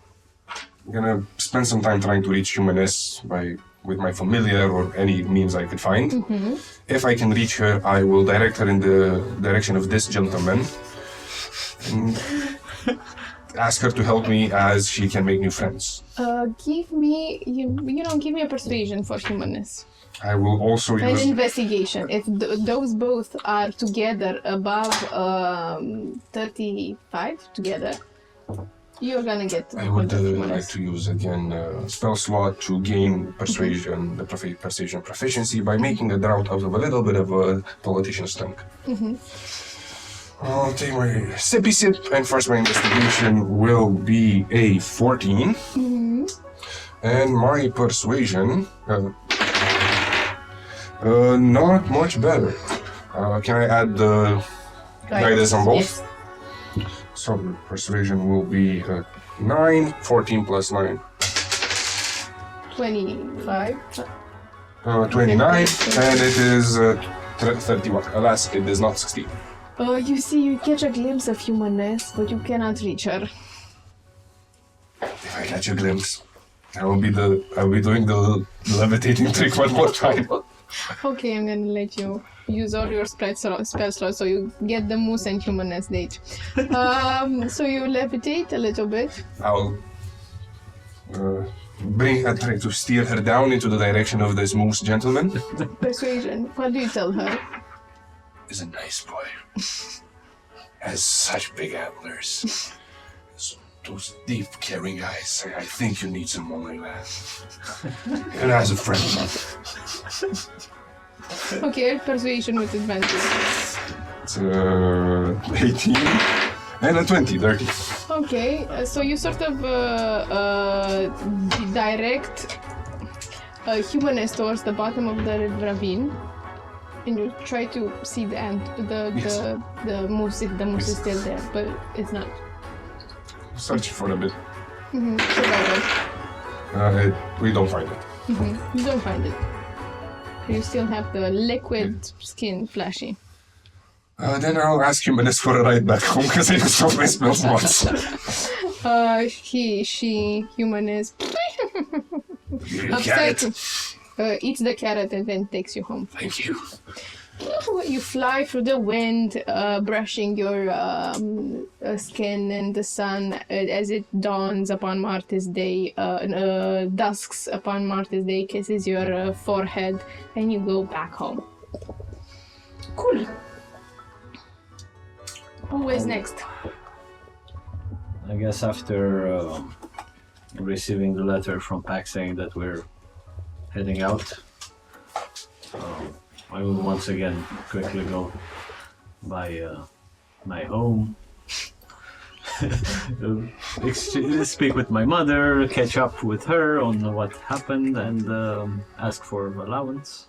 I'm gonna spend some time trying to reach Humaness with my familiar or any means I could find. Mm-hmm. If I can reach her, I will direct her in the direction of this gentleman. And ask her to help me as she can make new friends. Give me give me a persuasion for humanness. I will also An use... investigation. If those both are together above 35 together, you're gonna get. I would like to use again spell slot to gain persuasion, the persuasion proficiency by making a drought out of a little bit of a politician's tongue. Mm-hmm. I'll take my sippy sip, and first my investigation will be a 14. Mm-hmm. And my persuasion, not much better. Can I add the guidance on both? Yes. So the persuasion will be 9, 14 plus 9. 25. 29, and it is 31. Alas, it is not 16. You see, you catch a glimpse of humanness, but you cannot reach her. If I catch a glimpse, I'll be doing the levitating trick one more time. Okay, I'm gonna let you use all your spell slots so you get the moose and humanness date. So you levitate a little bit. I'll try to steer her down into the direction of this moose gentleman. Persuasion. What do you tell her? He's a nice boy. Has such big antlers. Those deep, caring eyes. I think you need someone like that. And as a friend. Okay, persuasion with advantage. It's 18 and a 20, 30. Okay, so you sort of direct humanness towards the bottom of the ravine. And you try to see the ant, the moose, if the moose is still there, but it's not. Search for a bit. Mm-hmm. We don't find it. Mm-hmm. You don't find it. You still have the liquid skin flashy. Then I'll ask Humaness for a ride back home because I just don't my spell slots. She, Humaness. You carrot. Eats the carrot and then takes you home. Thank you. You fly through the wind, brushing your skin in the sun as it dawns upon Marty's Day, dusks upon Marty's Day, kisses your forehead, and you go back home. Cool. Who is next? I guess after receiving the letter from Pax saying that we're heading out, I will once again quickly go by my home, speak with my mother, catch up with her on what happened, and ask for allowance.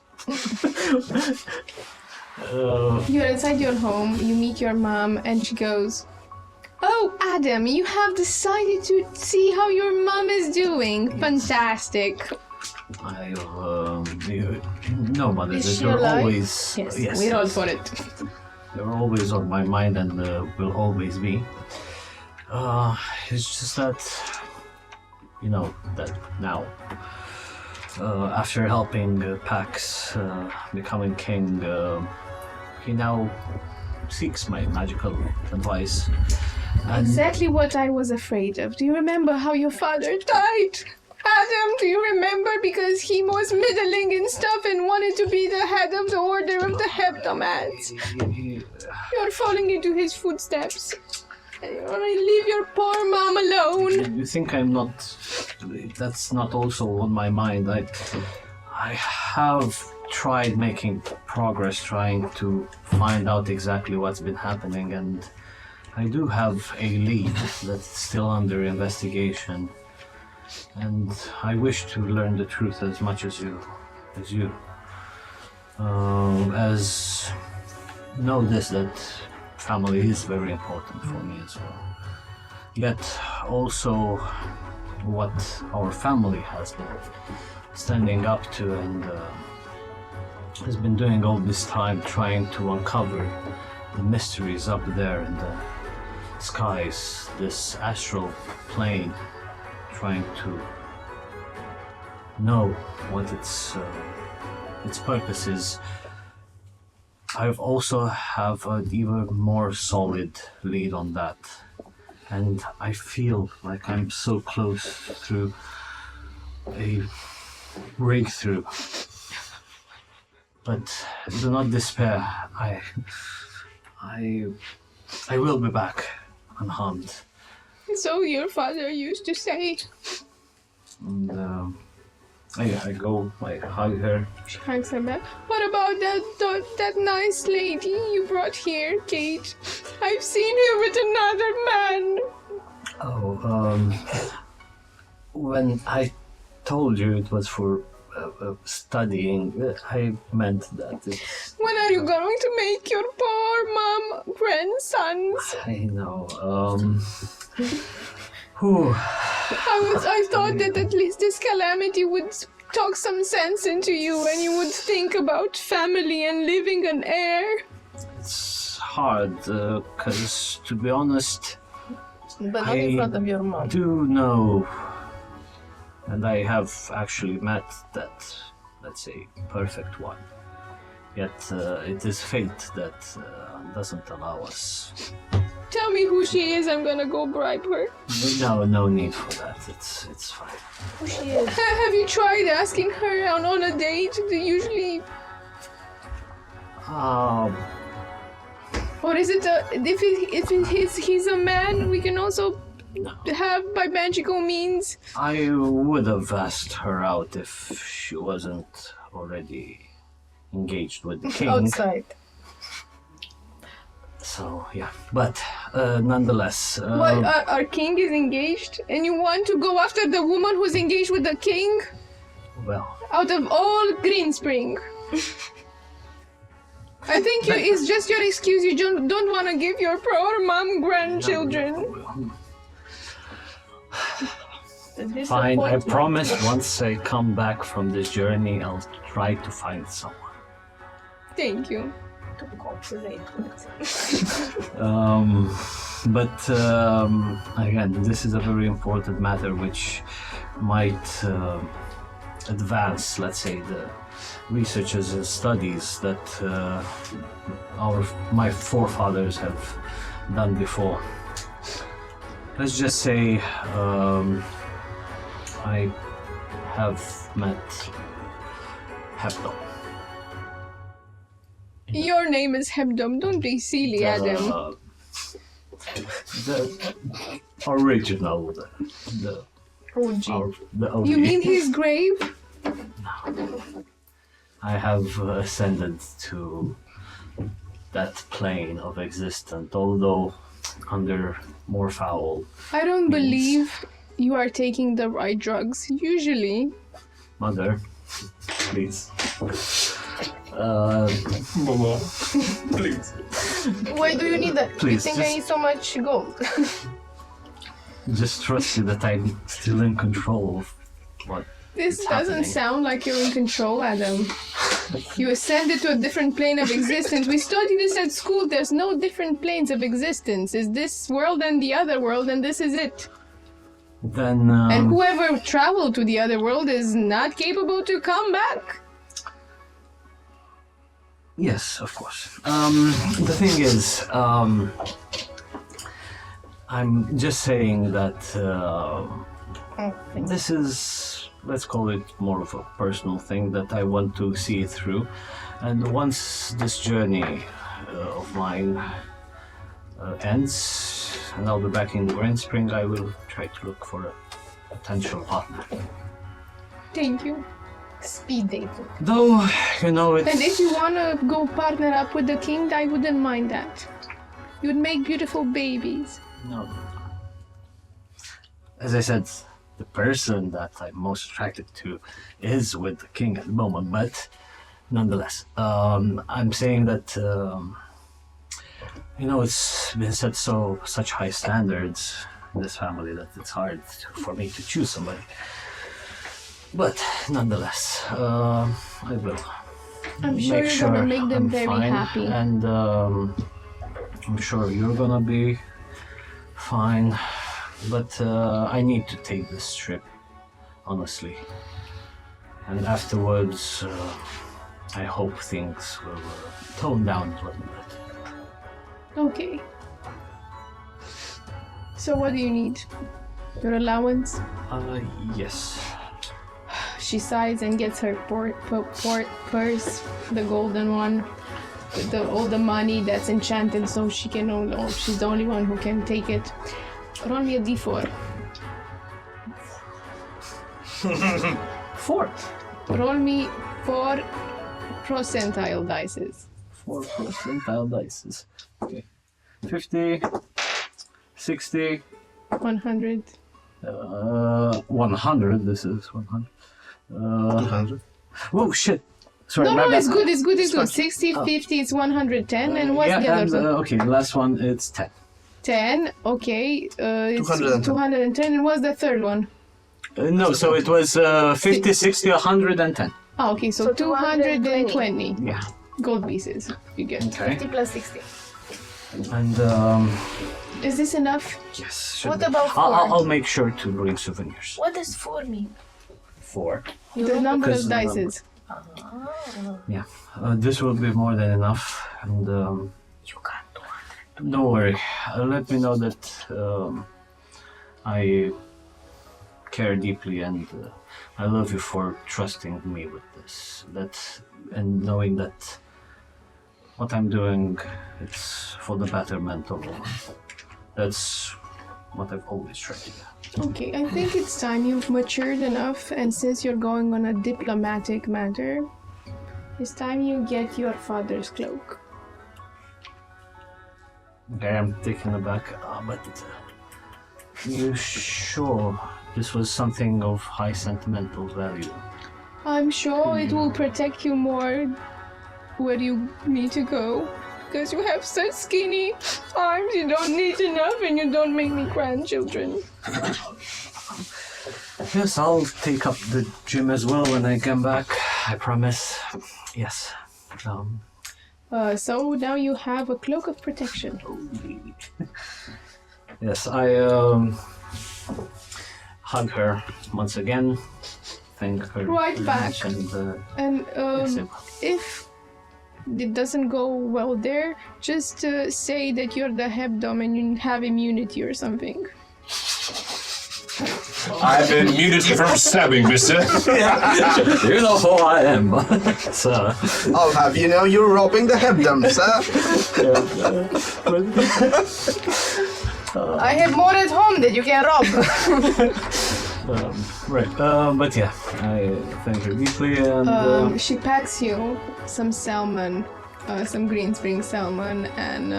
You're inside your home, you meet your mom, and she goes, "Oh, Adam, you have decided to see how your mom is doing. Fantastic." No, mother, Is she you're alive? always... Yes, we rolled for it. You're always on my mind and will always be. It's just that, that now, after helping Pax becoming king, he now seeks my magical advice. And Exactly what I was afraid of. Do you remember how your father died? Adam, do you remember? Because he was middling and stuff and wanted to be the head of the order of the Hebdomads. You're falling into his footsteps. And you want to leave your poor mom alone. You think I'm not... That's not also on my mind. I have tried making progress, trying to find out exactly what's been happening, and I do have a lead that's still under investigation. And I wish to learn the truth as much as you. As know this, that family is very important for me as well. Yet also what our family has been standing up to and has been doing all this time, trying to uncover the mysteries up there in the skies, this astral plane, trying to know what its purpose is. I've also have an even more solid lead on that, and I feel like I'm so close through a breakthrough. But do not despair. I will be back unharmed. So your father used to say. And I go, I hug her. She hugs her back. What about that nice lady you brought here, Kate? I've seen her with another man. Oh, when I told you it was for studying, I meant that it's... When are you going to make your poor mom grandsons? I know, whew. I thought that at least this calamity would talk some sense into you and you would think about family and living an heir. It's hard, because to be honest, But not in front of your mom. I do know, and I have actually met that, let's say, perfect one. Yet it is fate that doesn't allow us. Tell me who she is, I'm gonna go bribe her. No need for that. It's fine. Who she is? Have you tried asking her out on a date? Usually... Or is it if he's a man, we can also have by magical means? I would have asked her out if she wasn't already engaged with the king. Outside. So, yeah. But, nonetheless... What, our king is engaged? And you want to go after the woman who's engaged with the king? Well... Out of all Greenspring. I think it's just your excuse. You don't want to give your poor mom grandchildren. Fine, I promise once I come back from this journey, I'll try to find someone. Thank you. To cooperate with. But again, this is a very important matter which might advance, let's say, the researches and studies that my forefathers have done before. Let's just say I have met Hebdom. Your name is Hebdom. Don't be silly, Adam. The original, the OG. the OG. You mean his grave? I have ascended to that plane of existence, although under more foul. I don't believe you are taking the right drugs. Usually. Mother, please. Mama, please. Why do you need that? Please, you think I need so much gold? Just trust you that I'm still in control of what This is doesn't happening. sound like you're in control, Adam. You ascended to a different plane of existence. We studied this at school. There's no different planes of existence. It's this world and the other world, and this is it. Then, And whoever traveled to the other world is not capable to come back. yes, of course. The thing is, I'm just saying that this is let's call it more of a personal thing that I want to see it through. And once this journey of mine ends, and I'll be back in Grand Spring, I will try to look for a potential partner. Thank you. Speed dating. Though, you know, it's... And if you wanna go partner up with the king, I wouldn't mind that. You'd make beautiful babies. No. As I said, the person that I'm most attracted to is with the king at the moment, but nonetheless, I'm saying that, you know, it's been set such high standards in this family that it's hard for me to choose somebody. But nonetheless, I will. I'm sure make you're gonna make them I'm very fine, happy. and I'm sure you're gonna be fine. But I need to take this trip, honestly. And afterwards, I hope things will tone down a little bit. Okay. So what do you need? Your allowance? Yes. She sighs and gets her purse, the golden one, with all the money that's enchanted, so she can only, she's the only one who can take it. Roll me a d4. 4. Roll me 4 percentile dices. 4 percentile dices. Okay. 50, 60, 100. 100. This is 100. 200. Whoa, shit. Sorry, No, my bad. it's good, it's good, it's good. Fine. 60, Oh. 50, it's 110, and what's yeah, the other and, one? okay, the last one, it's 10. 10, okay. It's 210. 210, and what's the third one? No, so it was 50, 60, 110. Oh, okay, so So 220 Yeah. gold pieces you get. Okay. 50 plus 60. And, Is this enough? yes. should What be. about I'll 4? make sure to bring souvenirs. What does 4 mean? 4. The number Because of the number. dices. Yeah. This will be more than enough. And, You got 200. don't worry. Let me know that I care deeply, and I love you for trusting me with this. And knowing that what I'm doing, it's for the betterment of all. That's what I've always tried to do. Okay, I think it's time you've matured enough, and since you're going on a diplomatic matter, it's time you get your father's cloak. Okay, I'm taken aback, but you sure this was something of high sentimental value? I'm sure it will protect you more where you need to go, because you have such skinny arms, you don't need enough, and you don't make me grandchildren. Yes, I'll take up the gym as well when I come back, I promise. Yes. So now you have a cloak of protection. Yes, I hug her once again, thank her Right very back. much, and And yes, if it doesn't go well there, just say that you're the hebdom and you have immunity or something. I have immunity from stabbing, mister. you know who I am. So, I'll have you know you're robbing the hebdom, sir. I have more at home that you can rob. right, but yeah, I thank her deeply, and She packs you some salmon, some green spring salmon, and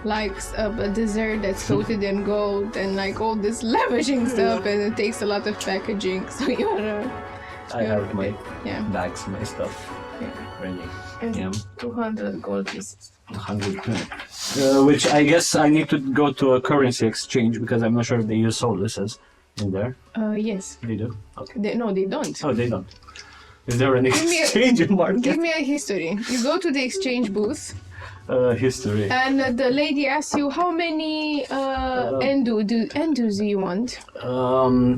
likes a dessert that's coated in gold, and like all this lavishing stuff, and it takes a lot of packaging. So you're, I have my yeah. bags, my stuff ready. Yeah, 200 gold pieces. 120. Which I guess I need to go to a currency exchange because I'm not sure if they use solaces in there. Yes. They do? Okay. No, they don't. Oh, they don't. Is there an me a- exchange in market? Give me a history. You go to the exchange booth, History. and the lady asks you how many endus do you want?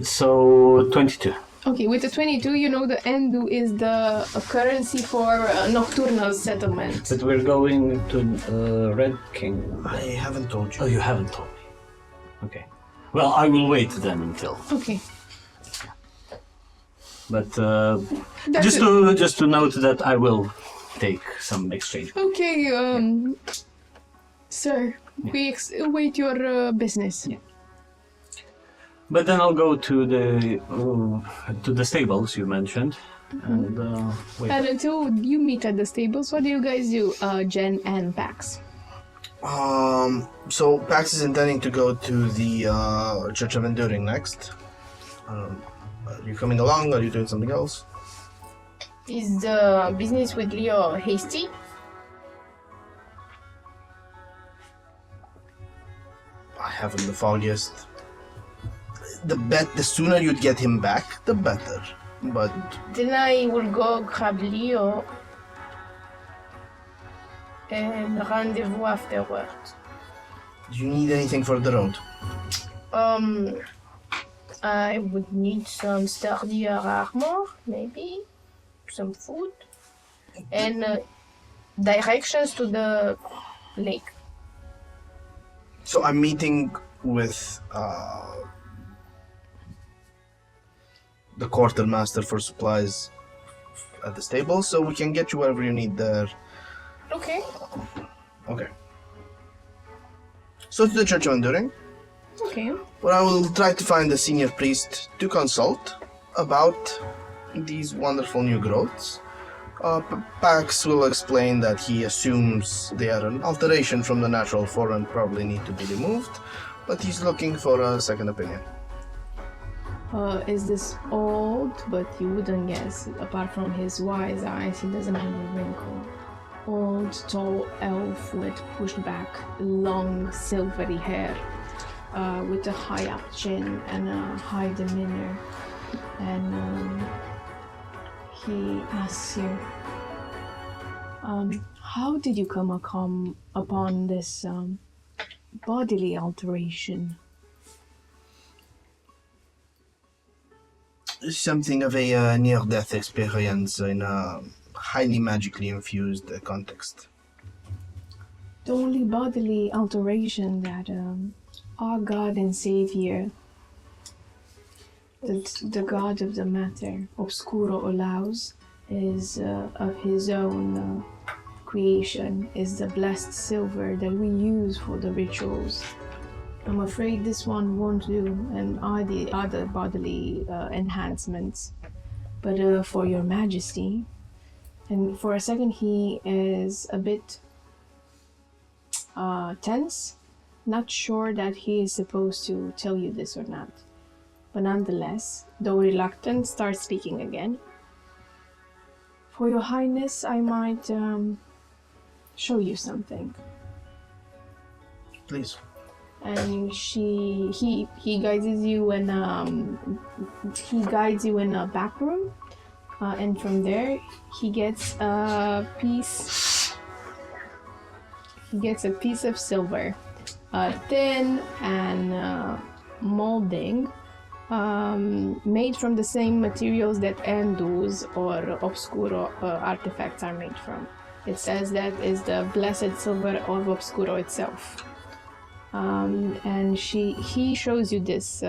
So 22. Okay, with the 22, you know the endu is the currency for nocturnal settlement. But we're going to Red King. I haven't told you. Oh, you haven't told me. Okay. Well, I will wait then until. Okay. But That's just to note that I will take some exchange. Okay, sir, we await your business. Yeah. But then I'll go to the stables you mentioned, and wait. And until you meet at the stables, what do you guys do, Jen and Pax? So Pax is intending to go to the Church of Enduring next. Are you coming along? Are you doing something else? Is the business with Leo hasty? I haven't the foggiest. The sooner you'd get him back, the better. But Then I will go grab Leo and rendezvous afterwards. do you need anything for the road? I would need some sturdier armor, maybe some food, and directions to the lake. So I'm meeting with the quartermaster for supplies at the stable, so we can get you whatever you need there. Okay. Okay. So to the Church of Enduring, Okay. where I will try to find a senior priest to consult about these wonderful new growths. Pax will explain that he assumes they are an alteration from the natural flora and probably need to be removed, but he's looking for a second opinion. Is this old? But you wouldn't guess. Apart from his wise eyes, he doesn't have a wrinkle. Old, tall elf with pushed back, long, silvery hair, with a high-up chin and a high demeanor. And he asks you, how did you come upon this bodily alteration? Something of a near-death experience in a highly magically infused context. The only bodily alteration that our God and Savior, the God of the matter, Obscuro, allows is of his own creation, is the blessed silver that we use for the rituals. I'm afraid this one won't do, and are the other bodily enhancements. But for your majesty, and for a second he is a bit tense, not sure that he is supposed to tell you this or not. But nonetheless, though reluctant, starts speaking again. For your highness, I might show you something. Please. And he guides you in a back room, and from there he gets a piece of silver, thin and molding, made from the same materials that Endus or Obscuro artifacts are made from. It says that is the blessed silver of Obscuro itself. And he shows you this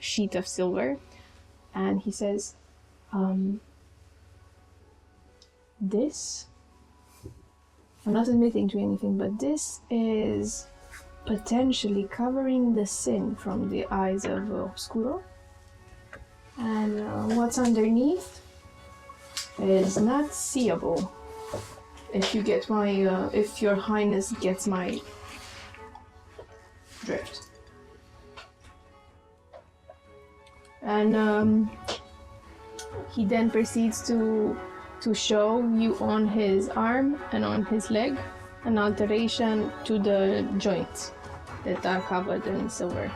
sheet of silver, and he says, this, I'm not admitting to anything, but this is potentially covering the sin from the eyes of Obscuro, and what's underneath is not seeable. If you get my, if your highness gets my drift. And he then proceeds to show you on his arm and on his leg an alteration to the joints that are covered in silver.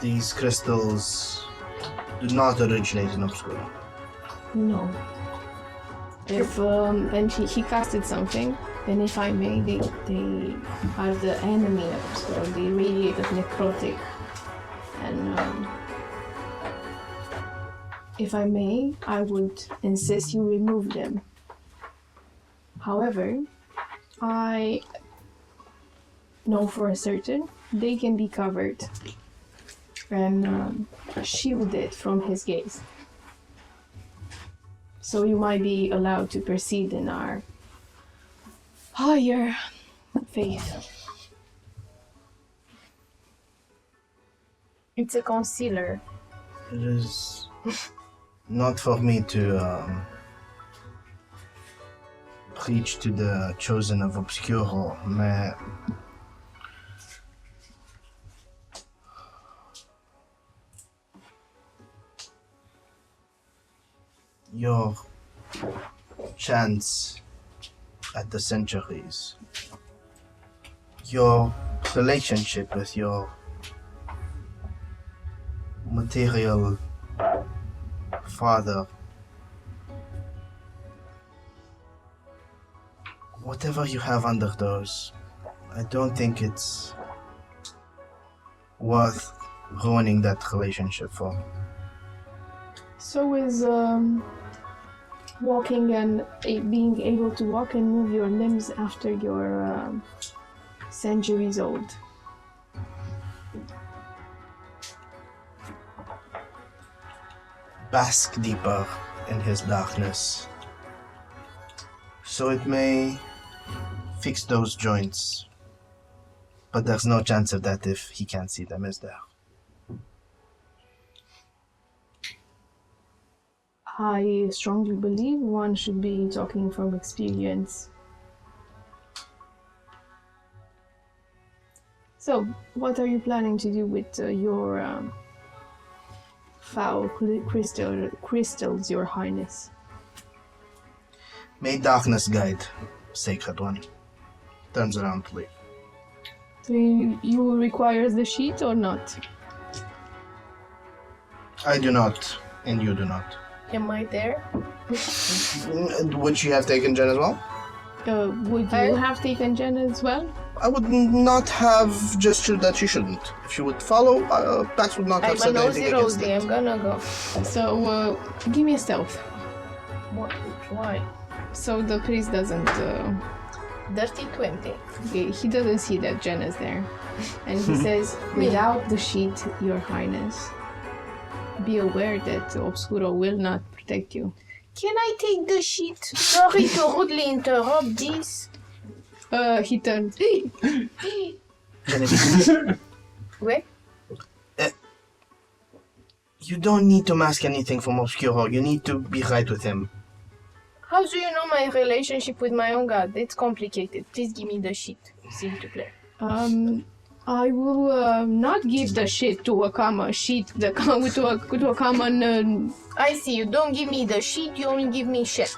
These crystals do not originate in Obscuro. No. If and he casted something, and if I may, they are the enemy of Obscuro. They radiate of necrotic, and if I may, I would insist you remove them. However, I know for a certain they can be covered and shielded from his gaze. So you might be allowed to proceed in our higher faith. It's a concealer. It is not for me to preach to the chosen of Obscuro, mais your chance at the centuries, your relationship with your material father, whatever you have under those, I don't think it's worth ruining that relationship for. So is walking and being able to walk and move your limbs after you're centuries old. Bask deeper in his darkness, so it may fix those joints, but there's no chance of that if he can't see them, is there? I strongly believe one should be talking from experience. So, what are you planning to do with your foul crystals, Your Highness? May darkness guide, Sacred One. Turns around to leave. So you require the sheet or not? I do not, and you do not. Am I there? Would she have taken Jen as well? Would you have taken Jen as well? I would not have gestured that she shouldn't. If she would follow, Pax would not have I'm a said anything nosy against Rosie. it. I'm gonna go. So, give me a stealth. What? Why? So the priest doesn't... Dirty 20. Okay, he doesn't see that Jen is there. And he says, without the sheet, Your Highness, be aware that Obscuro will not protect you. Can I take the sheet? Sorry to rudely interrupt this. He turned. Genevieve, Wait. you don't need to mask anything from Obscuro. You need to be right with him. How do you know my relationship with my own god? It's complicated. Please give me the sheet, s'il te plaît. I will not give the shit to a common sheet, to a common. I see. You don't give me the sheet. You only give me shit.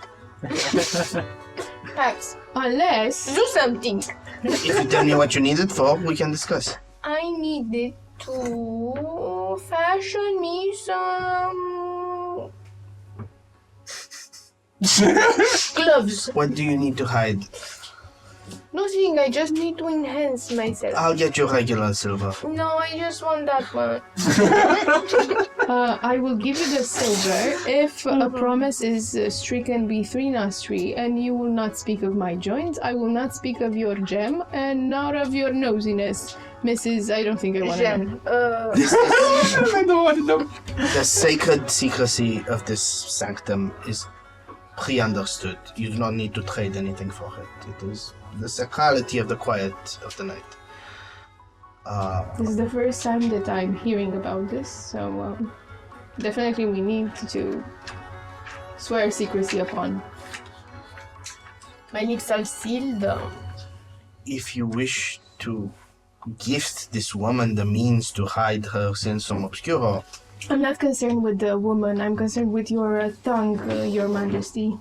Pax, Unless. do something. If you tell me what you need it for, we can discuss. I needed to fashion me some gloves. What do you need to hide? Nothing. I just need to enhance myself. I'll get you regular silver. No, I just want that one. I will give you the silver if a promise is stricken between us three, and you will not speak of my joints. I will not speak of your gem, and not of your nosiness, Mrs. I don't think I want to know. I don't want to know. The sacred secrecy of this sanctum is pre-understood. You do not need to trade anything for it. It is the sacrality of the quiet of the night. This is the first time that I'm hearing about this, so definitely we need to swear secrecy upon. My lips are sealed. If you wish to gift this woman the means to hide her sins from Obscuro, I'm not concerned with the woman, I'm concerned with your tongue, Your Majesty.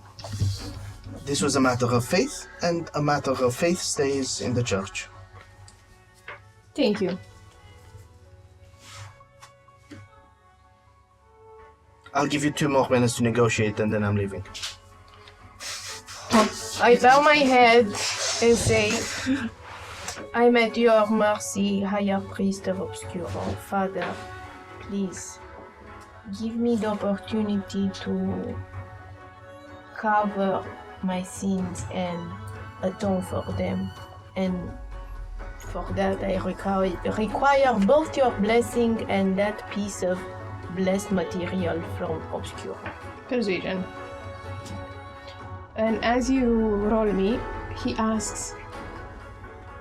this was a matter of faith, and a matter of faith stays in the church. Thank you. I'll give you 2 more minutes to negotiate, and then I'm leaving. I bow my head and say, I'm at your mercy, higher priest of Obscuro. Father, please, give me the opportunity to cover my sins and atone for them, and For that, I require both your blessing and that piece of blessed material from Obscure. Persuasion. And as you roll me, he asks,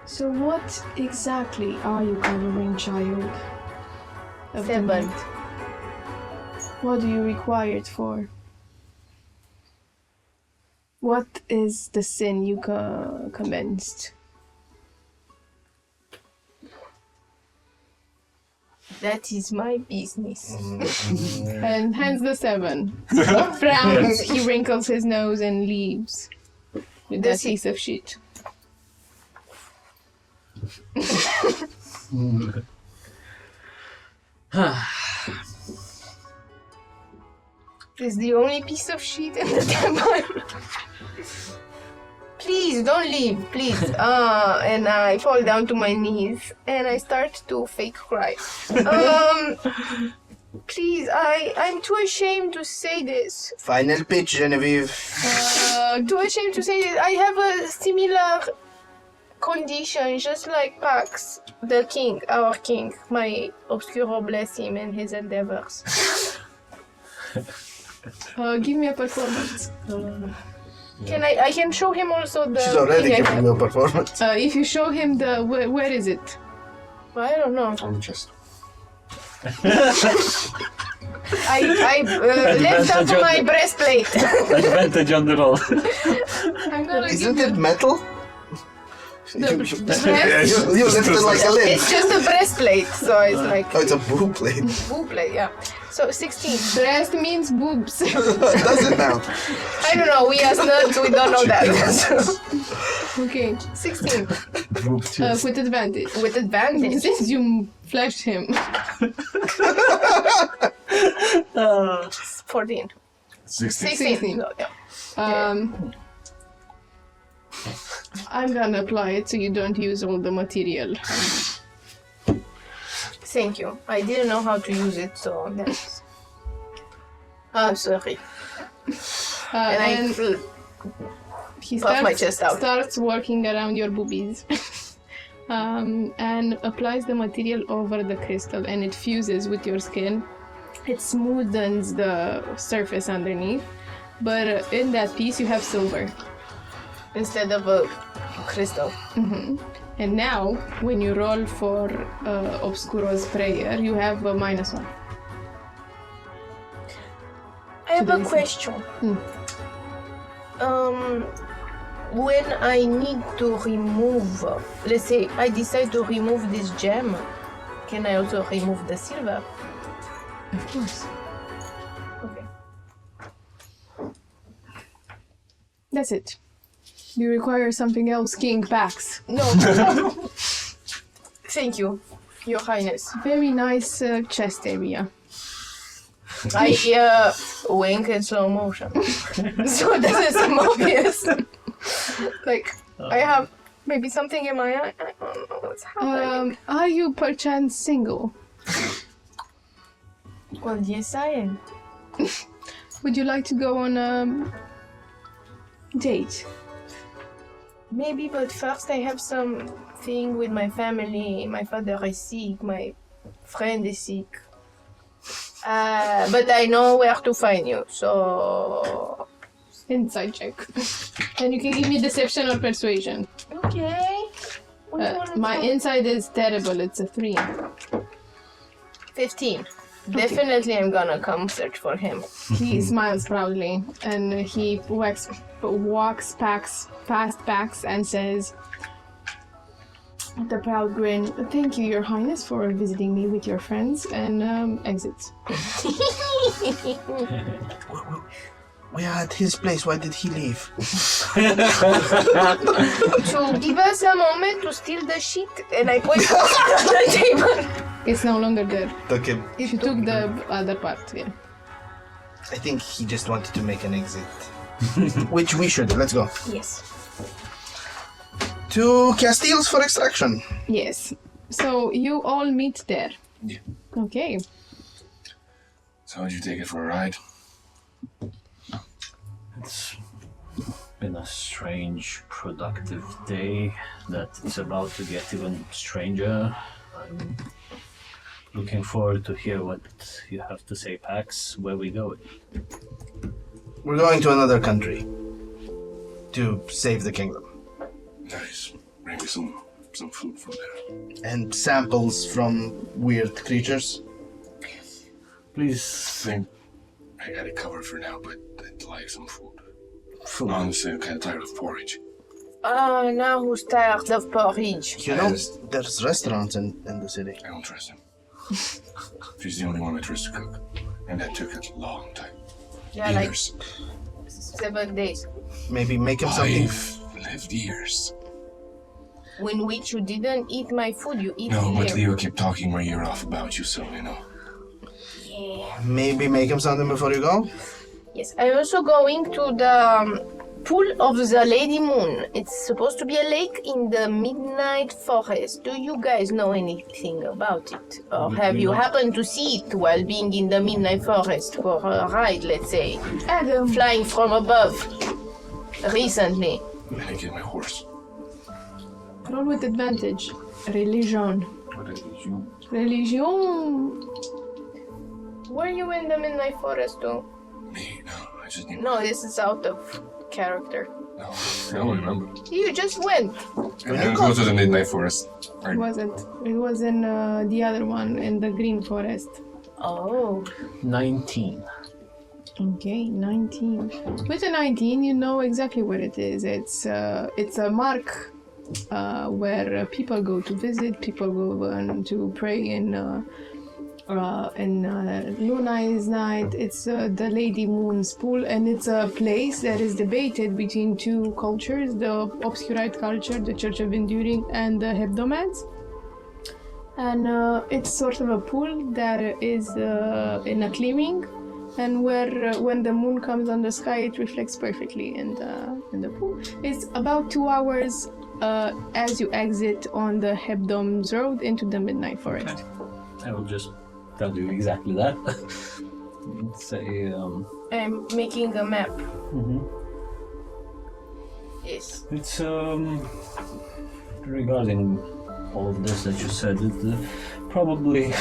so what exactly are you covering, child? Of the 7. night? What do you require it for? What is the sin you commenced? That is my business. And hands the 7. Frowns, he wrinkles his nose and leaves with that piece of shit. It's the only piece of shit in the temple. Please, don't leave, please. And I fall down to my knees and I start to fake cry. Please, I'm too ashamed to say this. Final pitch, Genevieve. Too ashamed to say this. I have a similar condition, just like Pax, the king, our king. My Obscuro bless him in his endeavors. Give me a performance. I can show him also the She's already thing I giving have. you a performance. If you show him the... Where is it? I don't know. On the chest. I lift up my breastplate. Advantage on the roll. I'm gonna Isn't give it metal? the You lift it like a lid. It's just a breastplate, so it's like Oh, it's a boo plate. boob plate, yeah. So 16. breast means boobs. Does it now? I don't know, we as nerds, we don't know that. Okay. 16. With advantage. With advantage. Since you flashed him. 14. 16. No, yeah. I'm gonna apply it so you don't use all the material. Thank you. I didn't know how to use it, so that's... I'm sorry. And And he puff my chest out. starts working around your boobies. And applies the material over the crystal and it fuses with your skin. It smoothens the surface underneath. But in that piece you have silver. Instead of a crystal. And now, when you roll for Obscuro's prayer, you have a -1. I have a question. When I need to remove, let's say I decide to remove this gem, can I also remove the silver? Of course. Okay. That's it. You require something else, King Pax. No. Thank you, Your Highness. Very nice chest area. I wink in slow motion. So this is obvious. Like, I have maybe something in my eye. I don't know what's happening. Are you perchance single? Well, yes, I am. Would you like to go on a date? Maybe, but first I have something with my family. My father is sick. My friend is sick. But I know where to find you, so... Inside check. And you can give me deception or persuasion. Okay. My inside is terrible, it's a 3. 15. Definitely I'm gonna come search for him. He smiles proudly and he walks past Pax and says, with a proud grin, "Thank you, Your Highness, for visiting me with your friends," and exits. We are at his place. Why did he leave? To give us a moment to steal the shit, and I point on the table. It's no longer there. Took him. If you took the other part, yeah. I think he just wanted to make an exit. Which we should. Let's go. Yes. To Castiles for extraction. Yes. So you all meet there. Yeah. Okay. So would you take it for a ride? been a strange, productive day that is about to get even stranger. I'm looking forward to hear what you have to say, Pax. Where we going? We're going to another country to save the kingdom. Nice. Bring me some food from there. And samples from weird creatures. Please. I think I got it covered for now, but I'd like some food. Honestly, I'm kind of tired of porridge. Now who's tired of porridge? You know, there's restaurants in the city. I don't trust him. She's the only one I trust to cook. And that took a long time. Yeah, Years. like 7 days. Maybe make him something. I've lived years. In which you didn't eat my food, you eat No, but here. Leo kept talking my ear off about you, so you know. Yeah. Maybe make him something before you go. Yes, I'm also going to the pool of the Lady Moon. It's supposed to be a lake in the Midnight Forest. Do you guys know anything about it? Or have you happened to see it while being in the Midnight Forest for a ride, let's say? Adam, Flying from above. Recently. And I get my horse. roll with advantage. Religion. What did you? Religion. Were you in the Midnight Forest too? Me? No, I just need. No, this is out of character. No, I don't remember. You just went. I didn't go to the Midnight Forest. It wasn't. It was in the other one, in the Green Forest. Oh. 19. Okay, 19. With a 19, you know exactly where it is. It's a mark where people go to visit, people go to pray in Luna's night. It's the Lady Moon's pool, and it's a place that is debated between two cultures, the Obscurite culture, the Church of Enduring, and the Hebdomades. And it's sort of a pool that is in a clearing, and where when the moon comes on the sky, it reflects perfectly in the pool. It's about 2 hours as you exit on the Hebdom's road into the Midnight Forest. I will just tell you exactly that. Say, I'm making a map. mhm. Yes. It's regarding all of this that you said, it's probably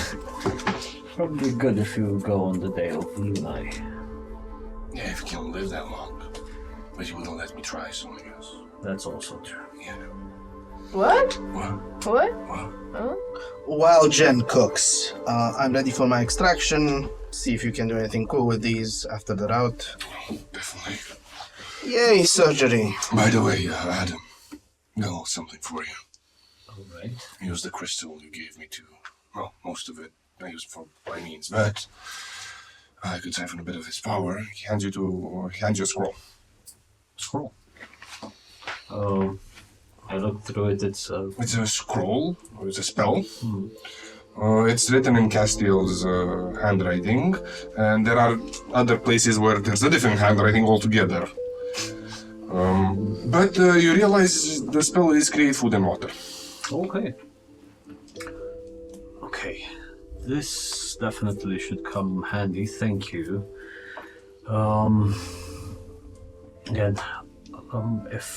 good if you go on the day of Lunai. Yeah, if you can live that long. But you wouldn't let me try, so I guess. That's also true. Yeah. What? What? What? What? Huh? While Jen cooks, I'm ready for my extraction. See if you can do anything cool with these after the route. Definitely. Yay, surgery. By the way, Adam, got something for you. Alright. Use the crystal you gave me to. Well, most of it I used for my means, but I could siphon a bit of his power. He hands you a scroll. Scroll. I looked through it, it's It's a scroll, or it's a spell. It's written in Castiel's handwriting, and there are other places where there's a different handwriting altogether. But you realize the spell is create food and water. okay. Okay. This definitely should come handy, thank you. Again, if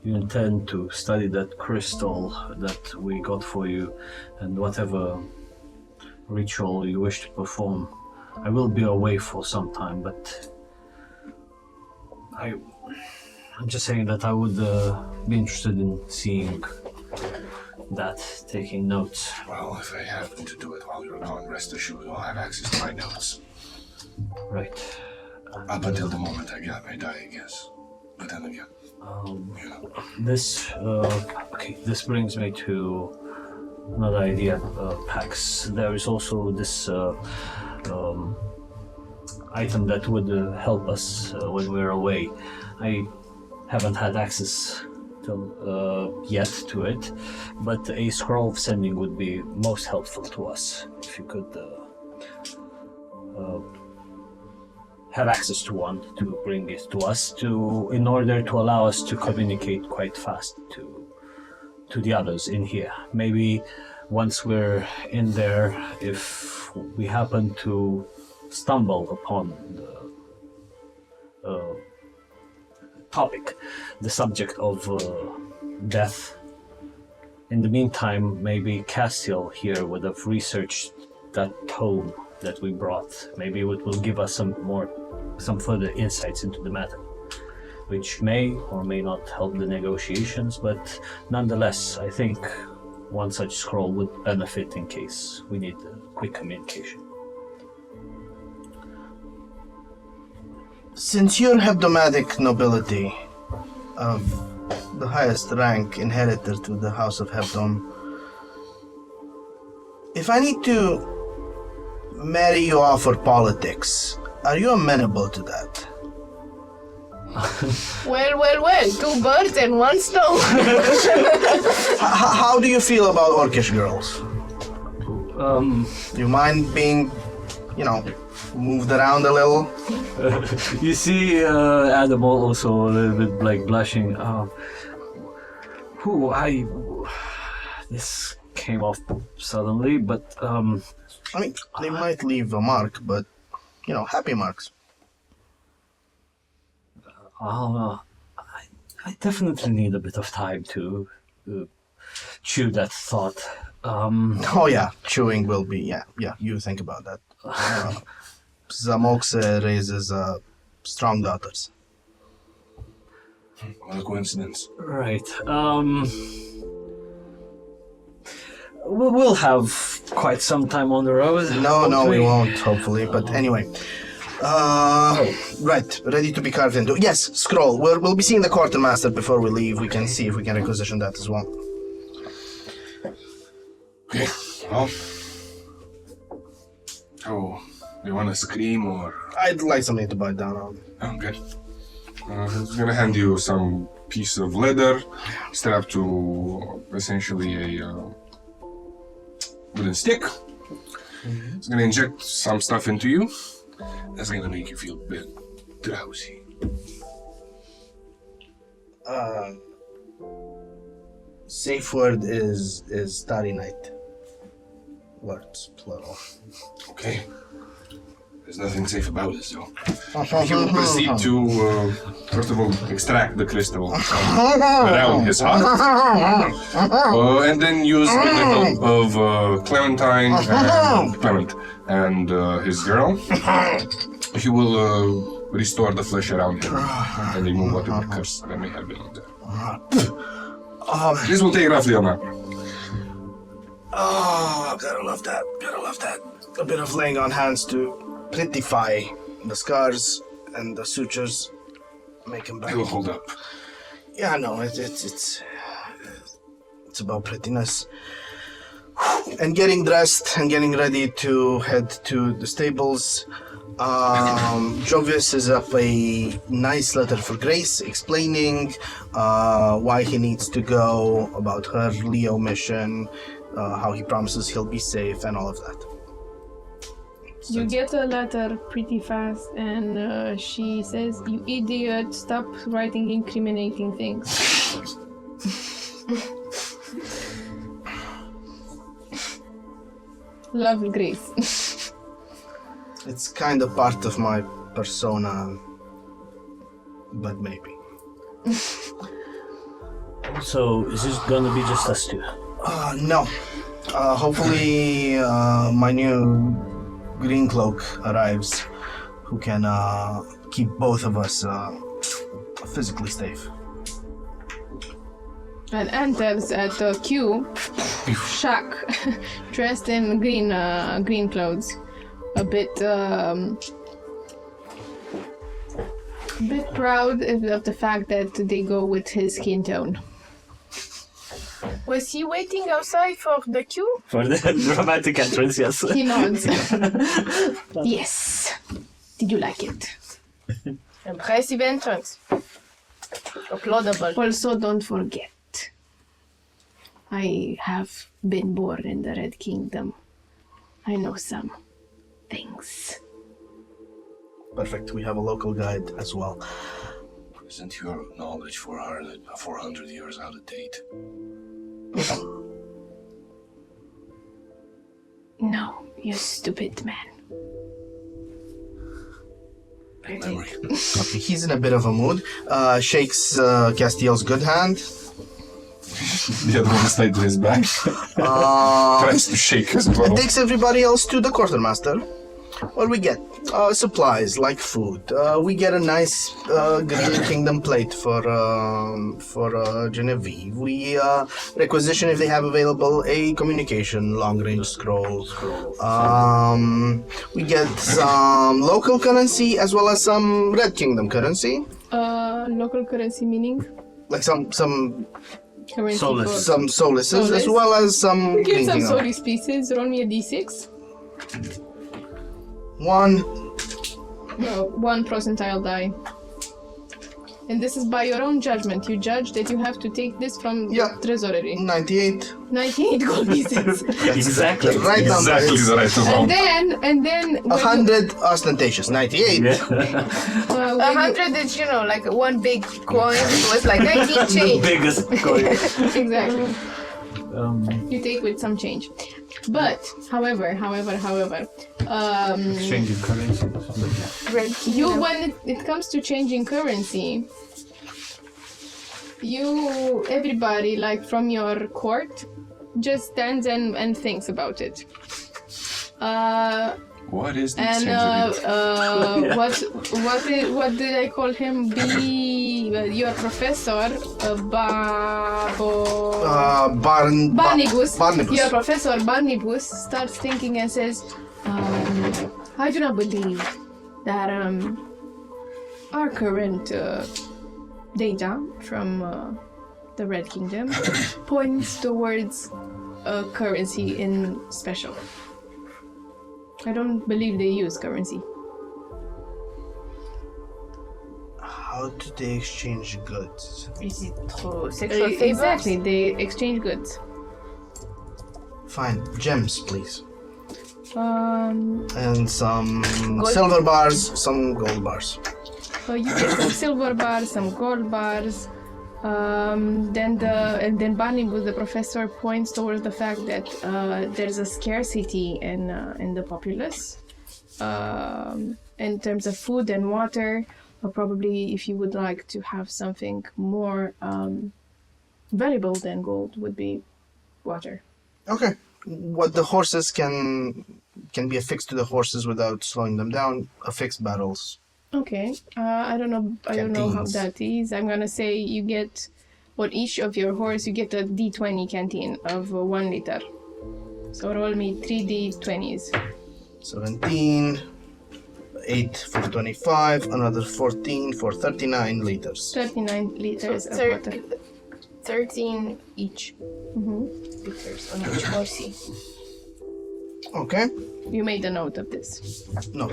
you intend to study that crystal that we got for you and whatever ritual you wish to perform, I will be away for some time, but I'm just saying that I would be interested in seeing that, taking notes. Well, if I happen to do it while you're gone, rest assured you'll have access to my notes. Right. Up until the moment I die, I guess. But then again, you know. This this brings me to another idea, Pax. There is also this item that would help us when we're away. I haven't had access yet to it, but a scroll of sending would be most helpful to us. If you could have access to one to bring it to us, in order to allow us to communicate quite fast to the others in here. Maybe once we're in there, if we happen to stumble upon topic, the subject of death. In the meantime, maybe Castiel here would have researched that tome that we brought. Maybe it will give us some further insights into the matter, which may or may not help the negotiations, but nonetheless, I think one such scroll would benefit in case we need quick communication. Since you're hebdomadic nobility of the highest rank inheritor to the House of Hebdom, if I need to marry you off for politics, are you amenable to that? Well, 2 birds and 1 stone. How do you feel about orcish girls? Do you mind being, moved around a little? You see Adam also a little bit like blushing. This came off suddenly, but they might leave a mark, but, happy marks. I definitely need a bit of time to chew that thought. Oh yeah, chewing will be, yeah, you think about that. Zamoxe raises strong daughters. What a coincidence. Right. We'll have quite some time on the road. No, we won't, hopefully, but anyway. Right, ready to be carved into. Yes, scroll. We'll be seeing the quartermaster before we leave. We can see if we can requisition that as well. Okay, well. Oh, you want to scream or? I'd like something to bite down on. Oh, good. I'm just gonna hand you some piece of leather strapped to essentially a wooden stick. It's gonna inject some stuff into you. That's gonna make you feel a bit drowsy. Safe word is Starry Night. Words, plural. Okay. There's nothing safe about this, though. He will proceed to, first of all, extract the crystal around his heart, and then use with the help of Clement and his girl, he will restore the flesh around him and remove whatever curse that may have been on there. This will take roughly an hour. Oh, gotta love that. A bit of laying on hands to prettify the scars and the sutures, make them back. It will hold up. Yeah, no, it's about prettiness. And getting dressed and getting ready to head to the stables. Jovis is up a nice letter for Grace explaining why he needs to go, about her Leo mission, how he promises he'll be safe, and all of that. You get a letter pretty fast, and she says, "You idiot, stop writing incriminating things." Love, Grace. It's kind of part of my persona, but maybe. So, is this gonna be just us two? No. Hopefully, my new green cloak arrives, who can keep both of us physically safe. And enters at the queue, Shaq, dressed in green clothes, a bit proud of the fact that they go with his skin tone. Was he waiting outside for the queue? For the dramatic entrance, yes. He nods. Yes. Did you like it? Impressive entrance. Applaudable. Also, don't forget, I have been born in the Red Kingdom. I know some things. Perfect. We have a local guide as well. Isn't your knowledge 400 years out of date? No, you stupid man. bad memory. Okay, he's in a bit of a mood. Shakes Castiel's good hand. The other one stayed to his back. Tries to shake as well. Takes everybody else to the quartermaster. What we get? Supplies like food. We get a nice Green Kingdom plate for Genevieve. We requisition, if they have available, a communication long-range scroll. We get some local currency as well as some Red Kingdom currency. Local currency meaning? Like some Currency Solace. for- some solaces as Solace. well as some We get Green some Kingdom. Solis pieces. Roll me a d6. 1. No, 1 percentile die. And this is by your own judgment. You judge that you have to take this from Yeah. treasury. 98. 98 gold pieces. Exactly. The right number Exactly is the right amount. and then when 100 ostentatious. 98. when 100 is, like one big coin. It was like 19 change. Biggest coin. exactly. You take with some change. But, however, Exchanging currency. when it comes to changing currency, everybody, like from your court, just stands and thinks about it. What is the And what did I call him? Your professor, Barnibus. Barnibus. Your professor Barnibus starts thinking and says, I do not believe that our current data from the Red Kingdom points towards a currency in special. I don't believe they use currency. How do they exchange goods? Is it through sexual favors? Exactly, they exchange goods. Fine. Gems, please. And And some silver bars, some gold bars. you get some silver bars, some gold bars. Then Barnibus, the professor, points towards the fact that there's a scarcity in the populace in terms of food and water. Probably, if you would like to have something more valuable than gold, would be water. Okay. What the horses can be affixed to the horses without slowing them down. Affixed barrels. Okay. I don't know how Canteens. that is. I'm gonna say you get on each of your horse you get a D20 canteen of 1 liter. So roll me 3 D20s. 17. 8 for 25. Another 14 for 39 liters. 39 liters So of water. 13 each Mhm. liters on each horsey. Okay. You made a note of this. No.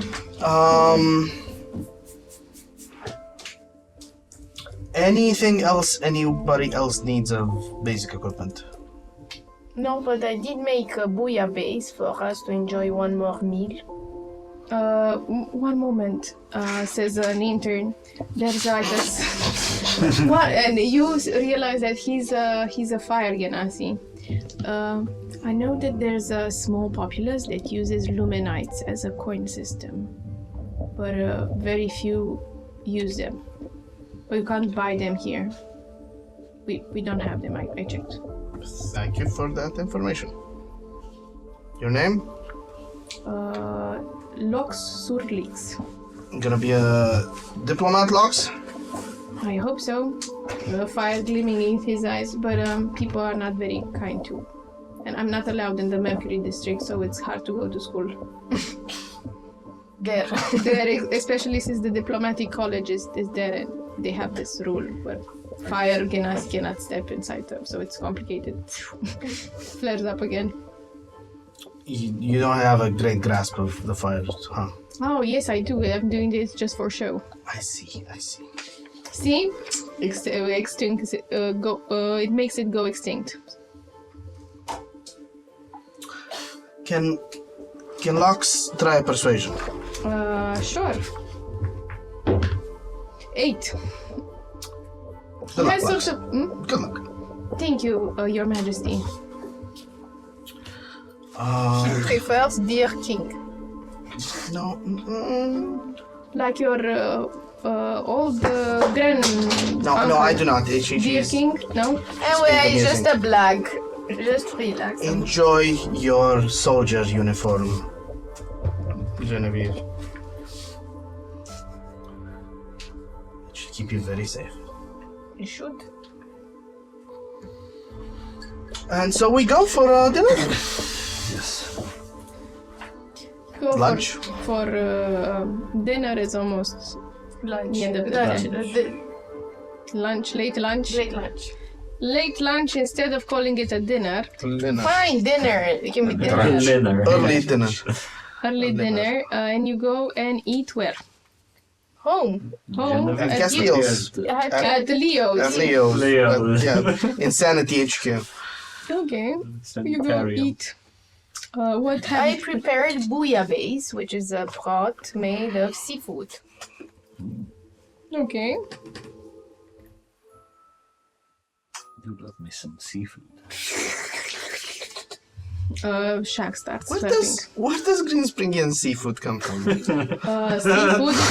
Anything else anybody else needs of basic equipment? No, but I did make a bouillabaisse for us to enjoy one more meal. One moment, says an intern. There's like this. And you realize that he's a fire genasi. I know that there's a small populace that uses lumenites as a coin system, but very few use them. But you can't buy them here. We don't have them. I checked. Thank you for that information. Your name? Lox Surlix. Gonna be a diplomat, Lox? I hope so. Fire gleaming in his eyes, but people are not very kind too. And I'm not allowed in the Mercury district, so it's hard to go to school. There. Especially since the diplomatic college is there, and they have this rule where fire genasi cannot step inside them, so it's complicated. Flares up again. You don't have a great grasp of the fires, huh? Oh yes, I do. I'm doing this just for show. I see. See, extinct. It makes it go extinct. Can Lox try a persuasion? Sure. 8. Good luck, Yes, Lox. also, Good luck. Thank you, Your Majesty. Prefers Dear King. No. Like your old grand. No, I do not. Dear King? No? Anyway, it's just a black. Just relax. Enjoy your soldier uniform, Genevieve. It should keep you very safe. You should. And so we go for dinner. Yes. Go Lunch. For dinner is almost Lunch. the end of the day. Lunch, late lunch. Late lunch. Late lunch instead of calling it a dinner. Dinner. Fine, dinner. It can be dinner. Dinner. Early dinner. Early dinner, and you go and eat where? Home. Home. Genevieve. At Castillo's. At Leo's. At Leo's. Leo's. Yeah. Insanity HQ. Okay. You go Sanitarium. eat. What I have prepared bouillabaisse, which is a broth made of seafood. Okay. You love me some seafood. Shaq starts Where serving. does Green Springian seafood come from? Seafood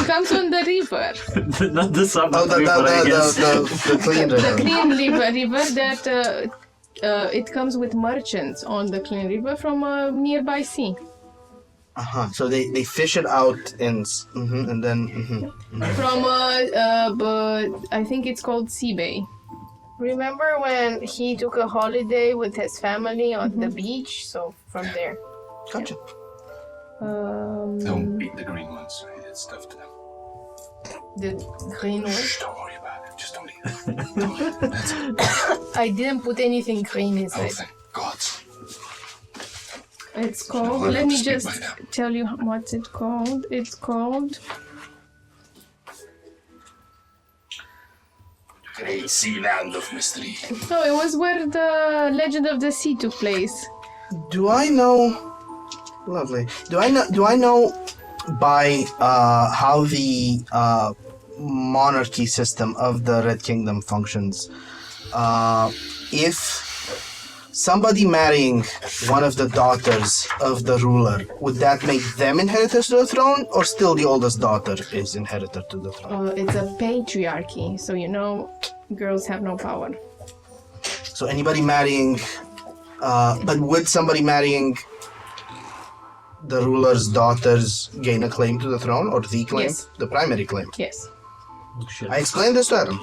comes on the river. Not the summer Oh, the clean The river. clean river that it comes with merchants on the clean river from a nearby sea. So they fish it out and then. From but I think it's called Sea Bay. Remember when he took a holiday with his family on the beach? So from there. Gotcha. Don't beat the green ones. I did stuff to them. The green one. Shh, don't worry about it. Just don't eat it. Don't eat it. That's it. I didn't put anything green Oh, inside. thank God. It's I'll called. learn Let how me to speak just by now. tell you what's it called. It's called. Great sea land of mystery. No, it was where the Legend of the Sea took place. Do I know? Lovely. Do I know by how the monarchy system of the Red Kingdom functions? If somebody marrying one of the daughters of the ruler, would that make them inheritors to the throne, or still the oldest daughter is inheritor to the throne? It's a patriarchy, so girls have no power. So anybody marrying, but would somebody marrying the ruler's daughters gain a claim to the throne, or the claim, Yes. the primary claim? Yes. Oh, shit. I explained this to Adam.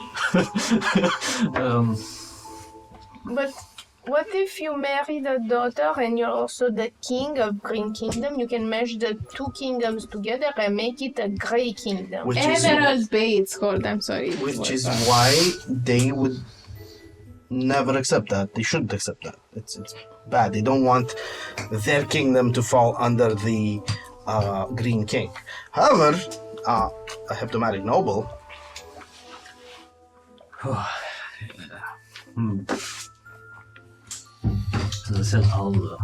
But what if you marry the daughter and you're also the king of Green Kingdom? You can merge the two kingdoms together and make it a Grey Kingdom. Which is Emerald Bay, it's called. I'm sorry. which is why they would never accept that. They shouldn't accept that. It's bad. They don't want their kingdom to fall under the Green King. However, a heptomatic noble. As I said, I'll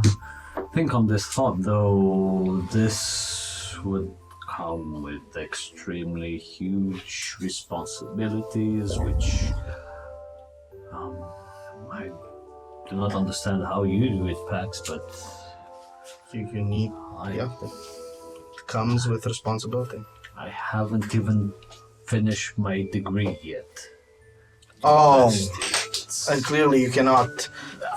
think on this thought, though this would come with extremely huge responsibilities, which I do not understand how you do it, Pax, but You need, yeah, it comes with responsibility. I haven't even finished my degree yet. Oh, and clearly you cannot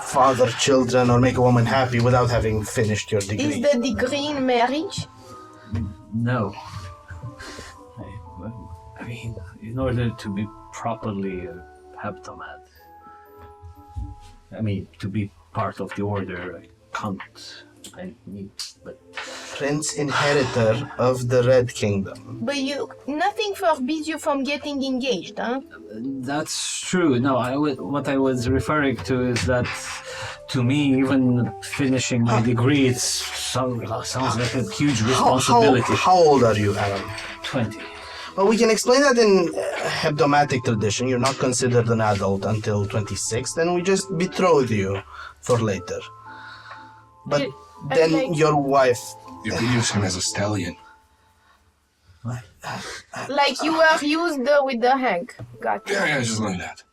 father children or make a woman happy without having finished your Is degree. the degree in marriage? No. I mean, in order to be properly a heptomad, I mean, to be part of the order, I need, but Prince Inheritor of the Red Kingdom. But nothing forbids you from getting engaged, huh? that's true. No, what I was referring to is that, to me, even finishing my degree, sounds like a huge responsibility. How old are you, Adam? 20. Well, we can explain that in hebdomatic tradition. You're not considered an adult until 26, then we just betroth you for later. But then like- your wife... You could use him as a stallion. Like you were used with the hag. Gotcha. Yeah, just like that.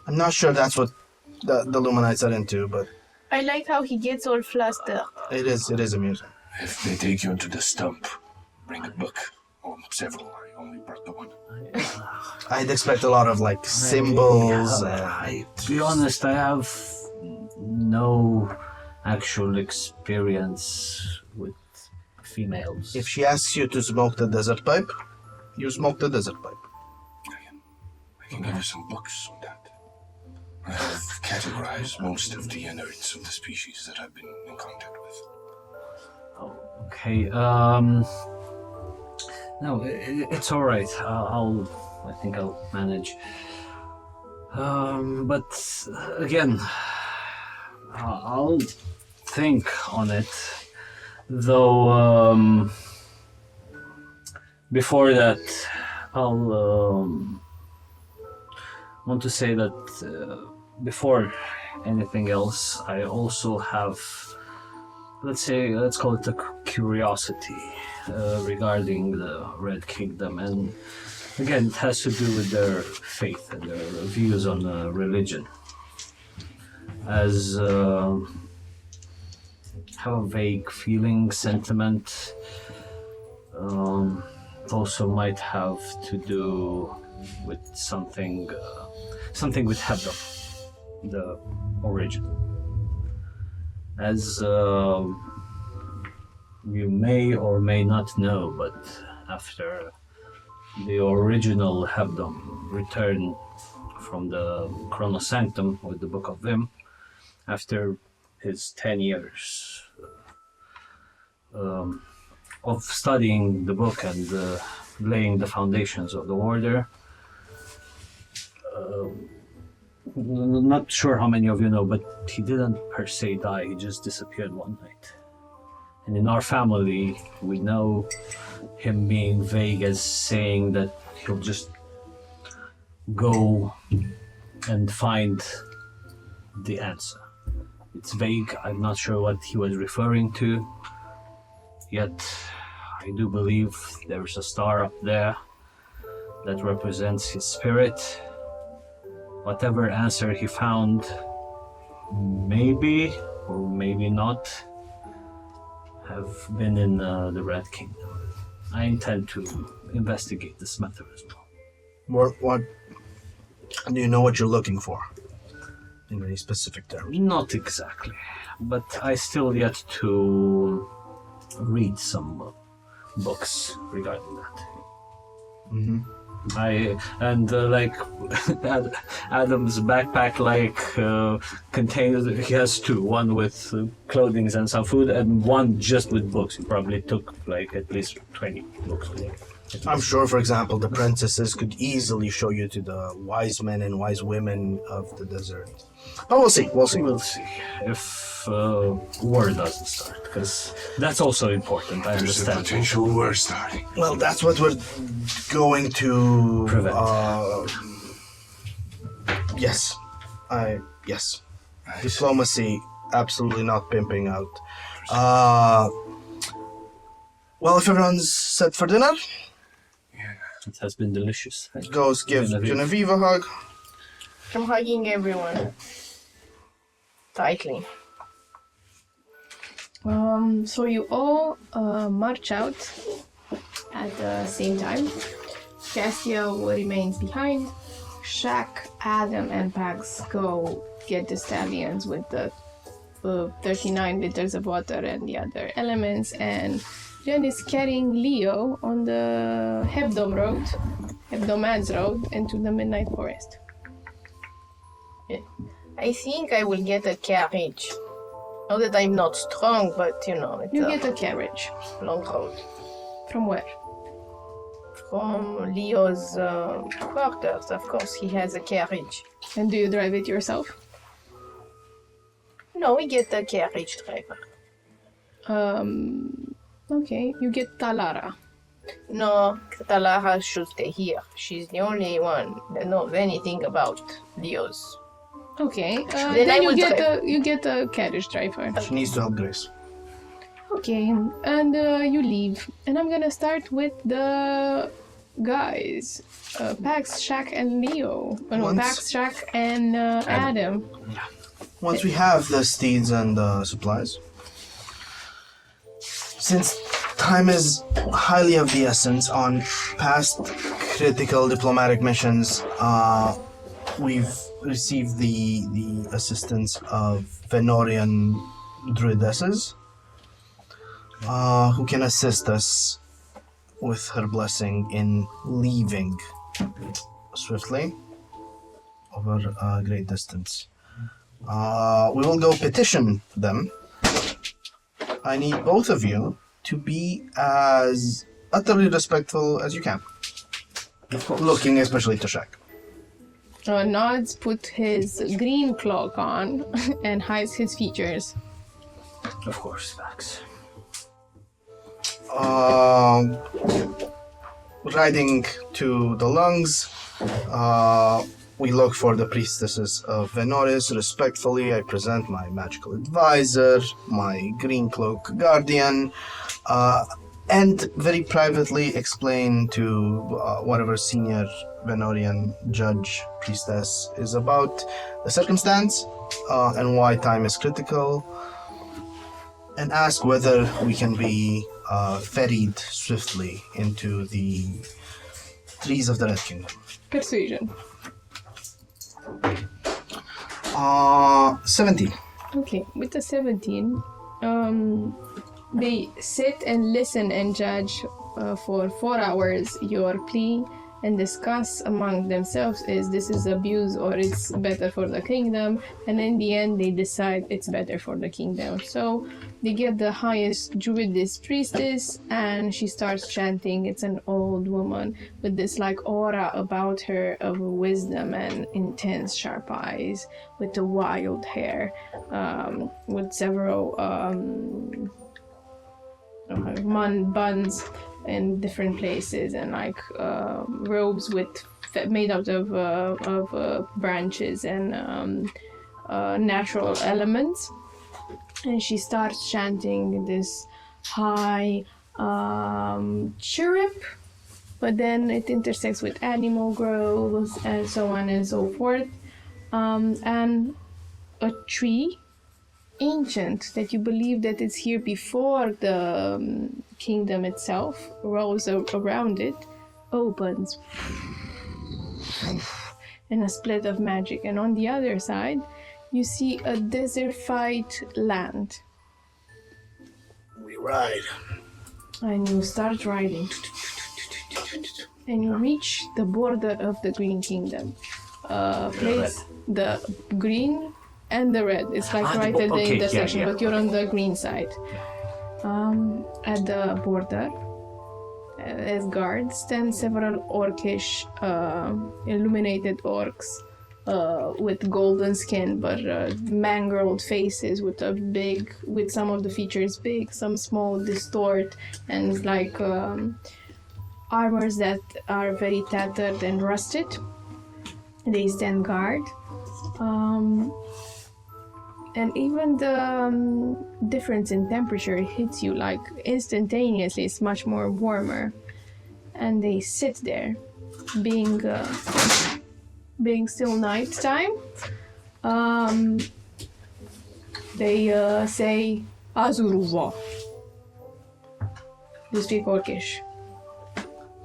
I'm not sure that's what the Luminites are into, but I like how he gets all flustered. it is amusing. If they take you into the stump, bring a book or several. I I'd expect a lot of like symbols. To be honest, I have no actual experience with females. If she asks you to smoke the desert pipe, you smoke the desert pipe. I can give you some books on that. I have categorized most of the innards of the species that I've been in contact with. Oh, okay. No, it's all right. I think I'll manage. But again, I'll think on it. Though, before that, I'll want to say that before anything else, I also have, let's call it a curiosity regarding the Red Kingdom, and again, it has to do with their faith and their views on religion. As have a vague feeling, sentiment. Also might have to do with something with Hebdom, the origin. As you may or may not know, but after the original Hebdom returned from the Chronosanctum with the Book of VIM, after his 10 years of studying the book and laying the foundations of the order. Not sure how many of you know, but he didn't per se die, he just disappeared one night. And in our family, we know him being vague as saying that he'll just go and find the answer. It's vague, I'm not sure what he was referring to, yet I do believe there's a star up there that represents his spirit. Whatever answer he found, maybe or maybe not, have been in the Red Kingdom. I intend to investigate this matter as well. What do you know what you're looking for? In any specific terms? Not exactly, but I still yet to read some books regarding that. Mm-hmm. Adam's backpack contains, he has two, one with clothing and some food, and one just with books. He probably took at least 20 books with him. I'm sure, for example, the princesses could easily show you to the wise men and wise women of the desert. But we'll see. We'll see if war doesn't start, because that's also important. I There's a understand. potential war starting. Well, that's what we're going to Prevent. Yes. Yes. I Diplomacy, absolutely not pimping out. Well, if everyone's set for dinner, It has been delicious. goes give Genevieve a hug. I'm hugging everyone tightly. So you all march out at the same time. Castiel remains behind. Shaq, Adam, and Pax go get the stallions with the 39 liters of water and the other elements, and Jen is carrying Leo on the Hebdomad's road into the Midnight Forest. I think I will get a carriage. Not that I'm not strong, but it's You get a carriage. long road. From where? From Leo's quarters, of course, he has a carriage. And do you drive it yourself? No, we get a carriage driver. Okay, you get Talara. No, Talara should stay here. She's the only one that knows anything about Leo's. Okay, Then then I will you get a carriage driver. She needs to help Grace. Okay, and you leave. And I'm gonna start with the guys. Pax, Shaq, and Leo. Oh, no, Once- Pax, Shaq, and Adam. Once we have the steeds and the supplies, since time is highly of the essence on past critical diplomatic missions, we've received the assistance of Venorian druidesses, who can assist us with her blessing in leaving swiftly over a great distance. We will go petition them. I need both of you to be as utterly respectful as you can. Looking especially to Shaq. Nods put his green cloak on and hides his features. Of course, Max. Riding to the lungs, we look for the priestesses of Venoris. Respectfully, I present my magical advisor, my green cloak guardian, and very privately explain to whatever senior Venorian judge priestess is about the circumstance and why time is critical, and ask whether we can be ferried swiftly into the trees of the Red Kingdom. Persuasion. 17. Okay, with the 17, they sit and listen and judge for 4 hours your plea and discuss among themselves is this is abuse or it's better for the kingdom, and in the end they decide it's better for the kingdom. So they get the highest druidess priestess and she starts chanting. It's an old woman with this like aura about her of wisdom and intense sharp eyes with the wild hair, with several buns in different places and like robes made out of branches and natural elements. And she starts chanting this high chirp, but then it intersects with animal growths and so on and so forth. And a tree, ancient, that you believe that it's here before the kingdom itself, rolls around it, opens, and a split of magic. And on the other side, you see a desertified land. We ride. And you start riding. And you reach the border of the Green Kingdom. Place the green and the red. It's like right at the intersection, but you're on the green side. At the border, as guards, stand several orcish, illuminated orcs with golden skin, but mangled faces with some of the features big, some small, distort, and like armors that are very tattered and rusted. They stand guard. And even the difference in temperature hits you like instantaneously. It's much more warmer. And they sit there, being still nighttime. They say Azuruva. You speak Orcish.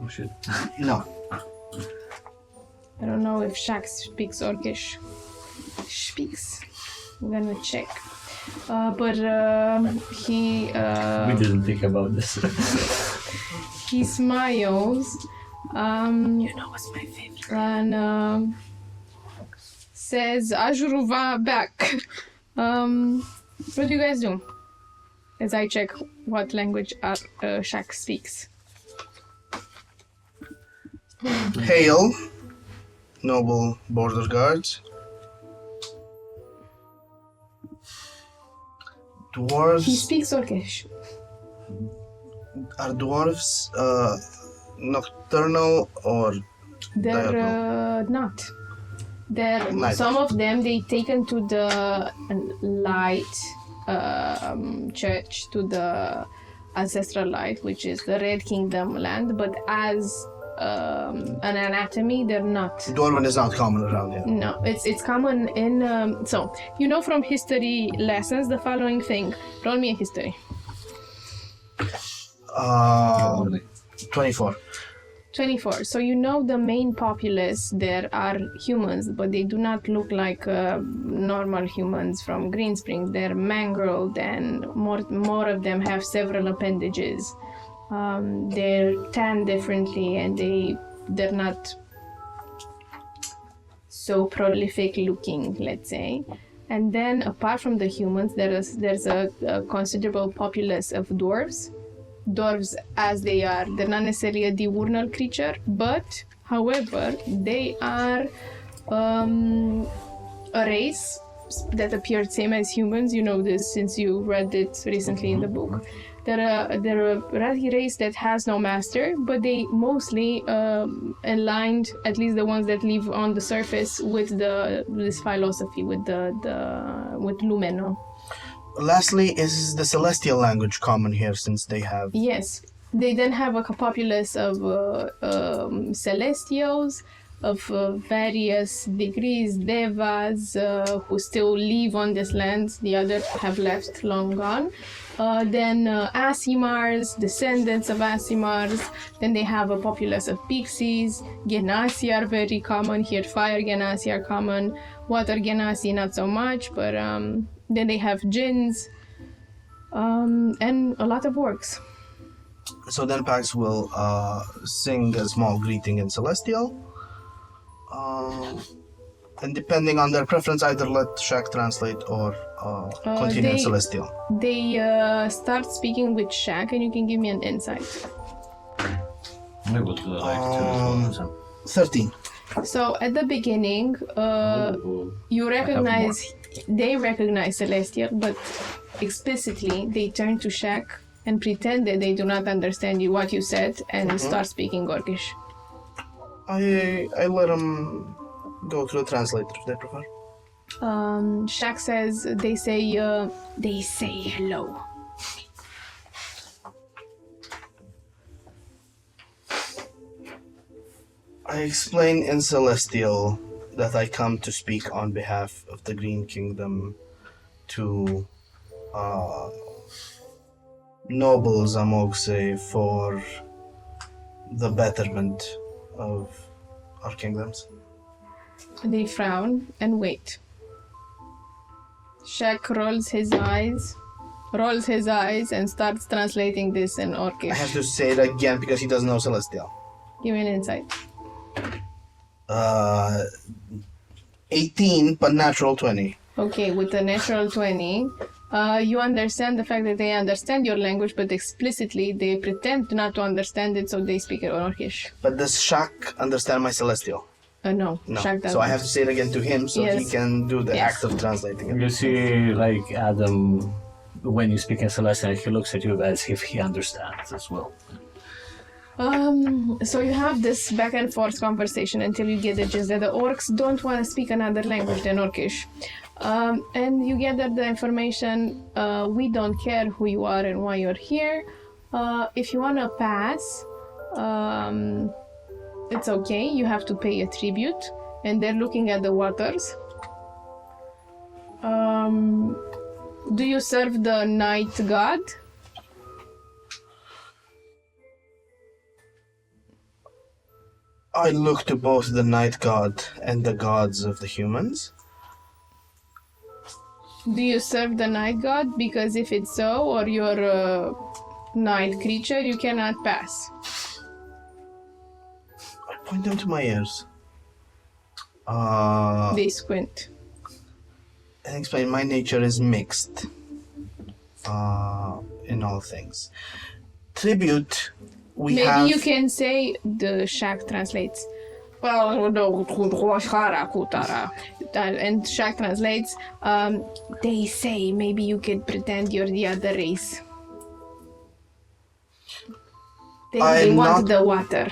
Oh shit. No. I don't know if Shaq speaks Orcish. Speaks. I'm gonna check. But he... we didn't think about this. He smiles. You know what's my favorite? And says, Ajuruva back. What do you guys do? As I check what language Shaq speaks. Hail, noble border guards. Dwarves. He speaks Orcish. Are dwarves nocturnal or They're not. They're Night. Some of them they taken to the light church, to the ancestral light, which is the Red Kingdom land. But as an anatomy, they're not. Dwarven is not common around here. No, it's common in. So you know from history lessons the following thing. Roll me a history. 24. 24. So you know the main populace there are humans, but they do not look like normal humans from Green Springs. They're mangled, and more of them have several appendages. They're tanned differently, and they're not so prolific looking, let's say. And then apart from the humans, there's a considerable populace of dwarves. Dwarves, as they are, they're not necessarily a diurnal creature, but however, they are a race that appeared same as humans. You know this since you read it recently in the book. They're a race that has no master, but they mostly aligned, at least the ones that live on the surface, with this philosophy, with Lumeno. Lastly, is the celestial language common here since they have... Yes. They then have a populace of celestials of various degrees, devas, who still live on this land. The others have left, long gone. Then Asimars, descendants of Asimars. Then they have a populace of pixies. Genasi are very common here. Fire Genasi are common. Water Genasi not so much, but then they have jinns and a lot of orcs. So then Pax will sing a small greeting in Celestial. And depending on their preference, either let Shaq translate or continue in Celestial. They start speaking with Shaq, and you can give me an insight. I would like to. 13. So at the beginning, you recognize, they recognize Celestial, but explicitly they turn to Shaq and pretend that they do not understand what you said and start speaking Orcish. I let them go through the translator if they prefer. Shaq says they say hello. I explain in Celestial that I come to speak on behalf of the Green Kingdom to noble Zamogse for the betterment of our kingdoms. They frown and wait. Shaq rolls his eyes and starts translating this in Orcish. I have to say it again because he doesn't know Celestial. Give me an insight. 18, but natural 20. Okay, with the natural 20, you understand the fact that they understand your language, but explicitly they pretend not to understand it, so they speak it in Orcish. But does Shaq understand my Celestial? No, No. Shaq doesn't. So I have to say it again to him so he Yes. can do the Yes. act of translating it. You see, like Adam, when you speak in Celestial, he looks at you as if he understands as well. So you have this back and forth conversation until you get the gist that the orcs don't want to speak another language than Orcish. And you gather the information, we don't care who you are and why you're here. If you want to pass, it's okay, you have to pay a tribute, and they're looking at the waters. Do you serve the night god? I look to both the night god and the gods of the humans. Do you serve the night god? Because if it's so, or you're a night creature, you cannot pass. I point them to my ears. They squint. And explain my nature is mixed in all things. Tribute, we Maybe have... you can say, the Shaq translates. And Shaq translates, they say maybe you could pretend you're the other race. They want the water.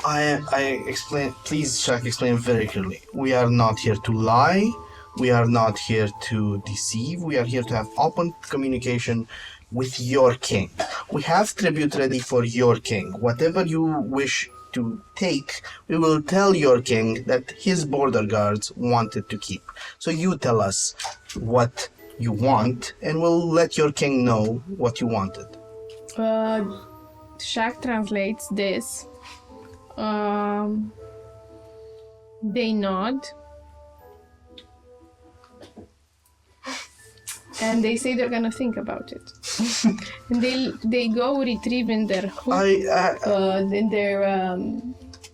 I explain, please Shaq, explain very clearly. We are not here to lie. We are not here to deceive. We are here to have open communication with your king. We have tribute ready for your king. Whatever you wish to take, we will tell your king that his border guards wanted to keep. So you tell us what you want, and we'll let your king know what you wanted. Shaq translates this. They nod. And they say they're gonna think about it. And they go retrieve in their in their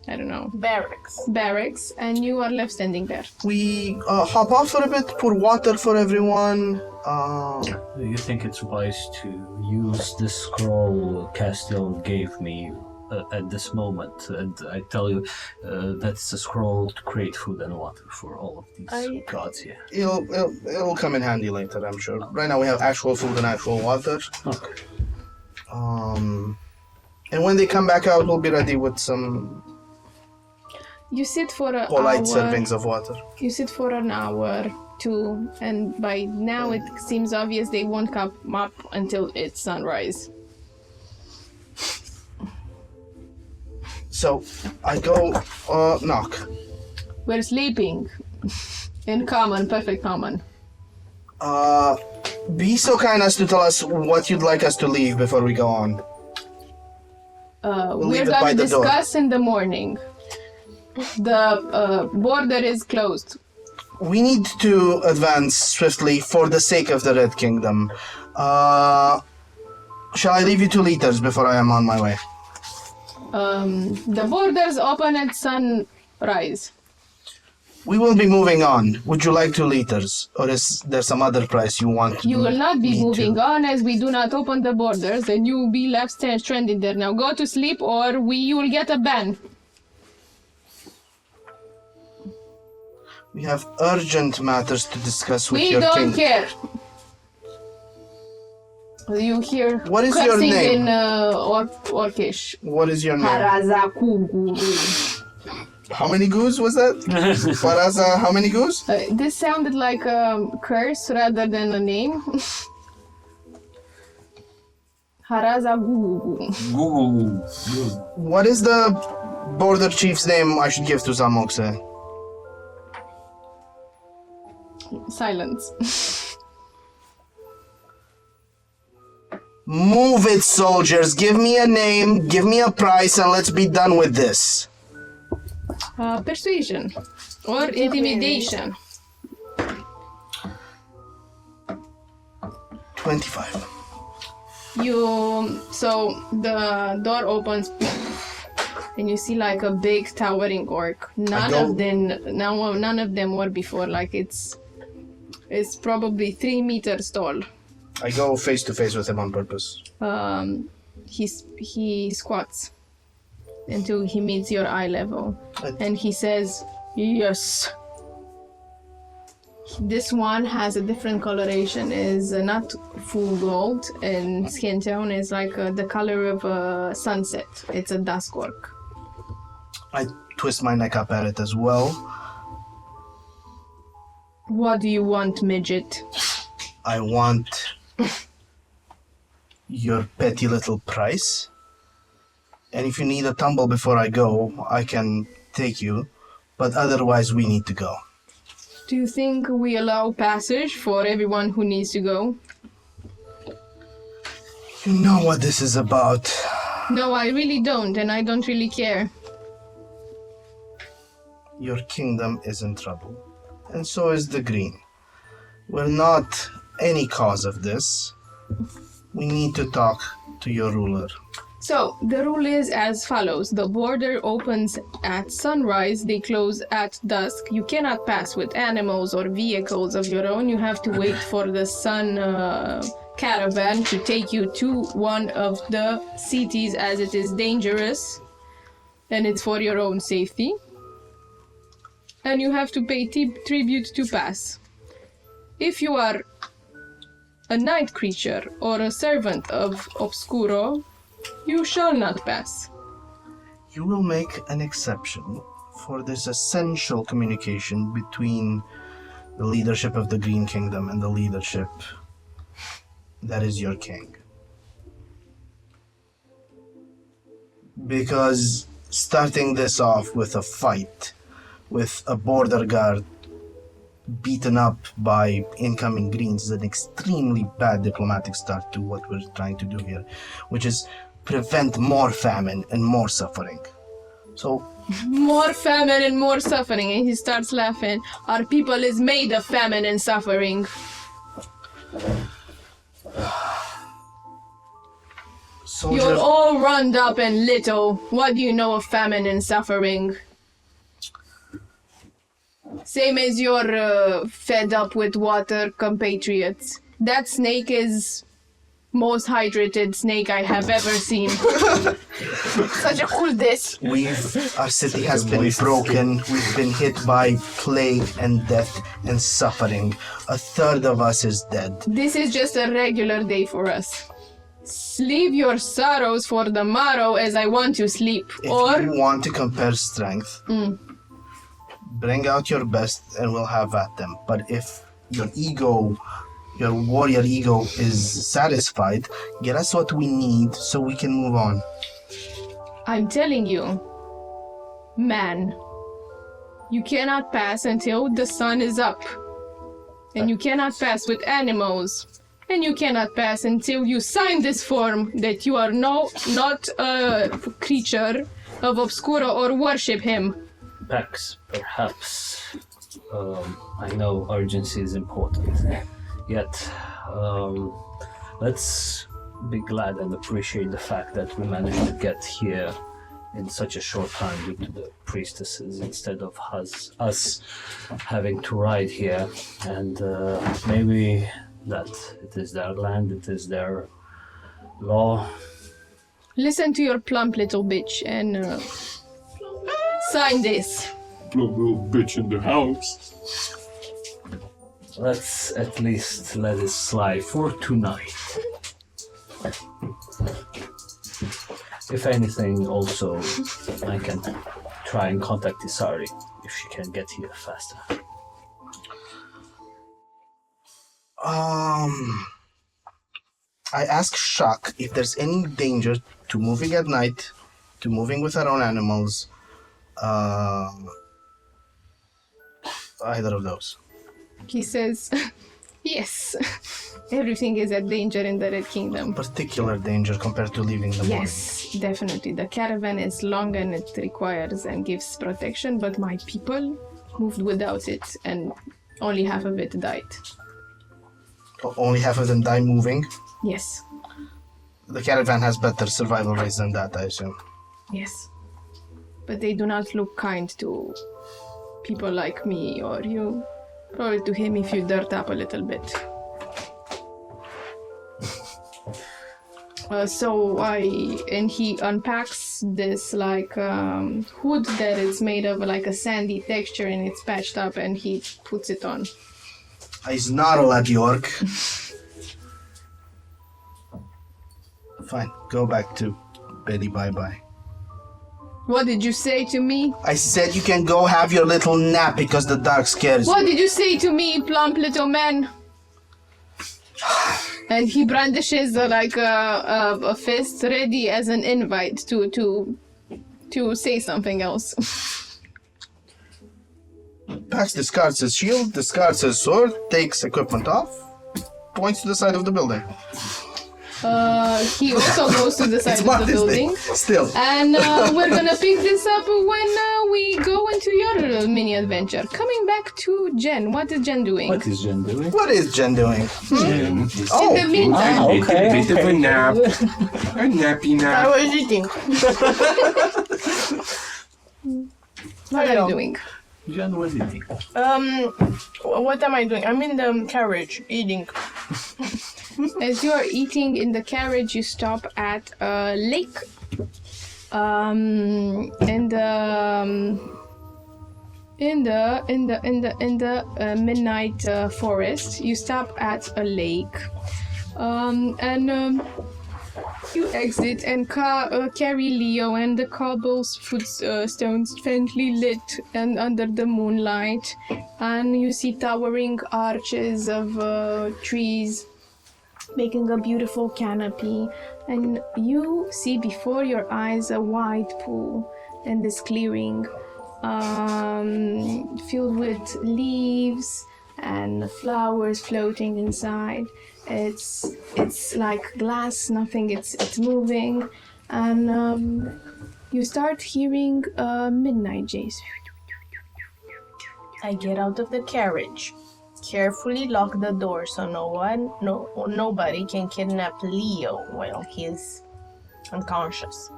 I don't know, barracks, and you are left standing there. We hop off for a bit, pour water for everyone. Do you think it's wise to use this scroll Castiel gave me at this moment? And I tell you, that's a scroll to create food and water for all of these gods here. It'll come in handy later, I'm sure. Right now we have actual food and actual water. Okay. And when they come back out, we'll be ready with some You sit for an polite hour. servings of water. You sit for an hour, two, and by now it seems obvious they won't come up until it's sunrise. So I go knock. We're sleeping. In common, perfect common. Be so kind as to tell us what you'd like us to leave before we go on. We're leave it by gonna the door. discuss in the morning. The border is closed. We need to advance swiftly for the sake of the Red Kingdom. Shall I leave you 2 liters before I am on my way? The borders open at sunrise. We will be moving on. Would you like 2 liters? Or is there some other price you want? You will not be me moving to? on as we do not open the borders, and you will be left stranded there. Now go to sleep, or you will get a ban. We have urgent matters to discuss with We your don't king. care. You hear What is your cursing name? in Orcish. What is your name? Harazakugu. How many goose was that? Faraza, how many goose? This sounded like a curse rather than a name. Harazakugu. What is the border chief's name I should give to Zamokse? Silence. Move it, soldiers. Give me a name, give me a price, and let's be done with this. Persuasion or intimidation. 25. So the door opens and you see like a big towering orc. None of them were before. Like it's probably 3 meters tall. I go face to face with him on purpose. He squats until he meets your eye level, and he says, "Yes." This one has a different coloration. Is not full gold, and skin tone is like the color of a sunset. It's a dusk orc. I twist my neck up at it as well. What do you want, midget? I want your petty little price. And if you need a tumble before I go, I can take you. But otherwise, we need to go. Do you think we allow passage for everyone who needs to go? You know what this is about. No, I really don't, and I don't really care. Your kingdom is in trouble. And so is the Green. We're not any cause of this. We need to talk to your ruler. So, the rule is as follows. The border opens at sunrise, they close at dusk. You cannot pass with animals or vehicles of your own. You have to wait for the sun caravan to take you to one of the cities, as it is dangerous. And it's for your own safety. And you have to pay tribute to pass. If you are a night creature or a servant of Obscuro, you shall not pass. You will make an exception for this essential communication between the leadership of the Green Kingdom and the leadership that is your king. Because starting this off with a fight, with a border guard beaten up by incoming Greens is an extremely bad diplomatic start to what we're trying to do here, which is prevent more famine and more suffering. So, More famine and more suffering. And he starts laughing. Our people is made of famine and suffering. soldier, You're all round up and little. What do you know of famine and suffering? Same as your fed up with water compatriots. That snake is most hydrated snake I have ever seen. Such a cool dish. our city has been broken. We've been hit by plague and death and suffering. A third of us is dead. This is just a regular day for us. Leave your sorrows for the morrow as I want to sleep. If Or you want to compare strength, bring out your best and we'll have at them. But if your warrior ego is satisfied, get us what we need so we can move on. I'm telling you, man, you cannot pass until the sun is up. And you cannot pass with animals. And you cannot pass until you sign this form that you are not a creature of Obscura or worship him. Pax, perhaps. I know urgency is important. Yet, let's be glad and appreciate the fact that we managed to get here in such a short time due to the priestesses instead of us having to ride here. And maybe that it is their land, it is their law. Listen to your plump little bitch and sign this. Plump little bitch in the house. Let's at least let it slide for tonight. If anything, also, I can try and contact Isari if she can get here faster. I asked Shak if there's any danger to moving at night, to moving with our own animals. Either of those. He says, yes, everything is at danger in the Red Kingdom. Particular danger compared to leaving the morning. Yes, definitely. The caravan is long and it requires and gives protection, but my people moved without it and only half of it died. Only half of them die moving. Yes, The caravan has better survival rates than that, I assume. yes. But they do not look kind to people like me or you. Probably to him if you dirt up a little bit. And he unpacks this like hood that is made of like a sandy texture and it's patched up and he puts it on. I snarl at York. Fine, go back to Betty bye-bye. What did you say to me? I said you can go have your little nap because the dark scares you. What did you say to me, plump little man? And he brandishes like a fist ready as an invite to say something else. Pax discards his shield, discards his sword, takes equipment off, points to the side of the building. He also goes to the side of the building. Still. And we're gonna pick this up when we go into your mini adventure. Coming back to Jen. What is Jen doing? What is Jen doing? What is Jen doing? In the meantime, Okay. Bit of a nap. A nappy I nap. was eating. what are you doing? Jen was eating. What am I doing? I'm in the carriage eating. As you are eating in the carriage, you stop at a lake. In the midnight forest, you stop at a lake, and you exit and carry Leo and the cobble's footstones faintly lit and under the moonlight, and you see towering arches of trees making a beautiful canopy, and you see before your eyes a wide pool and this clearing filled with leaves and flowers floating inside. It's like glass, nothing, it's moving, and You start hearing midnight jays. I get out of the carriage, carefully lock the door so nobody can kidnap Leo while he is unconscious,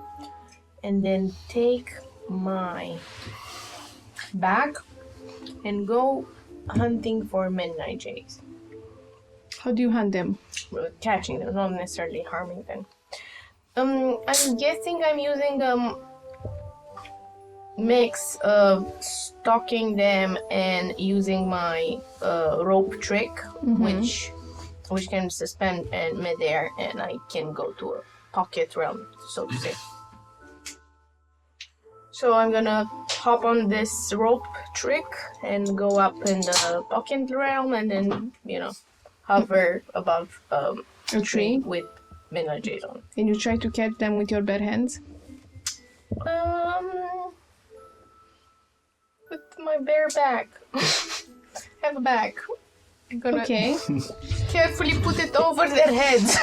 and then take my bag and go hunting for midnight jays. How do you hunt them? Catching them, not necessarily harming them. I'm guessing I'm using mix of stalking them and using my rope trick, which can suspend in midair, and I can go to a pocket realm, so to say. So I'm gonna hop on this rope trick and go up in the pocket realm, and then hover above a tree with midnight jays on. And you try to catch them with your bare hands? With my bare back. I have a bag. I'm gonna carefully put it over their heads.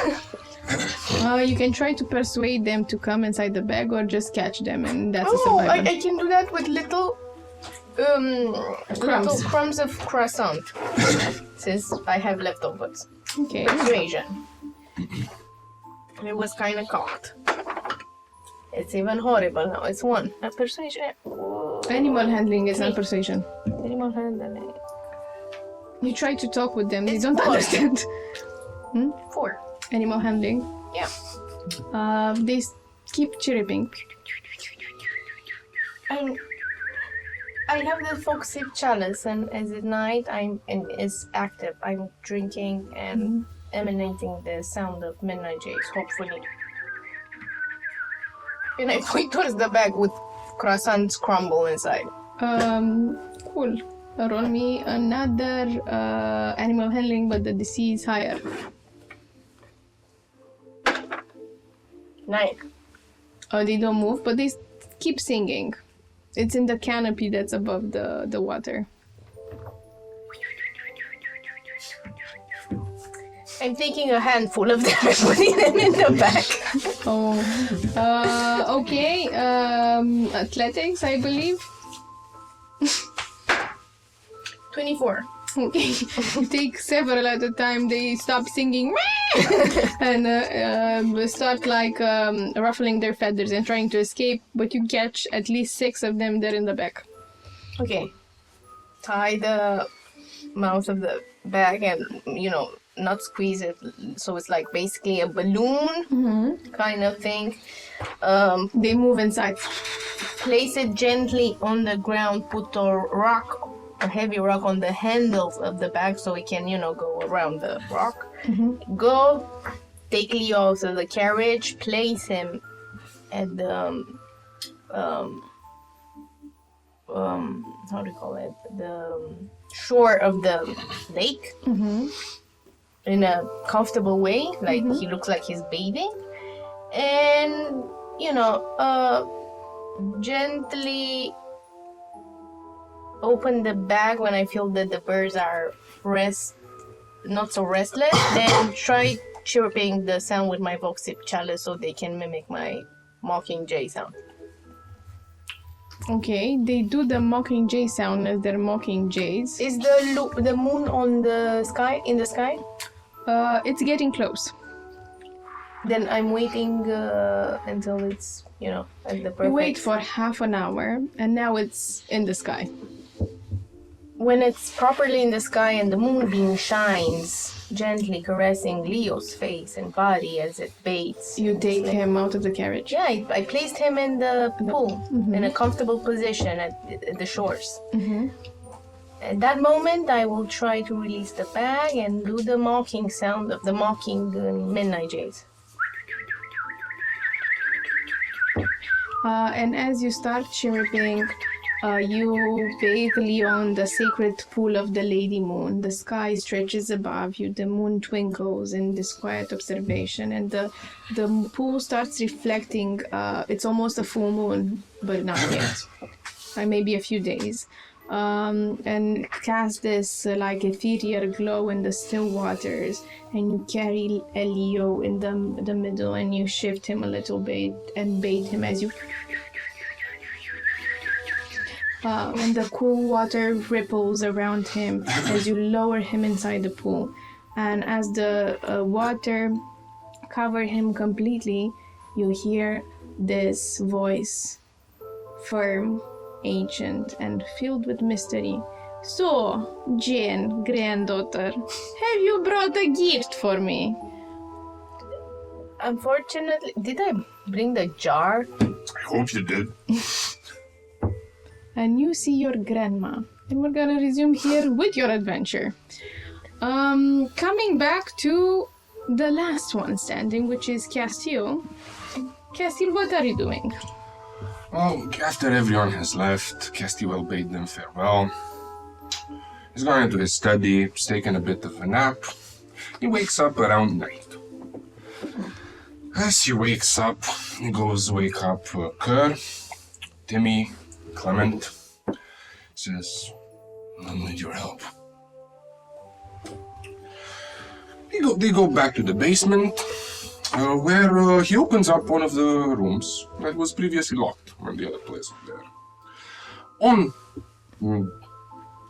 You can try to persuade them to come inside the bag or just catch them, and that's a survival. I can do that with little crumbs of croissant, since I have leftovers. Okay. Persuasion. It was kind of cocked. It's even horrible now. It's 1. Persuasion. Animal handling is not persuasion. Animal handling. You try to talk with them, they don't understand. 4. Animal handling. Yeah. They keep chirping. I have the foxy chalice, and as at night it's active. I'm drinking and emanating the sound of midnight jays, hopefully. And I point towards the bag with croissants crumble inside. Cool. Roll me another animal handling, but the DC is higher. 9. They don't move, but they keep singing. It's in the canopy that's above the water. I'm taking a handful of them and putting them in the bag. Okay. Athletics, I believe. 24. Okay. You take several at a time. They stop singing and start ruffling their feathers and trying to escape, but you catch at least 6 of them there in the back. Okay. Tie the mouth of the bag and, not squeeze it, so it's like basically a balloon kind of thing. They move inside. Place it gently on the ground, put a heavy rock on the handles of the bag so it can, go around the rock. Go take Leo out of the carriage, place him at the how do you call it? The shore of the lake. In a comfortable way, like he looks like he's bathing, and gently open the bag when I feel that the birds are not so restless, then try chirping the sound with my voxip chalice so they can mimic my mocking jay sound. Okay, they do the mocking jay sound as they're mocking jays. Is the moon on the sky? In the sky? It's getting close. Then I'm waiting until it's, at the perfect... You wait for half an hour, and now it's in the sky. When it's properly in the sky and the moonbeam shines, gently caressing Leo's face and body as it bathes. You take him out of the carriage. Yeah, I placed him in the pool, in a comfortable position at the shores. At that moment, I will try to release the bag and do the mocking sound of the mocking midnight jays. And as you start chirping, you bathe Leo in the sacred pool of the Lady Moon. The sky stretches above you, the moon twinkles in this quiet observation, and the pool starts reflecting. It's almost a full moon, but not yet. Maybe a few days. And cast this ethereal glow in the still waters, and you carry Leo in the middle, and you shift him a little bit and bathe him as you and the cool water ripples around him as you lower him inside the pool. And as the water cover him completely, you hear this voice, firm, ancient, and filled with mystery. So, Jane, granddaughter, have you brought a gift for me? Unfortunately, did I bring the jar? I hope you did. And you see your grandma. And we're gonna resume here with your adventure. Coming back to the last one standing, which is Castile. Castile, what are you doing? Well, after everyone has left, Castile bade them farewell. He's gone into his study, he's taken a bit of a nap. He wakes up around night. As he wakes up, he goes wake up Kerr, Timmy, Clement. Says, "I'll need your help." They go back to the basement, where he opens up one of the rooms that was previously locked when the other place was there. On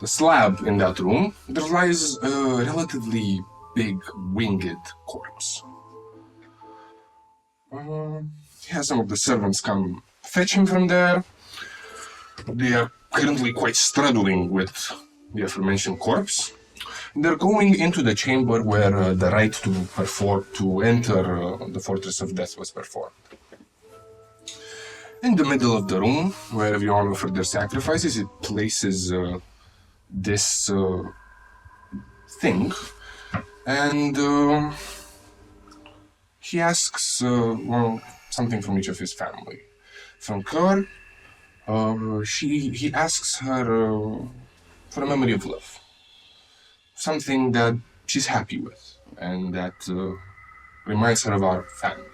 the slab in that room, there lies a relatively big winged corpse. He has some of the servants come fetch him from there. They are currently quite struggling with the aforementioned corpse. They're going into the chamber where the rite to enter the Fortress of Death was performed. In the middle of the room, where everyone offered their sacrifices, it places this thing, and he asks something from each of his family. From Karl, he asks her for a memory of love. Something that she's happy with, and that reminds her of our family.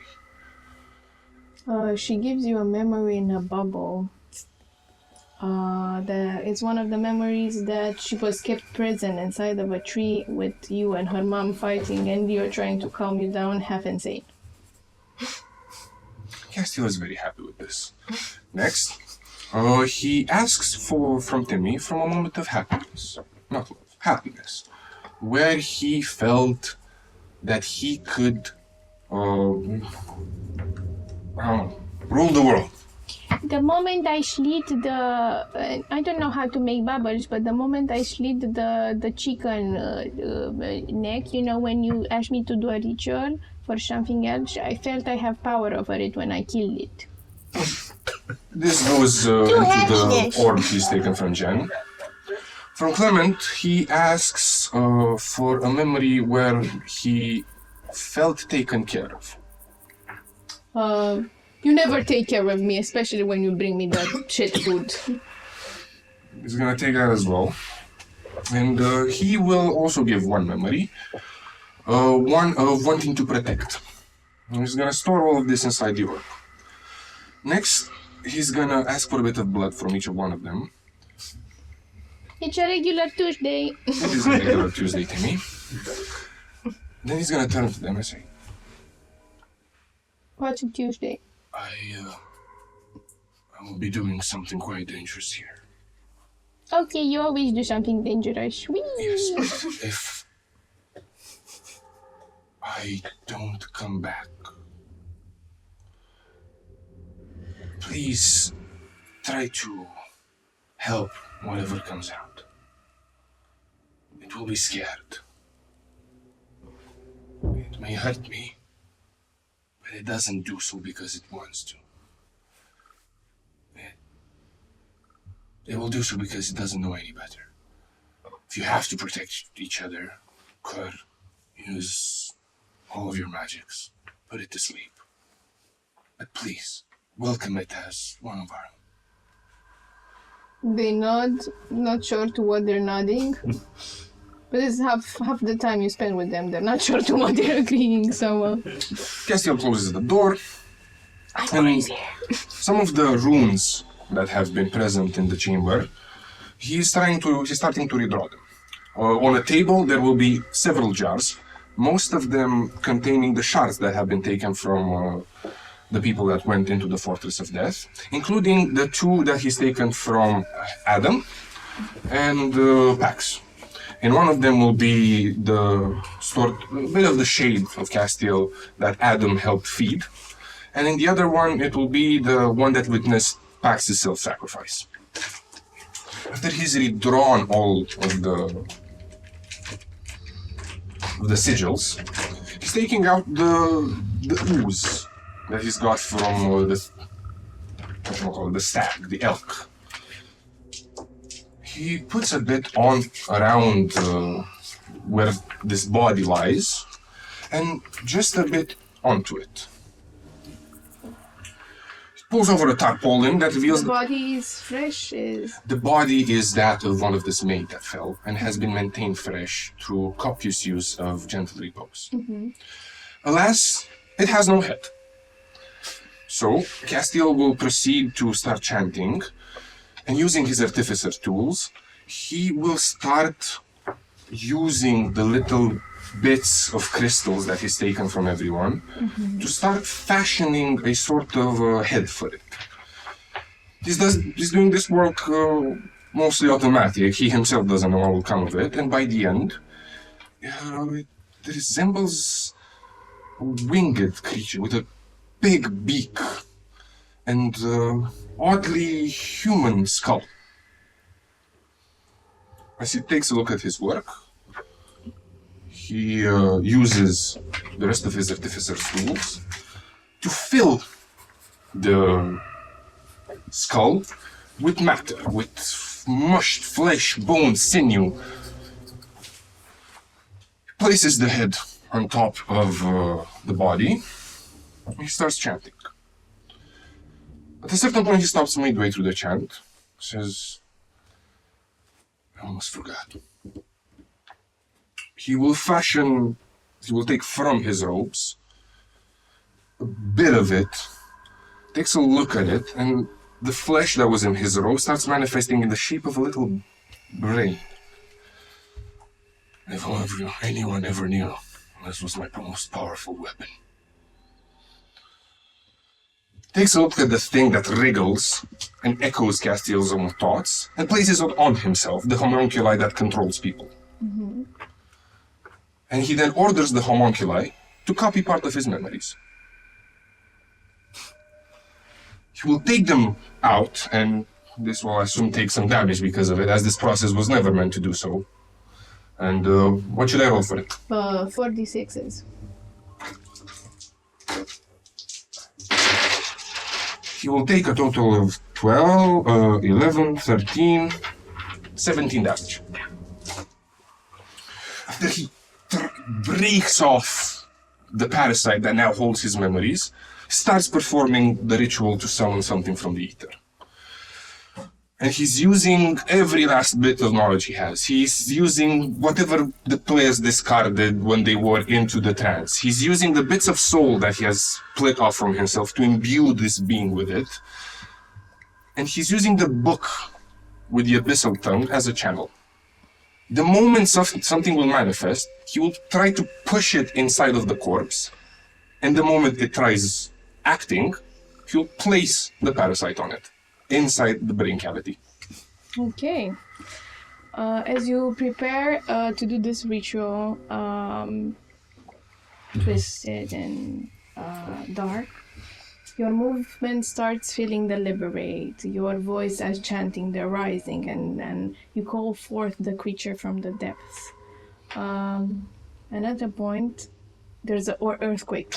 She gives you a memory in a bubble. It's one of the memories that she was kept prison inside of a tree with you and her mom fighting, and you're trying to calm you down, half insane. Castile is very happy with this. Next, he asks from Timmy from a moment of happiness, not love, happiness, where he felt that he could rule the world. The moment I slit I don't know how to make bubbles, but the moment I slit the chicken neck, when you asked me to do a ritual for something else, I felt I have power over it when I killed it. This goes into the orb he's taken from Jen. From Clement, he asks for a memory where he felt taken care of. You never take care of me, especially when you bring me that shit food. He's gonna take that as well. And he will also give one memory. One of wanting to protect. And he's gonna store all of this inside the orb. Next, he's gonna ask for a bit of blood from each one of them. It's a regular Tuesday. It is a regular Tuesday to me. Then he's gonna turn to them and say, What's a Tuesday? I will be doing something quite dangerous here. Okay, you always do something dangerous. Whee! Yes, but if I don't come back, please try to help whatever comes out. It will be scared. It may hurt me, but it doesn't do so because it wants to. It will do so because it doesn't know any better. If you have to protect each other, Kerr, use all of your magics. Put it to sleep. But please, welcome it as one of our own. They nod, not sure to what they're nodding. But it's half the time you spend with them. They're not sure to what they're agreeing, so... Castile closes the door. And some of the runes that have been present in the chamber, he's starting to redraw them. On a table, there will be several jars, most of them containing the shards that have been taken from the people that went into the Fortress of Death, including the two that he's taken from Adam and Pax. And one of them will be the a bit of the shade of Castiel that Adam helped feed. And in the other one, it will be the one that witnessed Pax's self-sacrifice. After he's redrawn all of the sigils, he's taking out the ooze that he's got from the stag, the elk. He puts a bit on around where this body lies, and just a bit onto it. He pulls over a tarpaulin that reveals The body is fresh. the body is that of one of this maid that fell and has been maintained fresh through copious use of gentle repose. Alas, it has no head. So, Castiel will proceed to start chanting, and using his artificer tools, he will start using the little bits of crystals that he's taken from everyone to start fashioning a sort of head for it. He's doing this work mostly automatic. He himself doesn't know what will come of it, and by the end, it resembles a winged creature with a big beak and oddly human skull. As he takes a look at his work, he uses the rest of his artificer's tools to fill the skull with matter, with mushed flesh, bone, sinew. He places the head on top of the body. He starts chanting. At a certain point, he stops midway through the chant. Says, I almost forgot. He will take from his robes a bit of it, takes a look at it, and the flesh that was in his robe starts manifesting in the shape of a little brain. If anyone ever knew, this was my most powerful weapon. Takes a look at the thing that wriggles and echoes Castiel's own thoughts, and places it on himself, the homunculi that controls people. And he then orders the homunculi to copy part of his memories. He will take them out, and this will, I assume, take some damage because of it, as this process was never meant to do so. And what should I roll for it? 4d6s. He will take a total of 12, 11, 13, 17 damage. After he breaks off the parasite that now holds his memories, starts performing the ritual to summon something from the ether. And he's using every last bit of knowledge he has. He's using whatever the players discarded when they were into the trance. He's using the bits of soul that he has split off from himself to imbue this being with it. And he's using the book with the abyssal tongue as a channel. The moment something will manifest, he will try to push it inside of the corpse. And the moment it tries acting, he'll place the parasite on it, inside the brain cavity. Okay. As you prepare to do this ritual, twisted and dark, your movement starts feeling deliberate. Your voice as chanting the rising, and you call forth the creature from the depths. And at a point, there's an earthquake,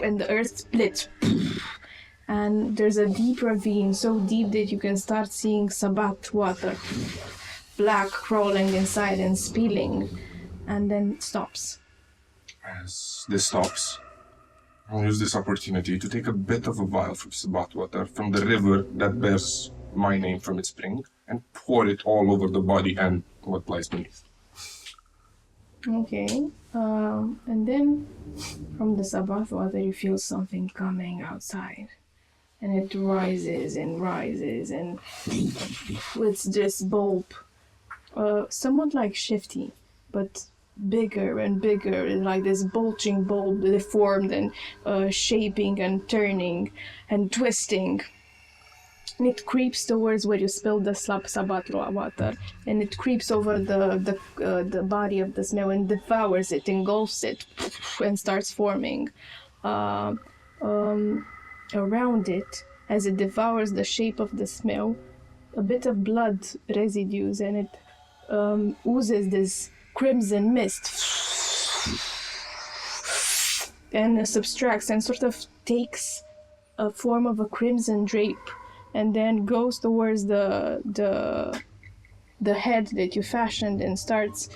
and the earth splits. And there's a deep ravine, so deep that you can start seeing Sabbath water, black crawling inside and spilling, and then stops. As this stops, I'll use this opportunity to take a bit of a vial from Sabbath water from the river that bears my name from its spring, and pour it all over the body and what lies beneath. Okay, and then from the Sabbath water you feel something coming outside. And it rises and rises, and it's this bulb, somewhat like Shifty, but bigger and bigger, like this bulging bulb, deformed and shaping and turning and twisting. And it creeps towards where you spilled the sabatlo water, and it creeps over the body of the snail and devours it, engulfs it, and starts forming around it. As it devours the shape of the snail, a bit of blood residues, and it oozes this crimson mist and subtracts and sort of takes a form of a crimson drape, and then goes towards the head that you fashioned and starts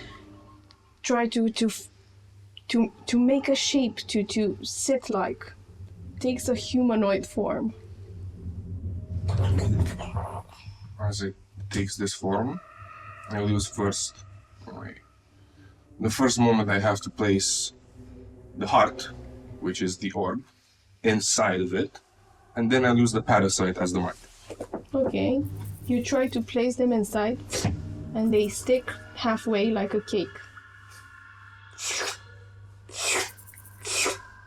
try to make a shape to sit like, takes a humanoid form. As it takes this form, I'll use first. The first moment I have to place the heart, which is the orb, inside of it, and then I'll use the parasite as the mark. Okay, you try to place them inside, and they stick halfway like a cake.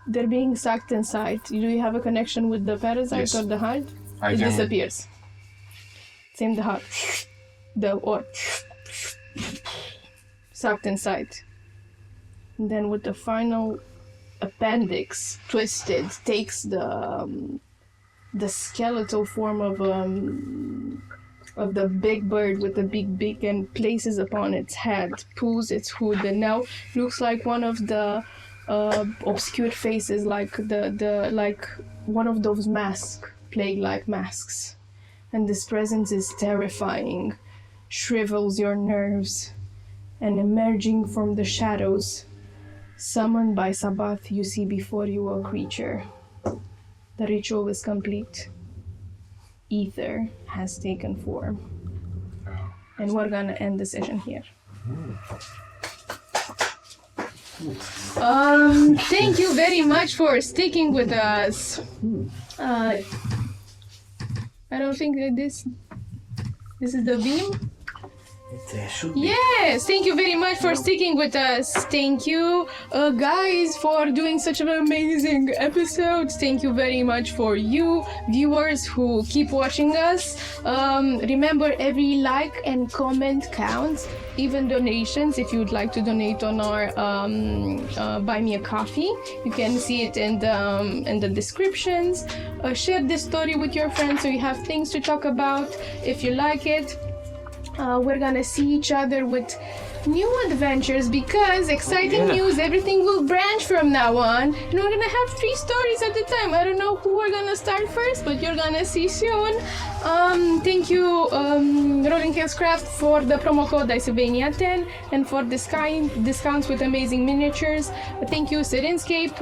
They're being sucked inside. Do you have a connection with the parasite Yes. or the heart? It disappears. Same the heart. The orb. Sucked inside. And then with the final appendix twisted, takes the skeletal form of the big bird with the big beak and places upon its head, pulls its hood, and now looks like one of the obscure faces, like like one of those plague-like masks. And this presence is terrifying, shrivels your nerves, and emerging from the shadows, summoned by Sabbath, you see before you a creature. The ritual is complete. Ether has taken form. And we're gonna end the session here. Thank you very much for sticking with us. I don't think that this is the VIM. It should be. Yes, thank you very much for sticking with us. Thank you, guys, for doing such an amazing episode. Thank you very much for you, viewers, who keep watching us. Remember, every like and comment counts, even donations. If you would like to donate on our Buy Me a Coffee, you can see it in the descriptions. Share this story with your friends so you have things to talk about if you like it. We're gonna see each other with new adventures, because exciting news, everything will branch from now on, and we're gonna have 3 stories at a time. I don't know who we're gonna start first, but you're gonna see soon. Thank you, Rolling Hills Craft, for the promo code Dicesylvania 10 and for discounts with amazing miniatures. Thank you, Sirenscape.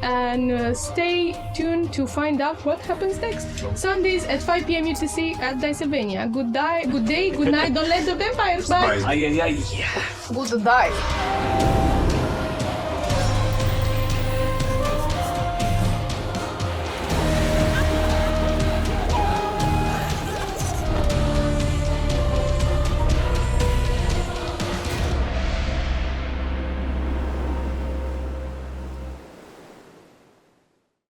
And stay tuned to find out what happens next. Sundays at 5 p.m. UTC at Dicesylvania. Good day, good night. Don't let the vampires bite. Ay, ay, ay. Good day.